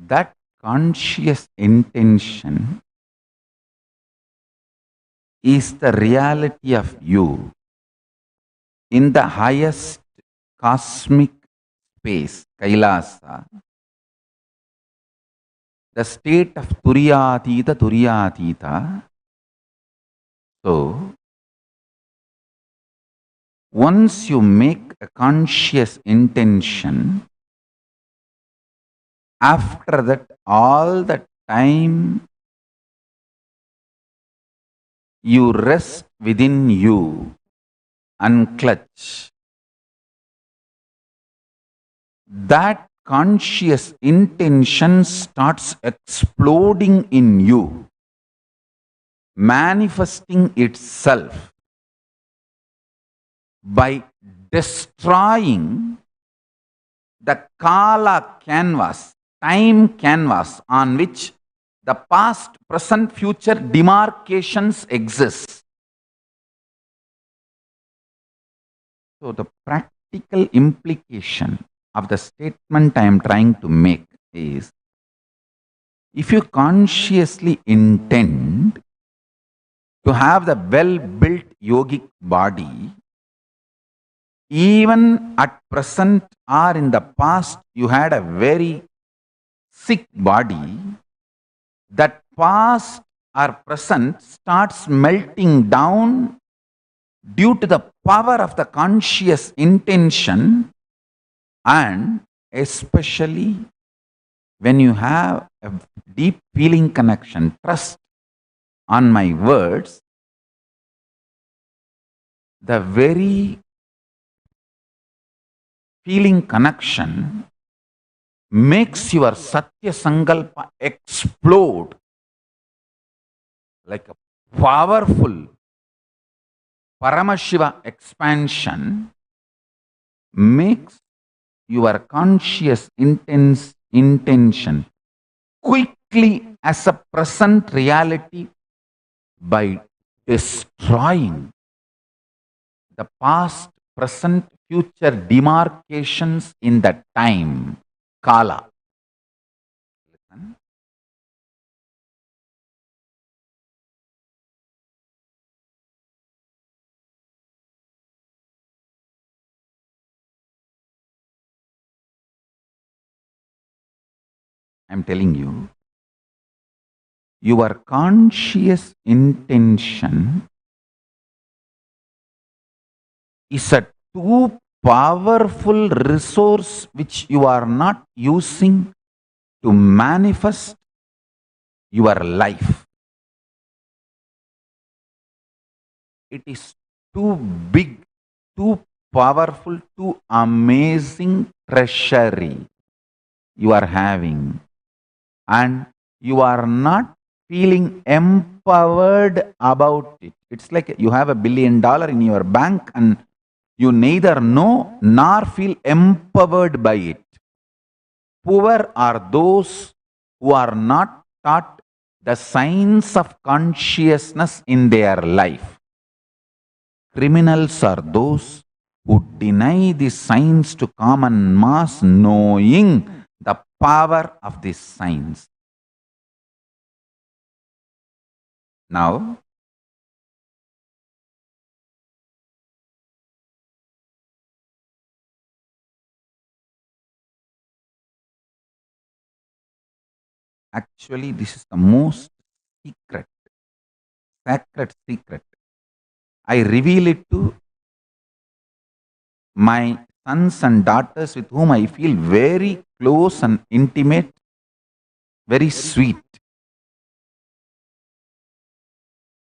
That conscious intention is the reality of you in the highest cosmic space, Kailasa, the state of Turiyatita, Turiyatita. So, once you make a conscious intention, after that, all the time you rest within you and clutch. That conscious intention starts exploding in you manifesting itself by destroying the Kala canvas, time canvas on which the past, present, future demarcations exist. So the practical implication of the statement I am trying to make is, if you consciously intend to have the well-built yogic body, even at present or in the past you had a very sick body, that past or present starts melting down due to the power of the conscious intention, and especially when you have a deep feeling connection, trust on my words, the very feeling connection makes your Satya Sankalpa explode like a powerful Paramashiva expansion, makes your conscious intention quickly as a present reality by destroying the past, present, future demarcations in the time, Kala. Listen. I'm telling you, your conscious intention is a too powerful resource which you are not using to manifest your life. It is too big, too powerful, too amazing treasury you are having, and you are not feeling empowered about it. It's like you have $1 billion in your bank and you neither know nor feel empowered by it. Poor are those who are not taught the science of consciousness in their life. Criminals are those who deny the science to common mass, knowing the power of this science. Now, actually, this is the most sacred secret. I reveal it to my sons and daughters with whom I feel very close and intimate, very sweet.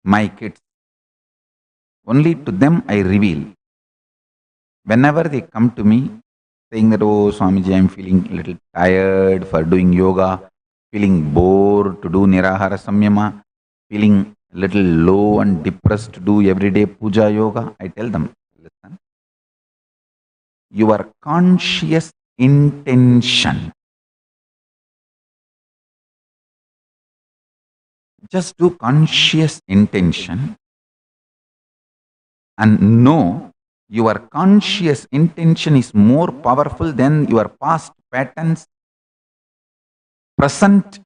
My kids. Only to them I reveal. Whenever they come to me saying that, oh Swamiji, I'm feeling a little tired for doing yoga, feeling bored to do Nirahara Samyama, feeling a little low and depressed to do everyday puja yoga, I tell them, listen, your conscious intention, just do conscious intention and know your conscious intention is more powerful than your past patterns, present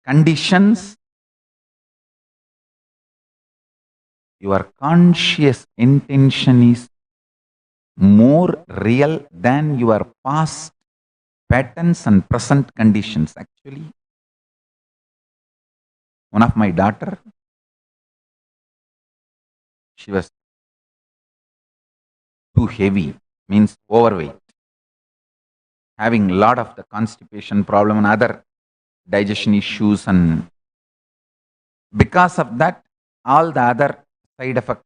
conditions. Your conscious intention is more real than your past patterns and present conditions. Actually, one of my daughter, she was too heavy, means overweight, having a lot of the constipation problem and other digestion issues, and because of that, all the other side effects.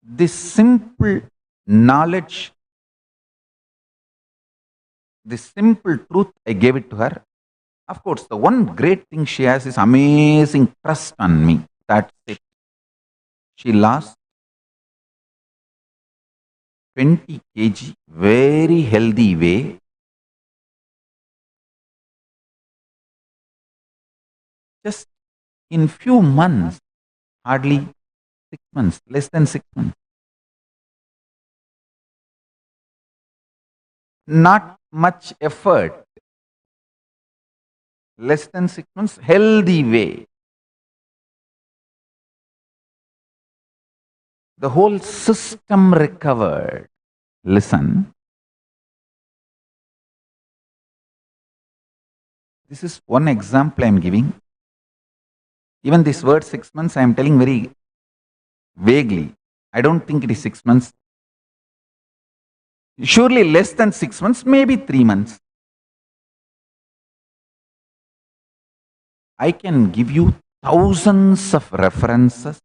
This simple knowledge, this simple truth, I gave it to her. Of course, the one great thing she has is amazing trust on me. That's it. She lost 20 kg, very healthy way. Just in few months, hardly 6 months, less than 6 months. Not much effort. Less than 6 months, healthy way. The whole system recovered. Listen. This is one example I am giving. Even this word 6 months I am telling very vaguely. I don't think it is 6 months. Surely less than 6 months, maybe 3 months. I can give you thousands of references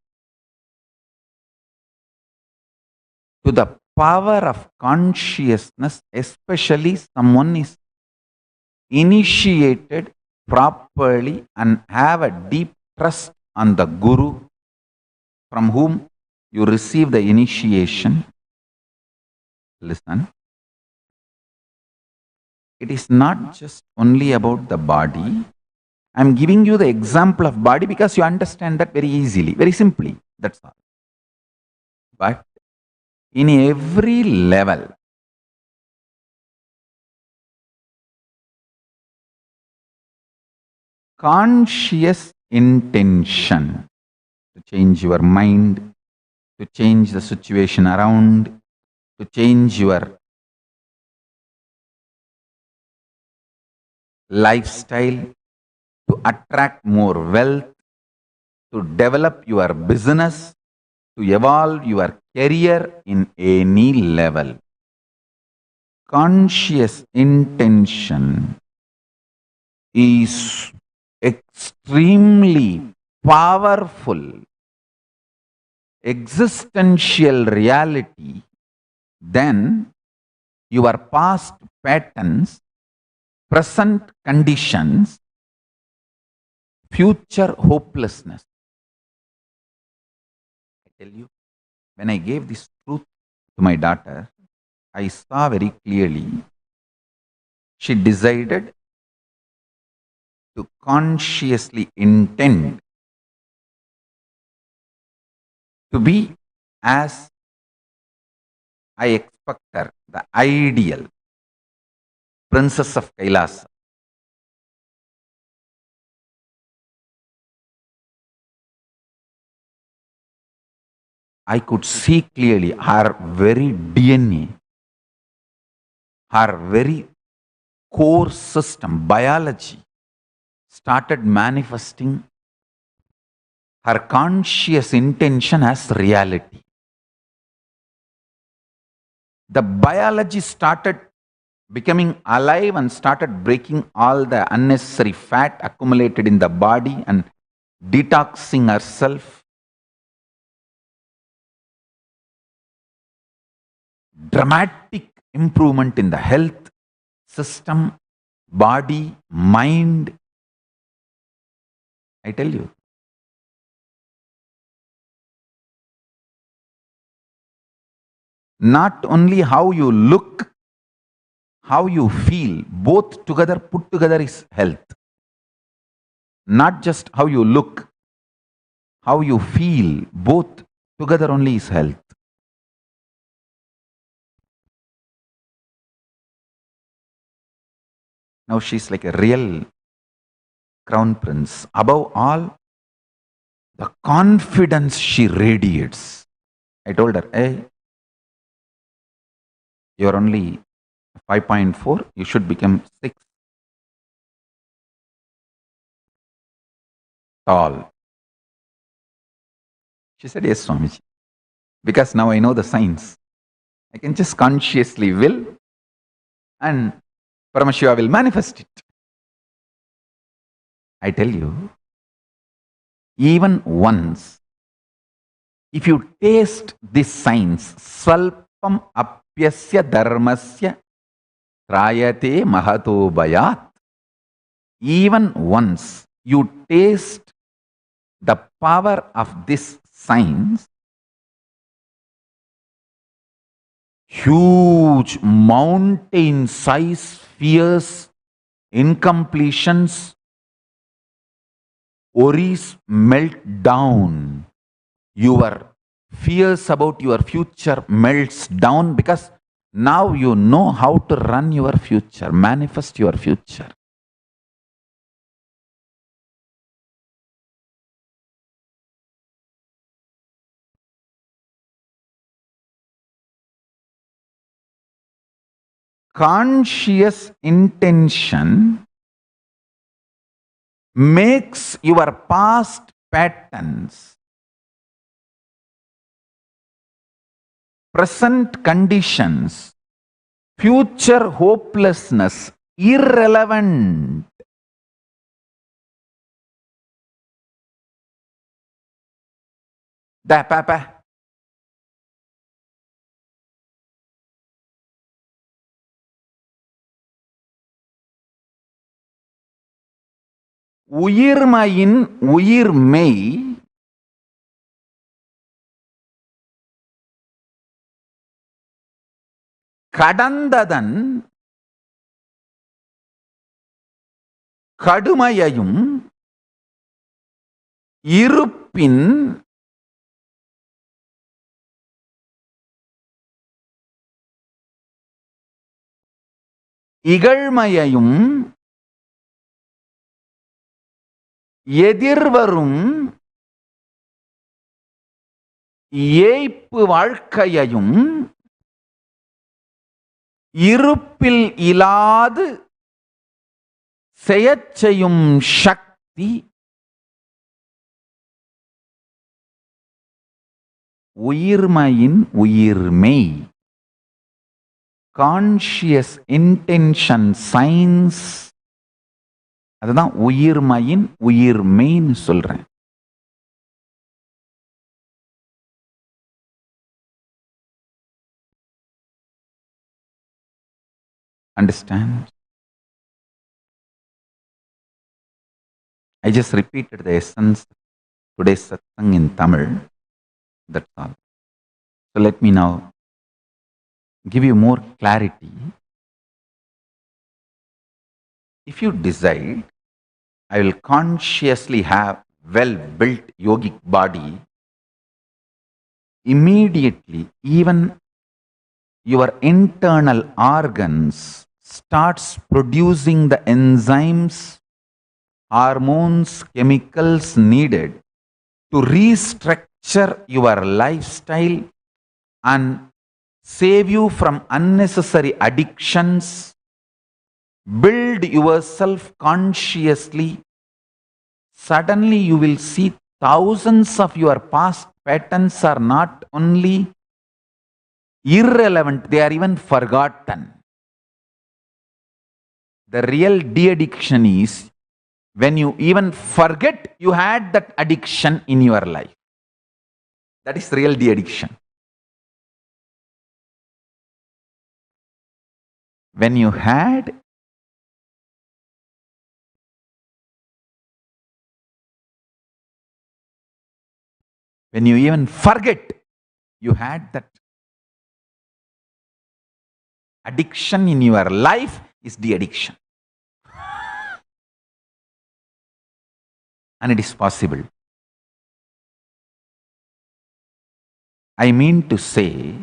to the power of consciousness, especially someone is initiated properly and have a deep trust on the Guru from whom you receive the initiation. Listen. It is not just only about the body. I am giving you the example of body because you understand that very easily, very simply. That's all. But in every level, conscious intention to change your mind, to change the situation around, to change your lifestyle, to attract more wealth, to develop your business, to evolve your career in any level. Conscious intention is extremely powerful existential reality than your past patterns, present conditions, future hopelessness. I tell you, when I gave this truth to my daughter, I saw very clearly she decided to consciously intend to be as I expect her, the ideal princess of Kailasa. I could see clearly her very DNA, her very core system, biology, started manifesting her conscious intention as reality. The biology started becoming alive and started breaking all the unnecessary fat accumulated in the body and detoxing herself. Dramatic improvement in the health system, body, mind. I tell you. Not only how you look, how you feel, both together, put together is health. Not just how you look, how you feel, both together only is health. Now she's like a real crown prince. Above all, the confidence she radiates. I told her, hey, you're only 5.4, you should become 6. Tall. She said, yes, Swamiji. Because now I know the science. I can just consciously will and Paramashiva will manifest it. I tell you, even once, if you taste this science, Svalpam apyasya dharmasya trayate mahato bayat. even once you taste the power of this science, huge mountain-sized fears, incompletions, worries melt down. Your fears about your future melts down because now you know how to run your future, manifest your future. Conscious intention makes your past patterns, present conditions, future hopelessness irrelevant. Da papa. உயிர்மையின் உயிர்மெய் கடந்ததன் கடுமையையும் இருப்பின் இகழ்மையையும் எதிர்வரும் ஏய்ப்பு வாழ்க்கையையும் இருப்பில் இலாது செயச்செய்யும் சக்தி உயிர்மையின் உயிர்மெய். Conscious intention science, அதுதான் உயிர்மையின் உயிர்மெய்ன்னு சொல்றேன். Understand? I just repeated the essence of today's satsang in Tamil. That's all. So let me now give you more clarity. If you decide, I will consciously have well-built yogic body, immediately even your internal organs starts producing the enzymes, hormones, chemicals needed to restructure your lifestyle and save you from unnecessary addictions. Build yourself consciously. Suddenly you will see thousands of your past patterns are not only irrelevant, they are even forgotten. The real de-addiction is when you even forget you had that addiction in your life. That is real de-addiction. When you even forget you had that addiction in your life is the addiction. And it is possible. I mean to say,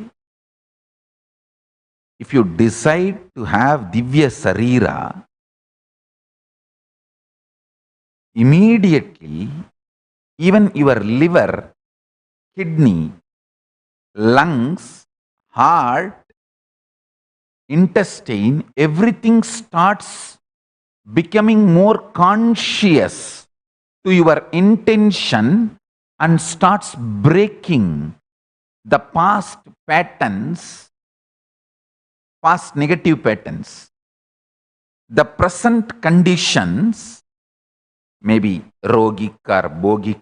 if you decide to have Divya Sarira, immediately even your liver, kidney, lungs, heart, intestine, everything starts becoming more conscious to your intention and starts breaking the past patterns, past negative patterns. The present conditions may be rogic or bogic,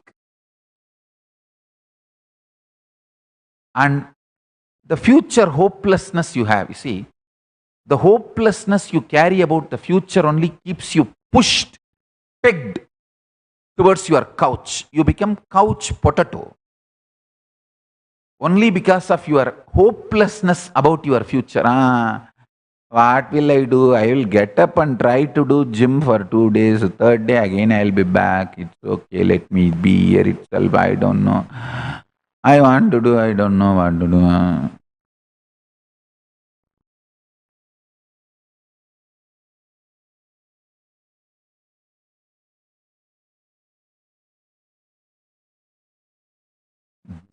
and the future hopelessness you have. You see, the hopelessness you carry about the future only keeps you pushed pegged towards your couch. You become couch potato. Only because of your hopelessness about your future. What will I do? I will get up and try to do gym for 2 days. Third day again I will be back. It's okay. Let me be here itself. I don't know. I want to do. I don't know what to do.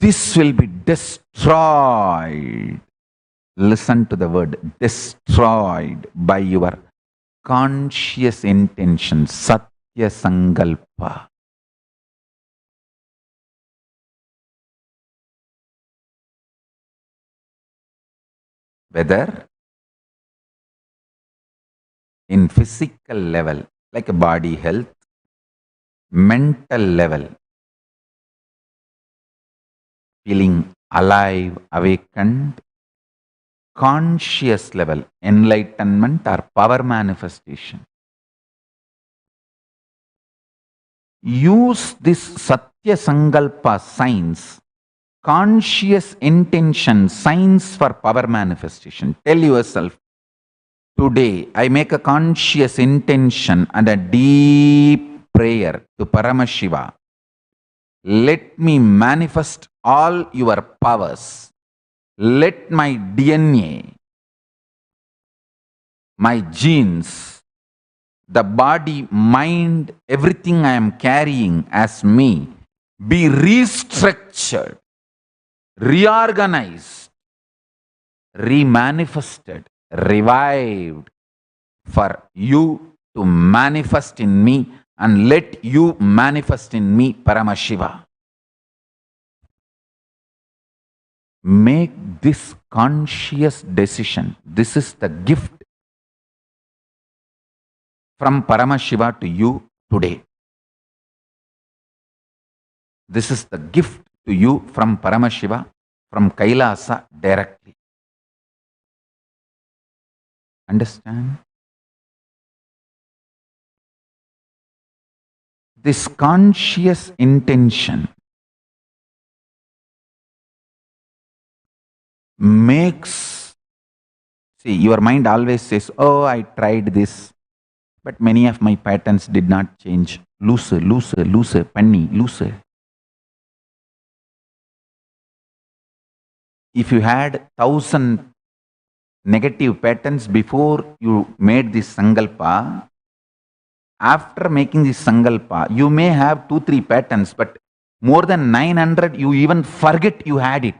This will be destroyed. Listen to the word destroyed by your conscious intention, Satya Sankalpa. Whether in physical level, like a body health, mental level, feeling alive, awakened, conscious level, enlightenment or power manifestation. Use this Satya Sankalpa signs, conscious intention signs for power manifestation. Tell yourself, today I make a conscious intention and a deep prayer to Paramashiva. Let me manifest all your powers. Let my DNA, my genes, the body, mind, everything I am carrying as me be restructured, reorganized, remanifested, revived for you to manifest in me, and let you manifest in me, Paramashiva. Make this conscious decision. This is the gift from Paramashiva to you today. This is the gift to you from Paramashiva, from Kailasa directly. Understand? This conscious intention makes, see, your mind always says, oh, I tried this, but many of my patterns did not change. Looser, penny, looser. If you had 1,000 negative patterns before you made this Sankalpa, after making this Sankalpa, you may have 2-3 patterns, but more than 900, you even forget you had it.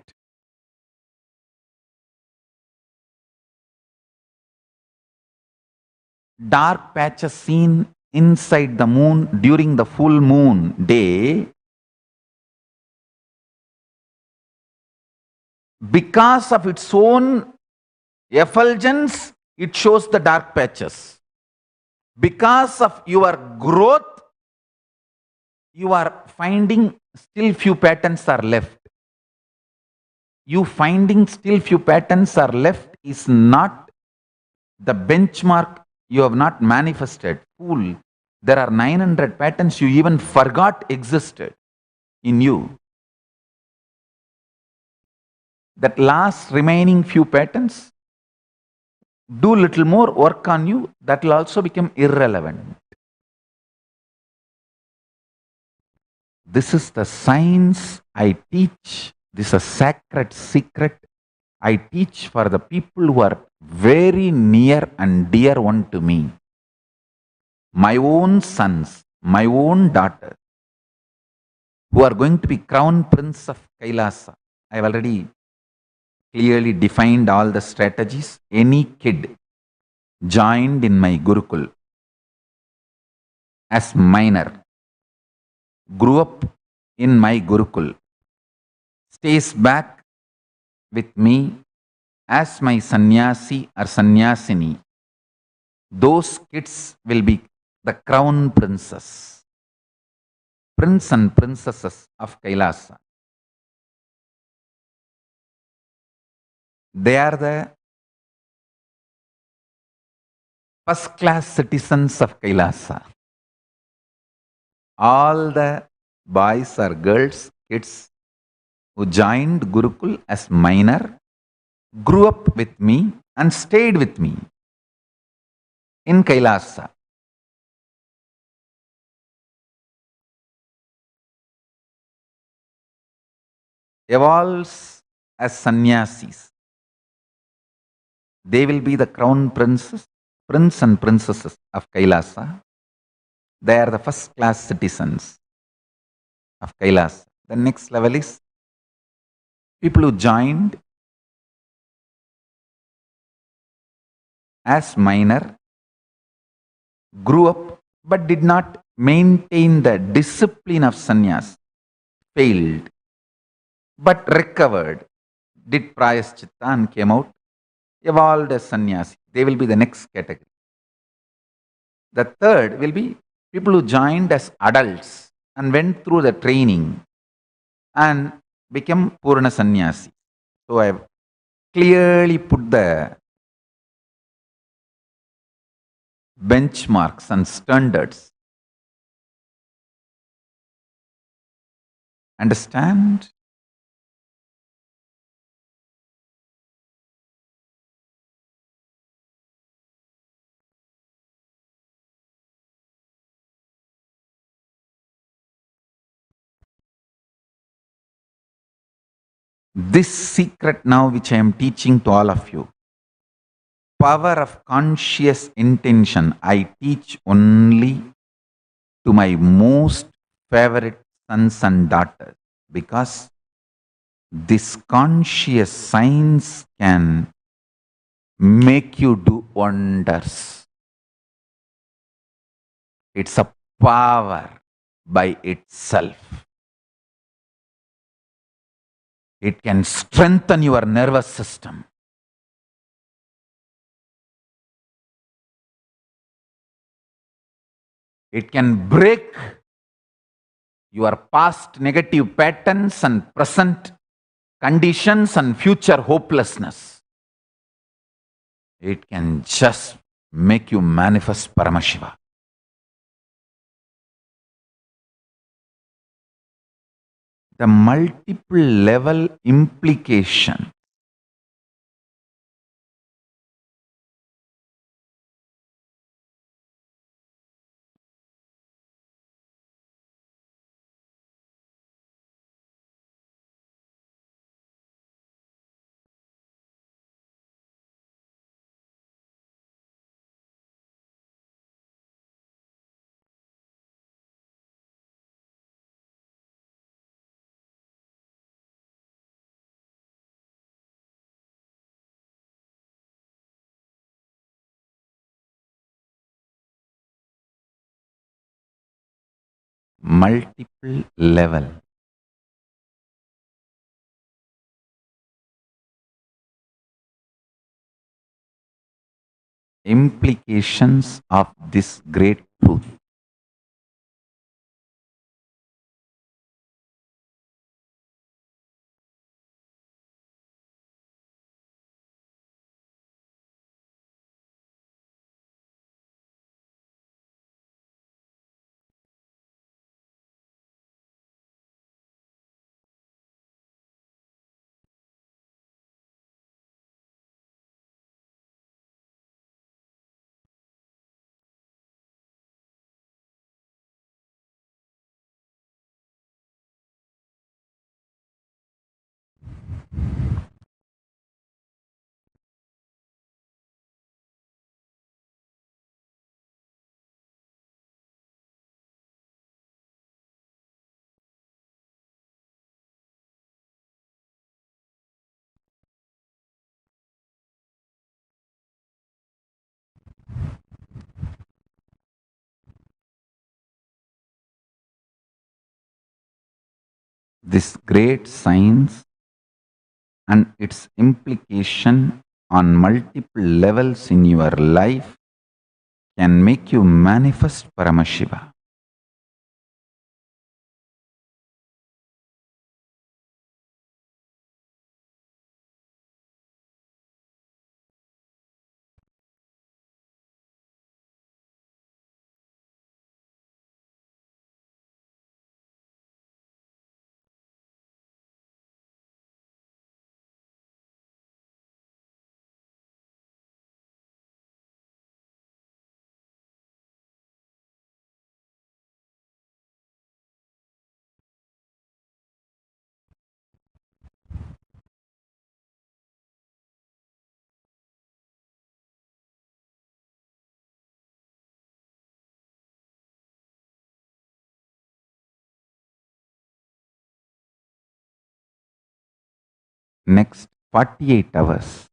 Dark patches seen inside the moon during the full moon day, because of its own effulgence, it shows the dark patches. Because of your growth, you are finding still few patterns are left. You finding still few patterns are left is not the benchmark. You have not manifested. Fool. There are 900 patterns you even forgot existed in you. That last remaining few patterns, do little more work on you, that will also become irrelevant. This is the science I teach. This is a sacred secret I teach for the people who are very near and dear one to me. My own sons, my own daughters, who are going to be crown prince of Kailasa. I have already clearly defined all the strategies. Any kid joined in my Gurukul as minor, grew up in my Gurukul, stays back with me as my sannyasi or sannyasini, those kids will be the crown princes, prince and princesses of Kailasa. They are the first class citizens of Kailasa. All the boys or girls, kids who joined Gurukul as minor, grew up with me and stayed with me in Kailasa. Evolves as sannyasis. They will be the crown princes, prince and princesses of Kailasa. They are the first class citizens of Kailasa. The next level is people who joined as minor, grew up but did not maintain the discipline of sannyas, failed, but recovered, did prayaschitta and came out, evolved as sannyasi. They will be the next category. The third will be people who joined as adults and went through the training and became Purna sannyasi. So I have clearly put the benchmarks and standards. Understand? This secret now, which I am teaching to all of you, power of conscious intention, I teach only to my most favorite sons and daughters, because this conscious science can make you do wonders. It's a power by itself. It can strengthen your nervous system. It can break your past negative patterns and present conditions and future hopelessness. It can just make you manifest Paramashiva. The multiple level implication multiple level. Implications of this great truth. This great science and its implication on multiple levels in your life can make you manifest Paramashiva. next 48 hours,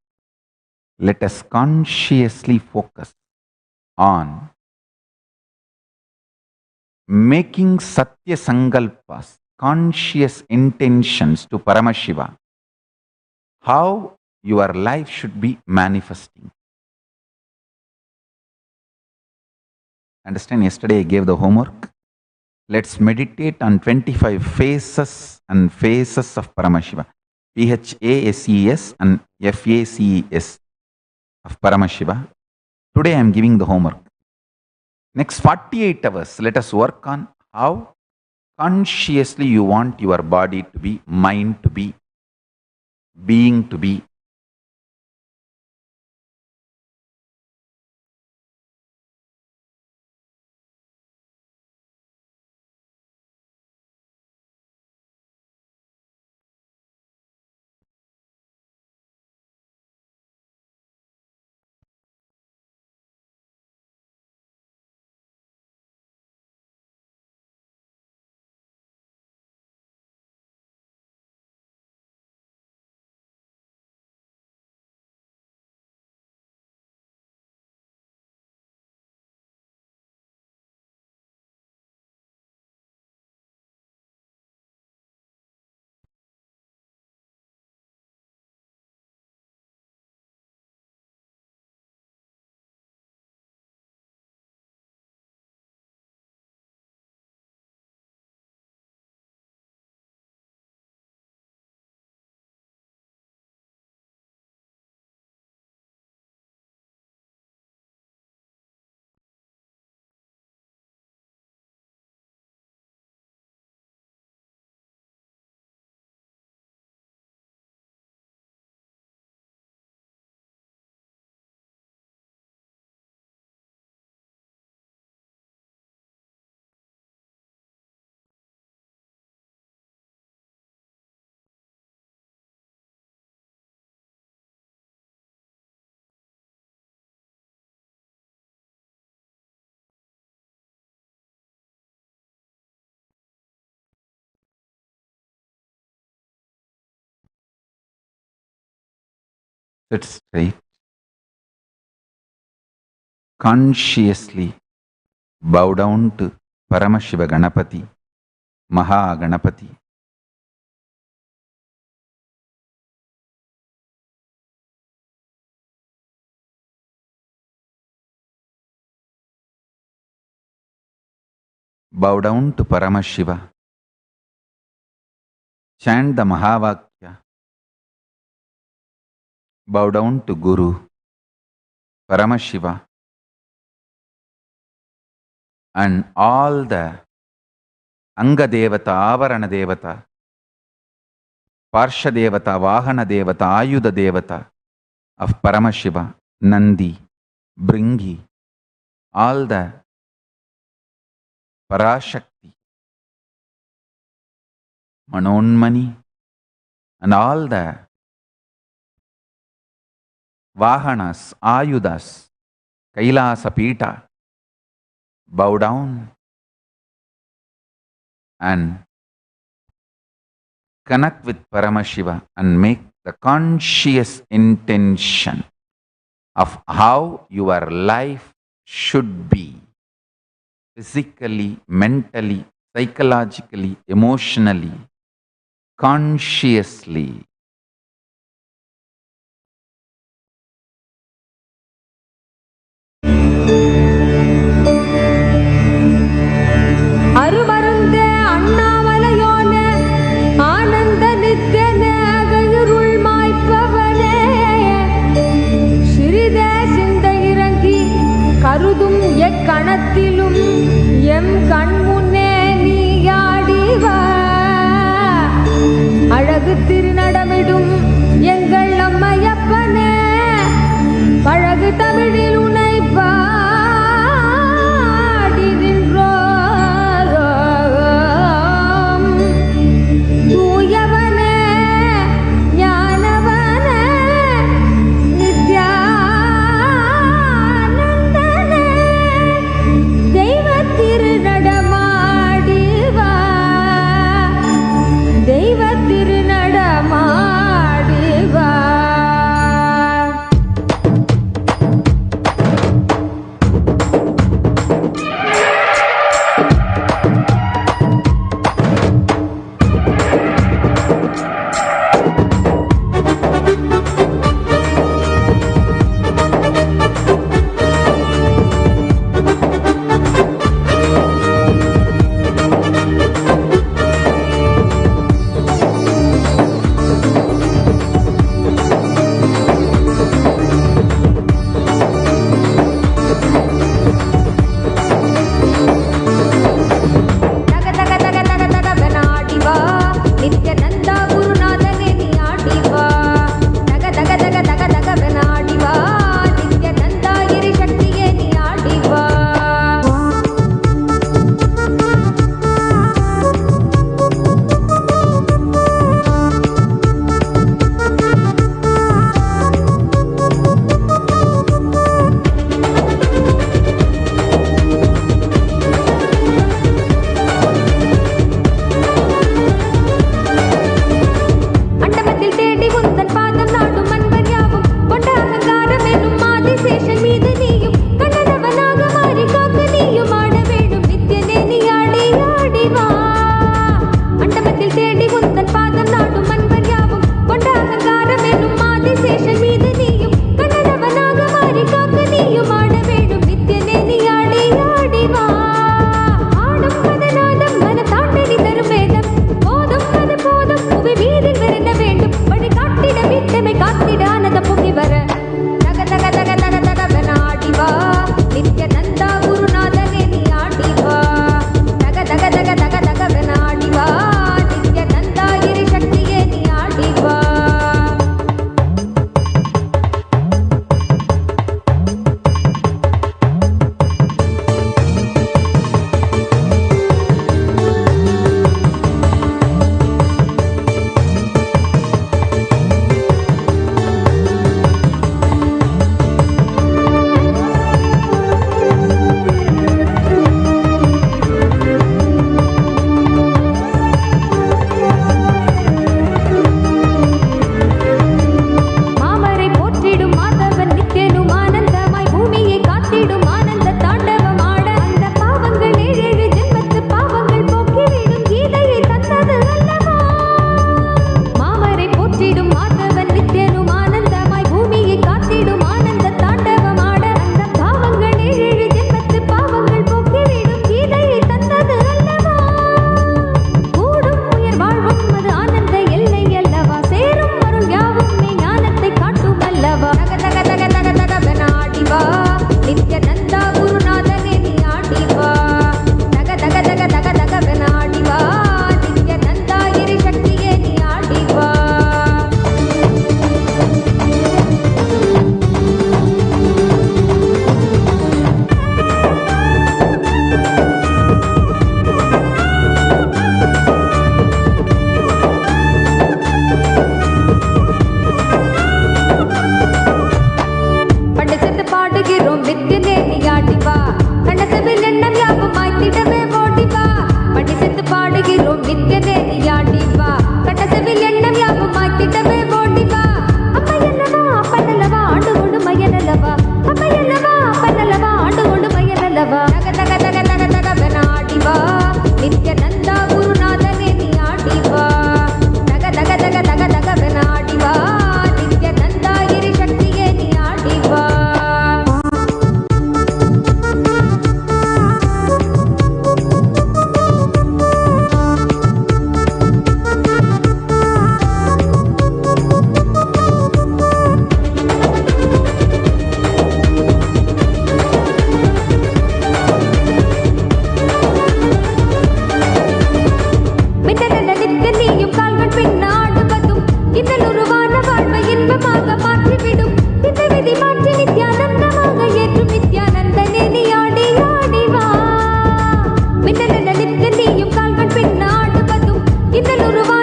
let us consciously focus on making Satya Sankalpas, conscious intentions to Paramashiva, how your life should be manifesting. Understand, yesterday I gave the homework. Let's meditate on 25 faces and phases of Paramashiva. PHASES and FACES of Paramashiva. Today I am giving the homework. Next 48 hours, let us work on how consciously you want your body to be, mind to be, being to be. Sit straight. Consciously bow down to Paramashiva Ganapati, Maha Ganapati. Bow down to Paramashiva. Chant the Mahavakya. Bow down to Guru, Paramashiva, and all the Anga Devata, Avarana Devata, Parsha Devata, Vahana Devata, Ayuda Devata of Paramashiva, Nandi, Bringi, all the Parashakti, Manonmani, and all the Vahanas, Ayudas, Kailasa Pita, bow down and connect with Paramashiva and make the conscious intention of how your life should be, physically, mentally, psychologically, emotionally, consciously. அருமருந்தே அண்ணாமலையோனே ஆனந்த நித்யனே அகருள் மாய்ப்பவனே சிறிதே சிந்தை இறங்கி கருதும் எக்கணத்திலும் M கண்முன்னே நீயாடிவா அழகு திருநடம்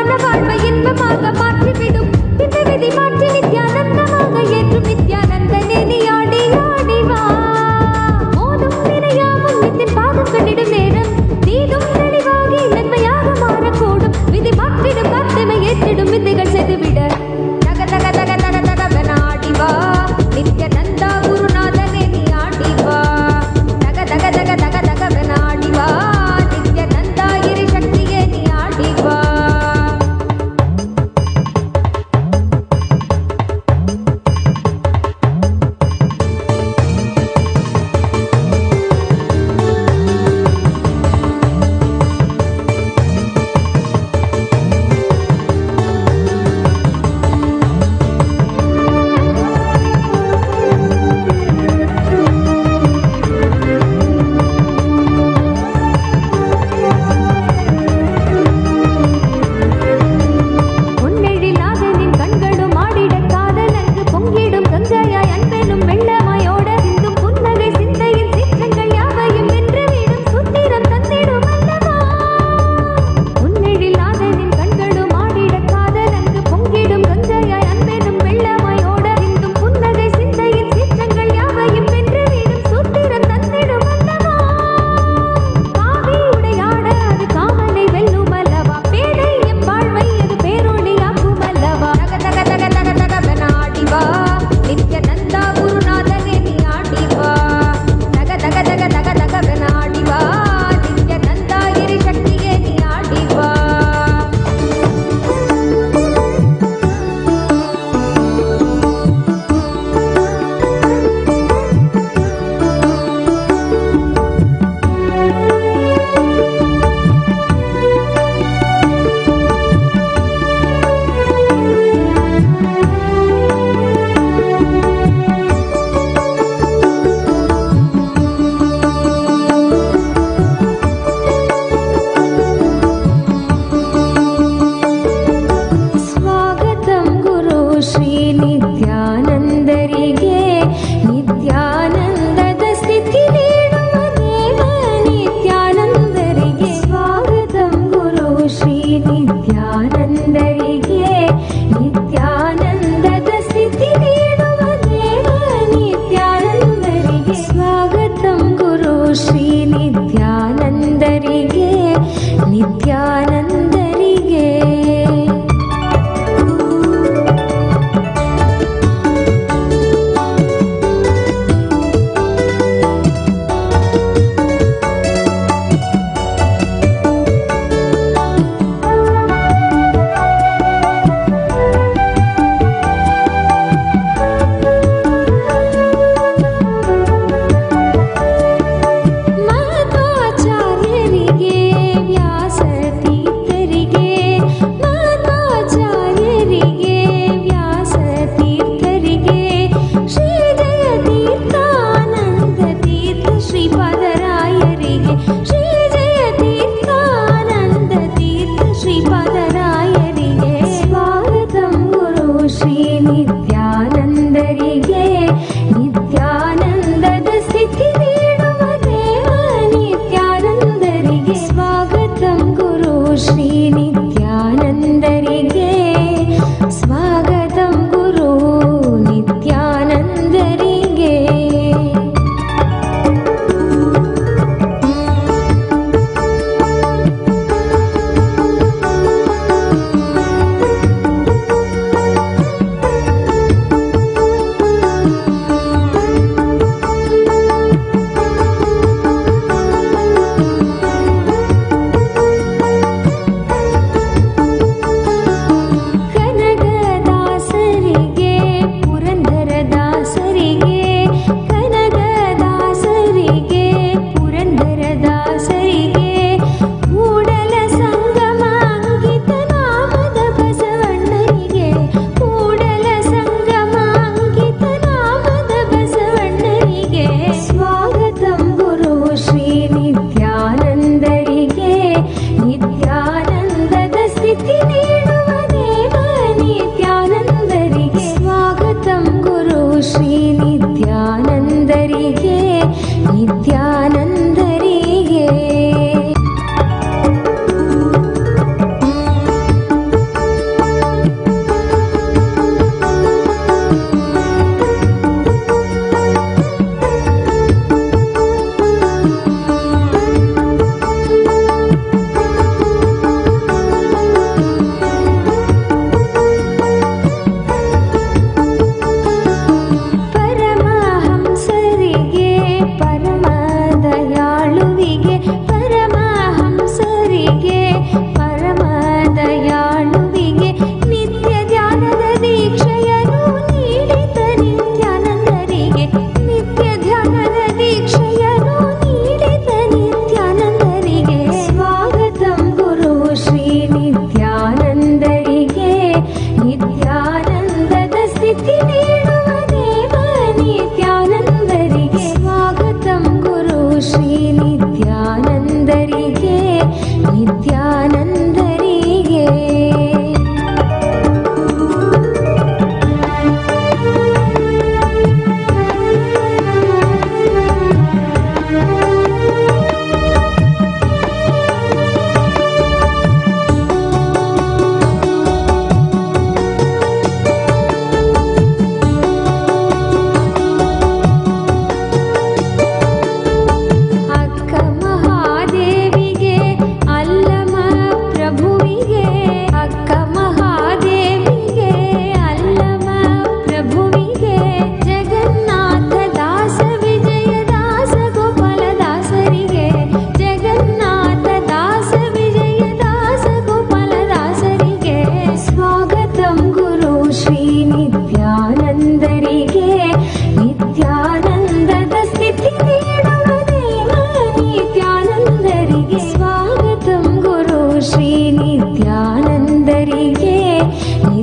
துன்பமான வாழ்வை இன்பமாக மாற்றிவிடும் இந்த விதி மாற்றி நித்யானந்தமாக ஏற்றும் நித்யானந்தனே நீ ஆடி ஆடி வா. மோதும் வினையாவும் நித்தின் பாதம் கண்டிடும் நேரம் தீதும் தெளிவாகி நன்மையாக மாறக்கூடும். விதி மாற்றிடும் காத்தமை ஏற்றிடும் வித்தைகள் செய்துவிட தக தக தக தக தகவன ஆடி வா. நித்யானந்தா குருநாதனே நீ ஆடி வா. தக தக தக தக தகவன ஆடி வா. நித்யானந்தா இறை சக்தியே நீ ஆடி வா.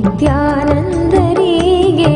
ನಿತ್ಯಾನಂದರಿಗೆ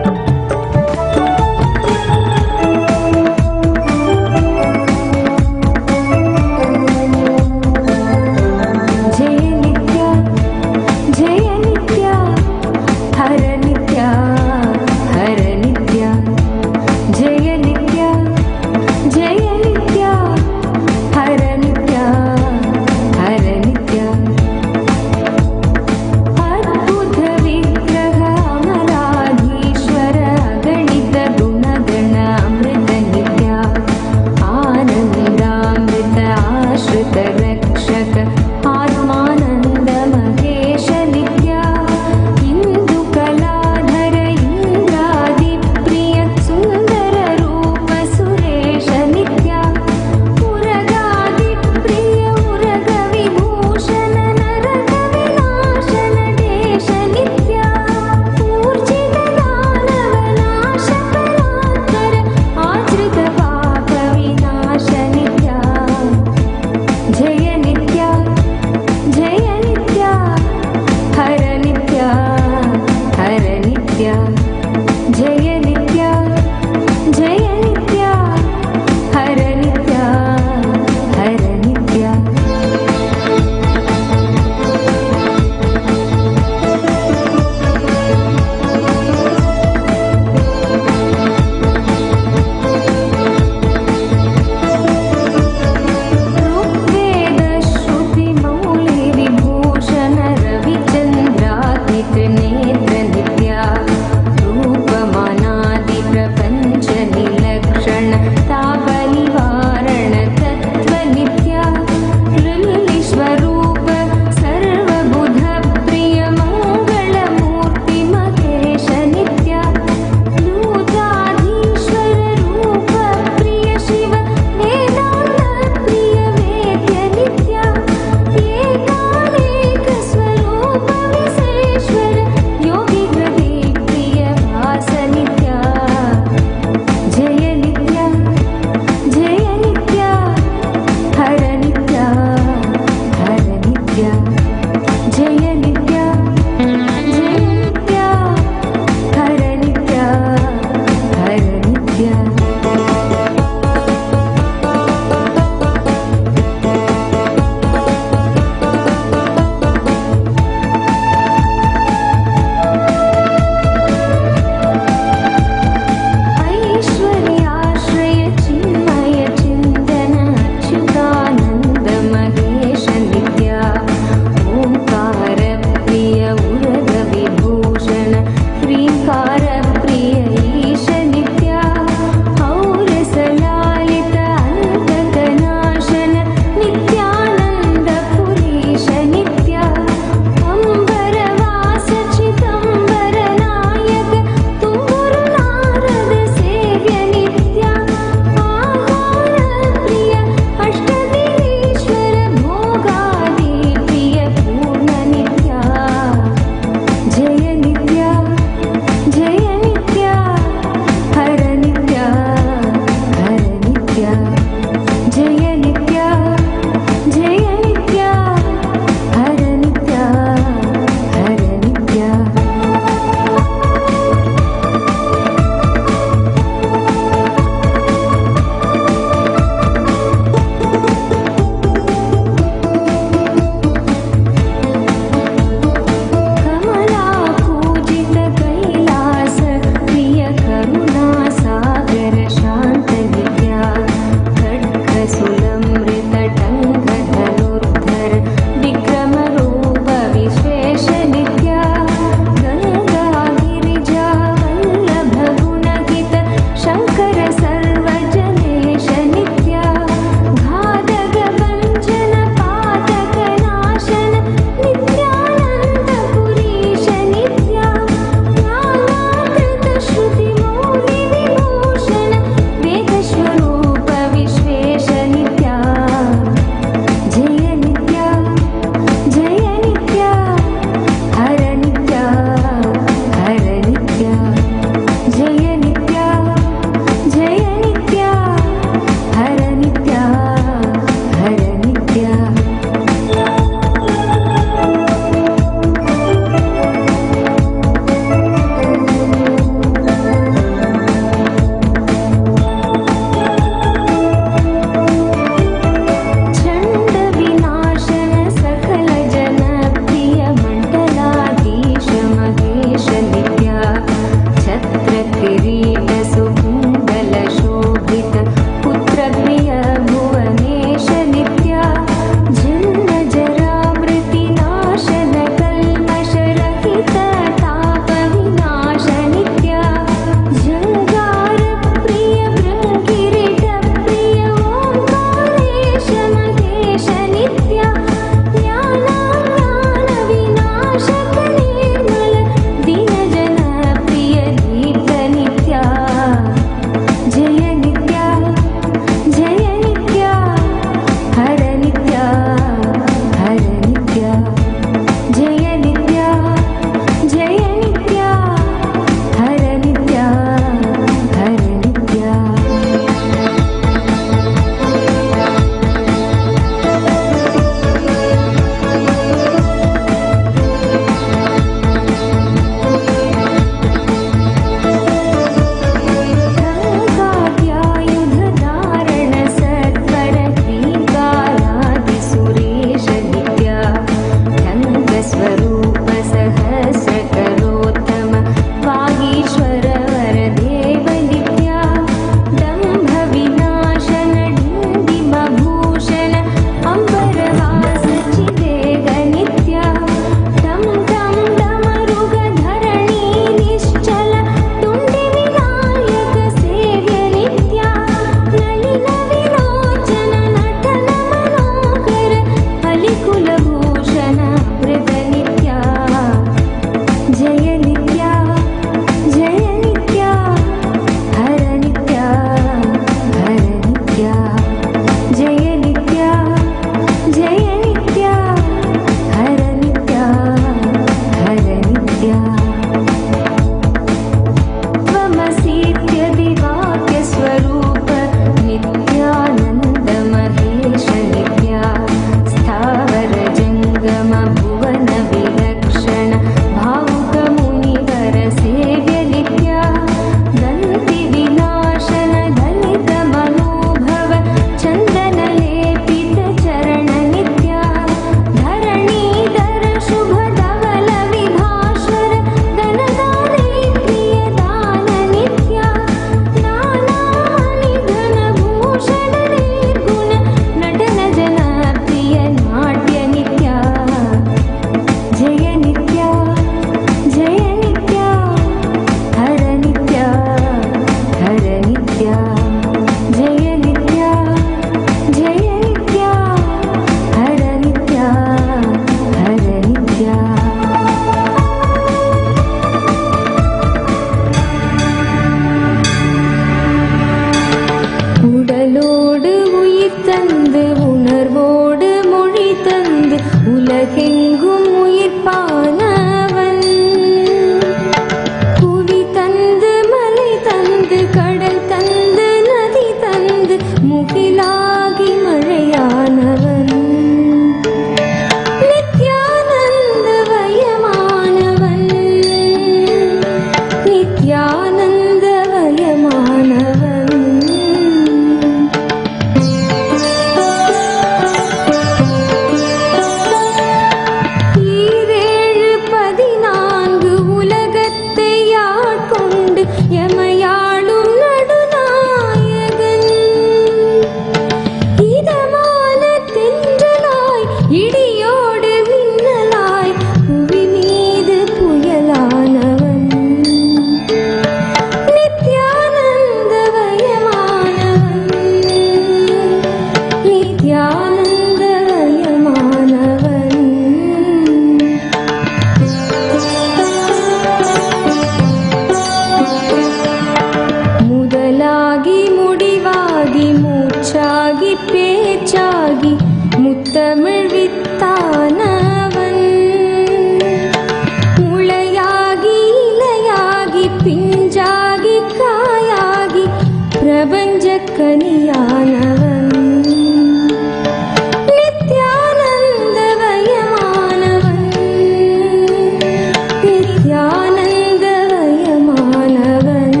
நித்யானந்தமயமானவன்.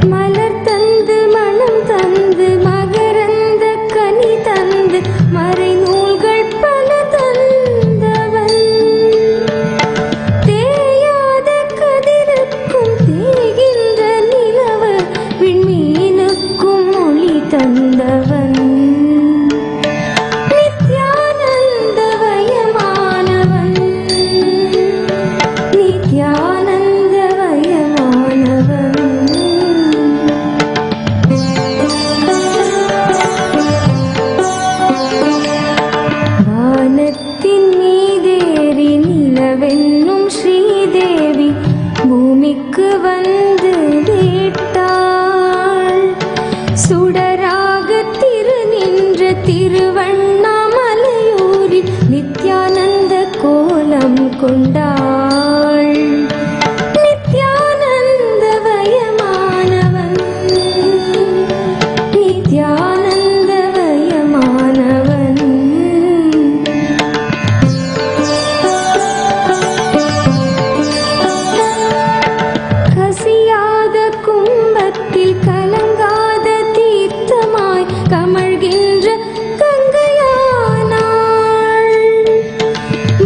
மலர் தந்து மனம் தந்து மகரந்த கனி தந்து மறைநூல்கள் பல தந்தவன். தேயாத கதிருக்கும் தேகின்ற நிலவு விண்மீனுக்கும் ஒளி தந்தவன். நித்யானந்தமயமானவன். நித்யானந்தமயமானவன். வானத்தின் மீதேறி நிலவென்னும் ஸ்ரீதேவி பூமிக்கு வந்து விட்டாள். சுடராக திரு நின்ற திருவண்ணாமலையூரில் நித்யானந்த கோலம் கொண்டாள். நித்யானந்தமயமானவன். நித்யானந்தமயமானவன். கசியாத கும்பத்தில் கலங்காத தீர்த்தமாய் கமழ்கின்ற கங்கையானாள்.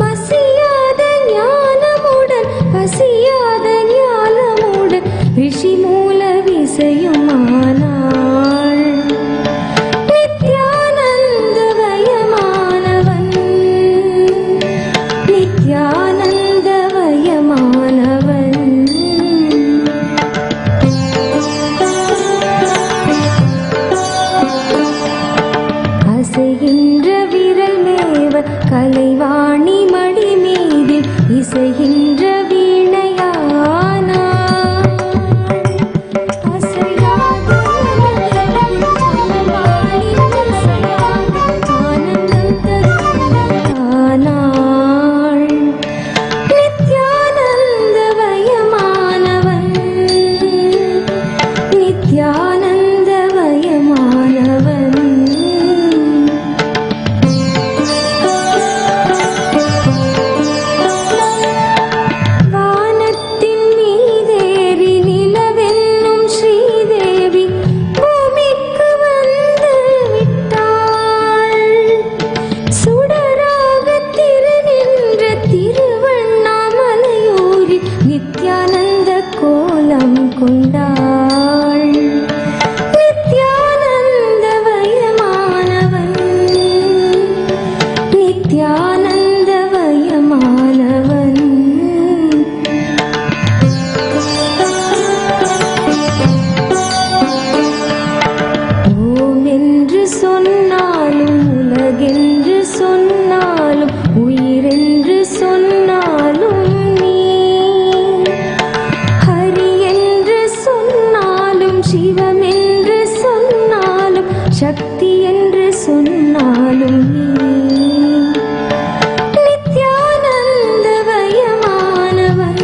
மசியாத ஞானமுடன் பசியாத ஞானமுடன் ரிஷி மூல விசையுமானாள். நித்யானந்தமயமானவன். நித்யானந்தமயமானவன். அசைகின்ற விரல் மேவ கலைவாணி மடி மீதில் இசைகின்ற வீணையானாள். அசையாத கலைவாணி அசையாத ஆனந்தம் தருவானாள். நித்யானந்தமயமானவன். நித்யானந்தமயமானவன். வானத்தின் மீதேறி நிலவென்னும் ஸ்ரீதேவி பூமிக்கு வந்து விட்டாள். சுடராக திரு நின்ற திருவண்ணாமலையூரில் நித்யானந்த கோலம் கொண்டாள். நித்யானந்தமயமானவன். நித்யானந்தமயமானவன். ஓம் என்று சொன்னாலும் உலகென்று சொன்னாலும் உயிரென்று சொன்னாலும் நீ. ஹரி என்று சொன்னாலும் சிவமென்று சொன்னாலும் சக்தி என்று சொன்னாலும் நீ. நித்யானந்தமயமானவன்.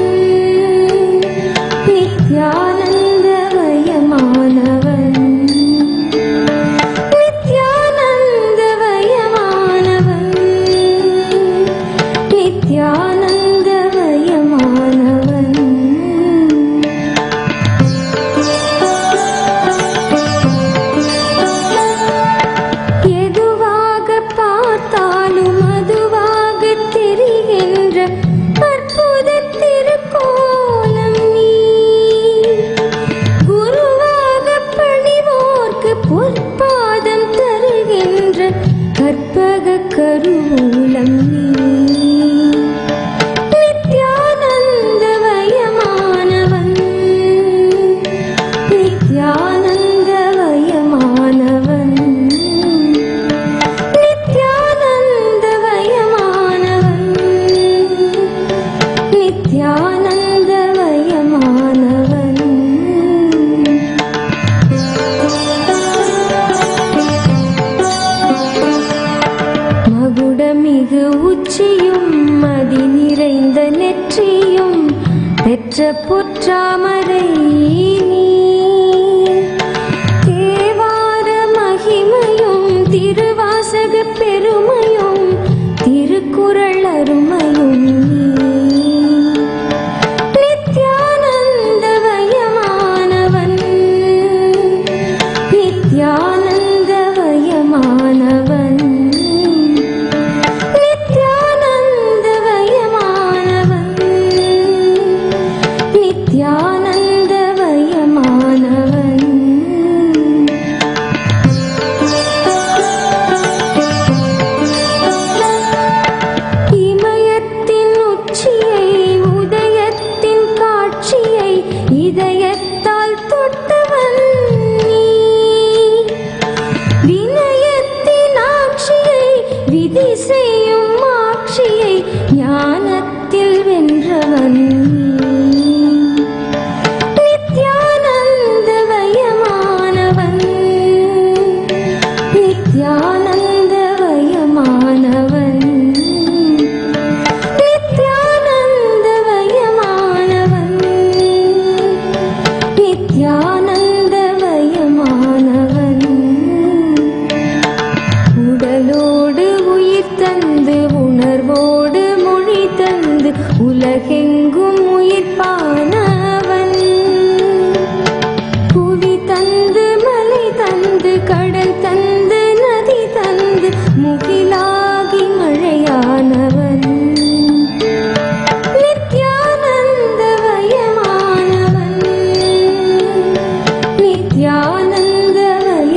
நித்யானந்தமயமானவன். நித்யானந்தமயமானவன். நித்யானந்தமயமானவன். எதுவாக பார்த்தாலும் அதுவாக தெரிகின்ற அற்புத திருக்கோலம் நீ. குருவாக பணிவோர்க்கு பொற்பாதம் தருகின்ற கற்பக கருவூலம் நீ. நித்யானந்தமயமானவன். நித்யானந்தமயமானவன். நித்யானந்தமயமானவன். நித்யானந்தமயமானவன். மகுடமிகு உச்சியும் மதி நிறைந்த நெற்றியும் பெற்ற பொற்றாமரை நீ. தேவார மகிமையும் திருவா வாசகப் பெருமையும் திருக்குறள் அருமையும் நித்யானந்தவயமானவன் நித்யானந்தவயமானவன் நித்யானந்தவயமானவன் நித்யானந்தவயமானவன் இமயத்தின் உச்சியை உதயத்தின் காட்சியை இதயத்தால் தொட்டவன் நீ வினயத்தின் ஆட்சியை விதி செய்யும் ஆட்சியை ஞானத்தில் வென்றவன் நீ நித்யானந்தவயமானவன் நித்யானந்தவயமானவன் நித்யானந்தவயமானவன் நித்யானந்தவயமானவன் உடலோடு உயிர் தந்து உணர்வோடு மொழி தந்து உலகெங்கும் உயிர்ப்பானவன் புவி தந்து மலை தந்து கடல் தந்து நதி தந்து முகிலாகி மழையானவன் நித்யானந்தவயமானவன்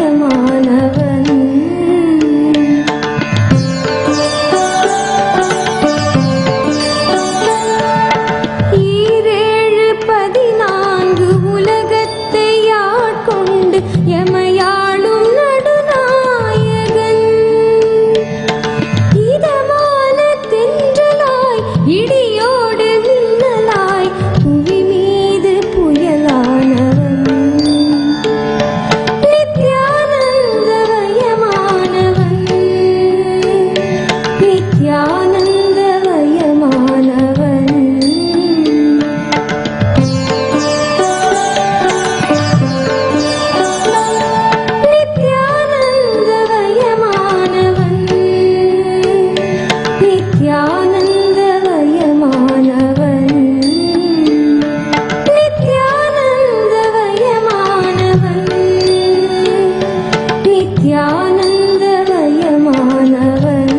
நித்யானந்தவயமானவன் ஈரேழு 14 உலகத்தை ஆட்கொண்டு எமையாளும் நடுநாயகன் இதமான தென்றலாய் இடியோடு மின்னலாய் புவி மீது புயலானவன் நித்யானந்தவயமானவன் நித்யானந்தவயமானவன் நித்யானந்தவயமானவன் நித்யானந்தவயமானவன் நித்யானந்தவயமானவன் நித்யானந்தவயமானவன்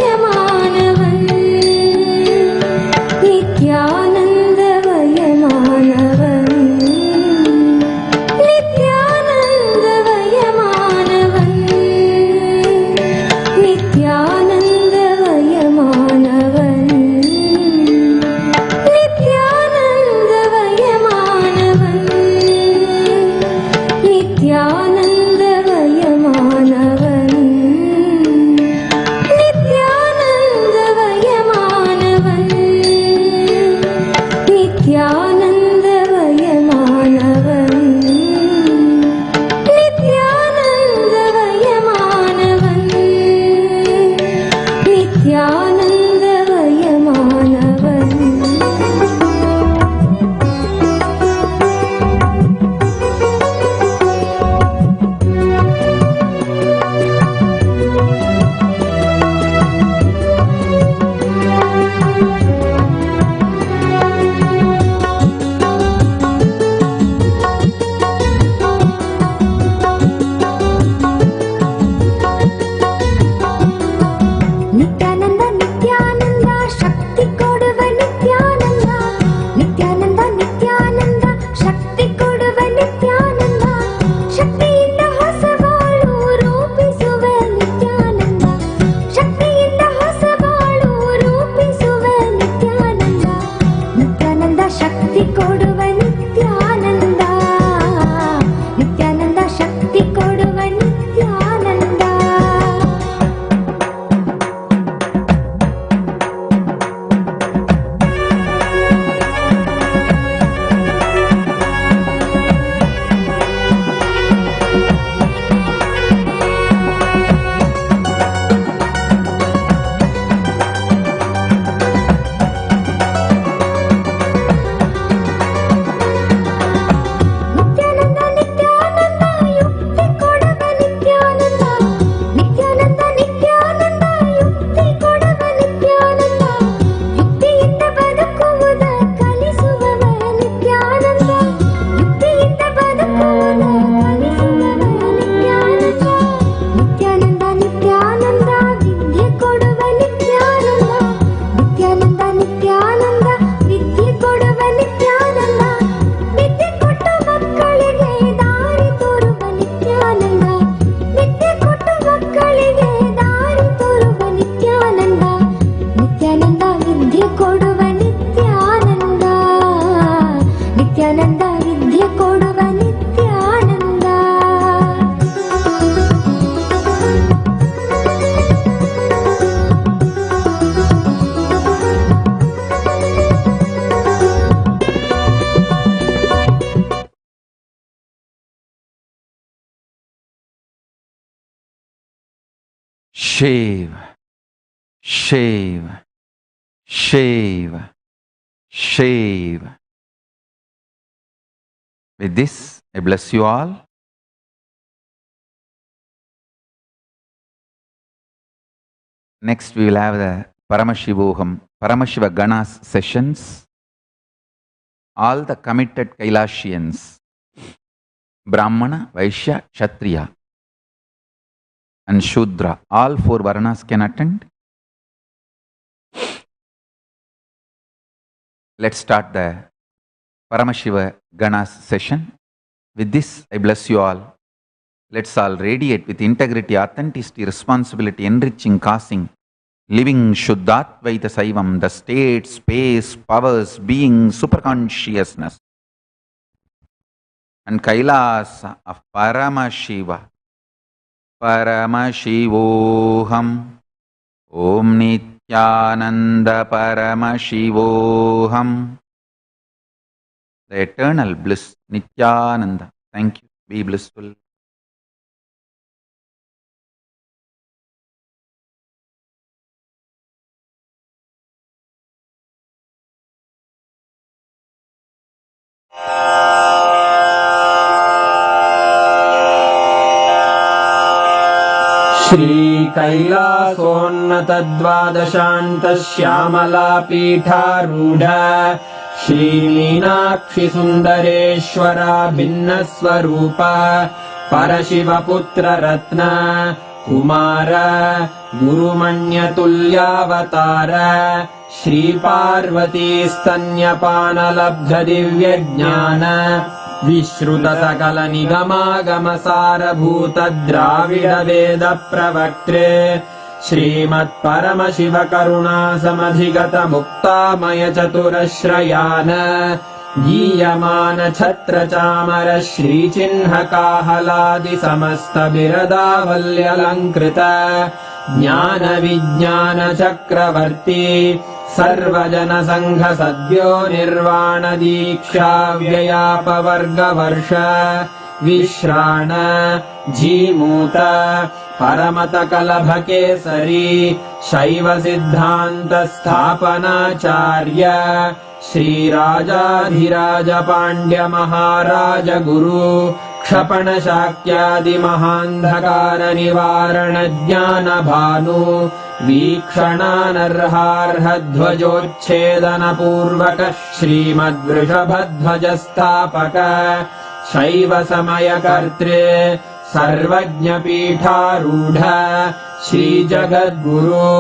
நித்யானந்தவயமானவன் நித்யானந்தவயமானவன் நித்யானந்தவயமானவன் shave, shave, shave, shave. With this, I bless you all. Next, we will have the Paramashivoham, Paramashiva Ganas sessions. All the committed Kailashians, Brahmana, Vaishya, Kshatriya, and Shudra, all 4 Varnas can attend. Let's start the Paramashiva Ganas session. With this, I bless you all. Let's all radiate with integrity, authenticity, responsibility, enriching, causing, living Shuddhatvaita Saivam, the state, space, powers, being, superconsciousness, and Kailasa of Paramashiva. Paramashivoham. Om Nithyananda Paramashivoham. The eternal bliss, Nithyananda. Thank you. Be blissful. श्रीकैलासोन्नतद्वादशान्तश्यामलापीठारूढ श्रीमीनाक्षिसुन्दरेश्वरा भिन्नस्वरूप परशिवपुत्ररत्न Kumar गुरुमण्यतुल्यावतार श्रीपार्वतीस्तन्यपानलब्धदिव्यज्ञान विश्रुतसकलनिगमागमसारभूतद्राविडवेदप्रवक्त्रे श्रीमत्परमशिवकरुणासमधिगतमुक्तामयचतुरश्रयान् गीयमानछत्रचामर श्रीचिह्नकाहलादिसमस्तबिरदावल्यलङ्कृत ज्ञानविज्ञानचक्रवर्ती सर्वजनसङ्घसद्यो निर्वाणदीक्षाव्ययापवर्गवर्ष विश्राण Jimuta परमतकलभकेसरी शैवसिद्धान्तस्थापनाचार्य श्रीराजाधिराजपाण्ड्यमहाराज गुरु क्षपणशाक्यादिमहान्धकारनिवारणज्ञानभानु वीक्षणानर्हार्हध्वजोच्छेदनपूर्वक श्रीमद्वृषभध्वजस्थापक शैवसमयकर्त्रे सर्वज्ञपीठारूढ श्रीजगद्गुरु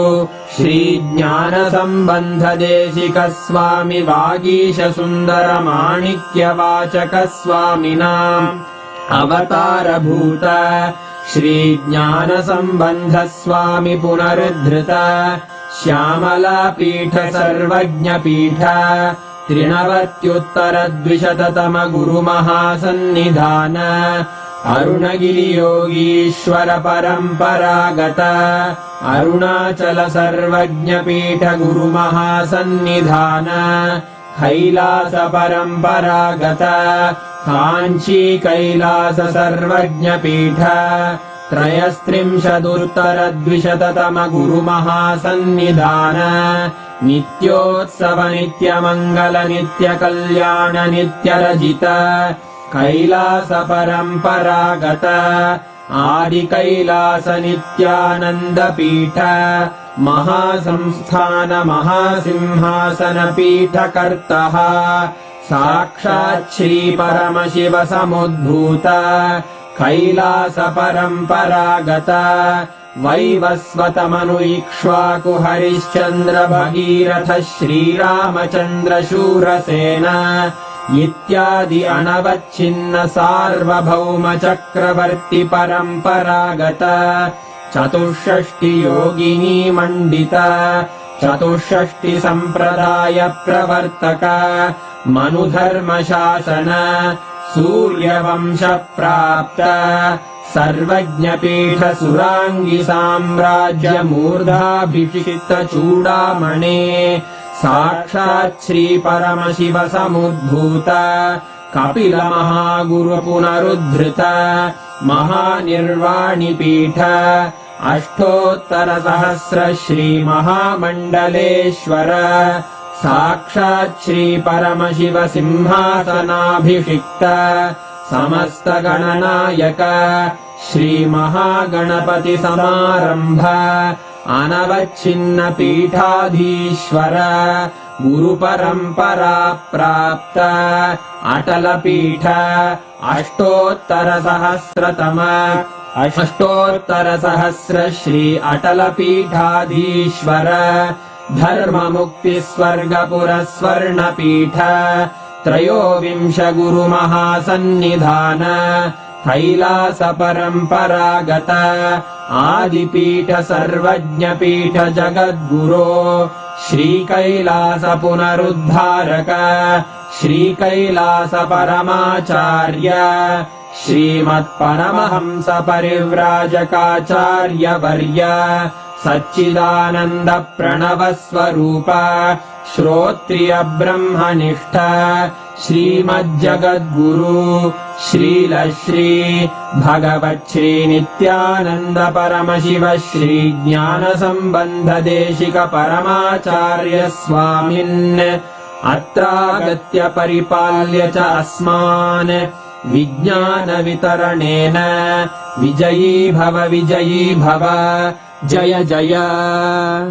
श्रीज्ञानसम्बन्धदेशिकस्वामि वागीशसुन्दरमाणिक्यवाचकस्वामिनाम् अवतारभूत श्रीज्ञानसम्बन्धस्वामि पुनरुद्धृत श्यामलापीठ सर्वज्ञपीठ 93 गुरुमहासन्निधान अरुणगिरियोगीश्वर परम्परागत अरुणाचल सर्वज्ञपीठ गुरुमहासन्निधान कैलास परम्परागत काञ्ची कैलास सर्वज्ञपीठ 33 गुरुमहासन्निधान नित्योत्सव नित्यमङ्गल नित्यकल्याण नित्यरजित कैलास परम्परागत आदि कैलास नित्यानन्दपीठ महासंस्थान महासिंहासन पीठकर्तः साक्षात् श्री परमशिव समुद्भूत कैलास परम्परागत वैवस्वतमनु इक्ष्वाकु हरिश्चन्द्र भगीरथ श्रीरामचन्द्र शूरसेन इत्यादि अनवच्छिन्न सार्वभौम चक्रवर्ति परम्परागत 64 योगिनी मण्डित 64 सम्प्रदाय प्रवर्तक मनुधर्मशासन सूर्यवंश प्राप्त सर्वज्ञपीठ सुराङ्गी साम्राज्य मूर्धाभिषिक्त चूडामणे साक्षात् श्री परमशिव समुद्भूत कपिल महागुरु पुनरुद्धृत महानिर्वाणिपीठ अष्टोत्तरसहस्र श्रीमहामण्डलेश्वर साक्षात् श्रीपरमशिव सिंहासनाभिषिक्त समस्तगणनायक श्रीमहागणपतिसमारम्भ अनवच्छिन्नपीठाधीश्वर गुरुपरम्परा प्राप्त अटलपीठ अष्टोत्तरसहस्र श्री अटलपीठाधीश्वर धर्ममुक्तिस्वर्गपुरस्वर्णपीठ त्रयोविंश गुरुमहासन्निधान कैलासपरम्परागत आदिपीठ सर्वज्ञपीठ जगद्गुरो श्रीकैलास पुनरुद्धारक श्रीकैलासपरमाचार्य श्रीमत्परमहंस परिव्राजकाचार्यवर्य सच्चिदानन्द प्रणवस्वरूप श्रोत्रिय ब्रह्मनिष्ठ श्रीमज्जगद्गुरु श्रीलश्री भगवच्छ्री नित्यानन्द परमशिव श्री ज्ञानसम्बन्ध देशिक परमाचार्य स्वामिन् अत्रागत्य परिपाल्य च अस्मान् विज्ञानवितरणेन विजयी भव जय जय।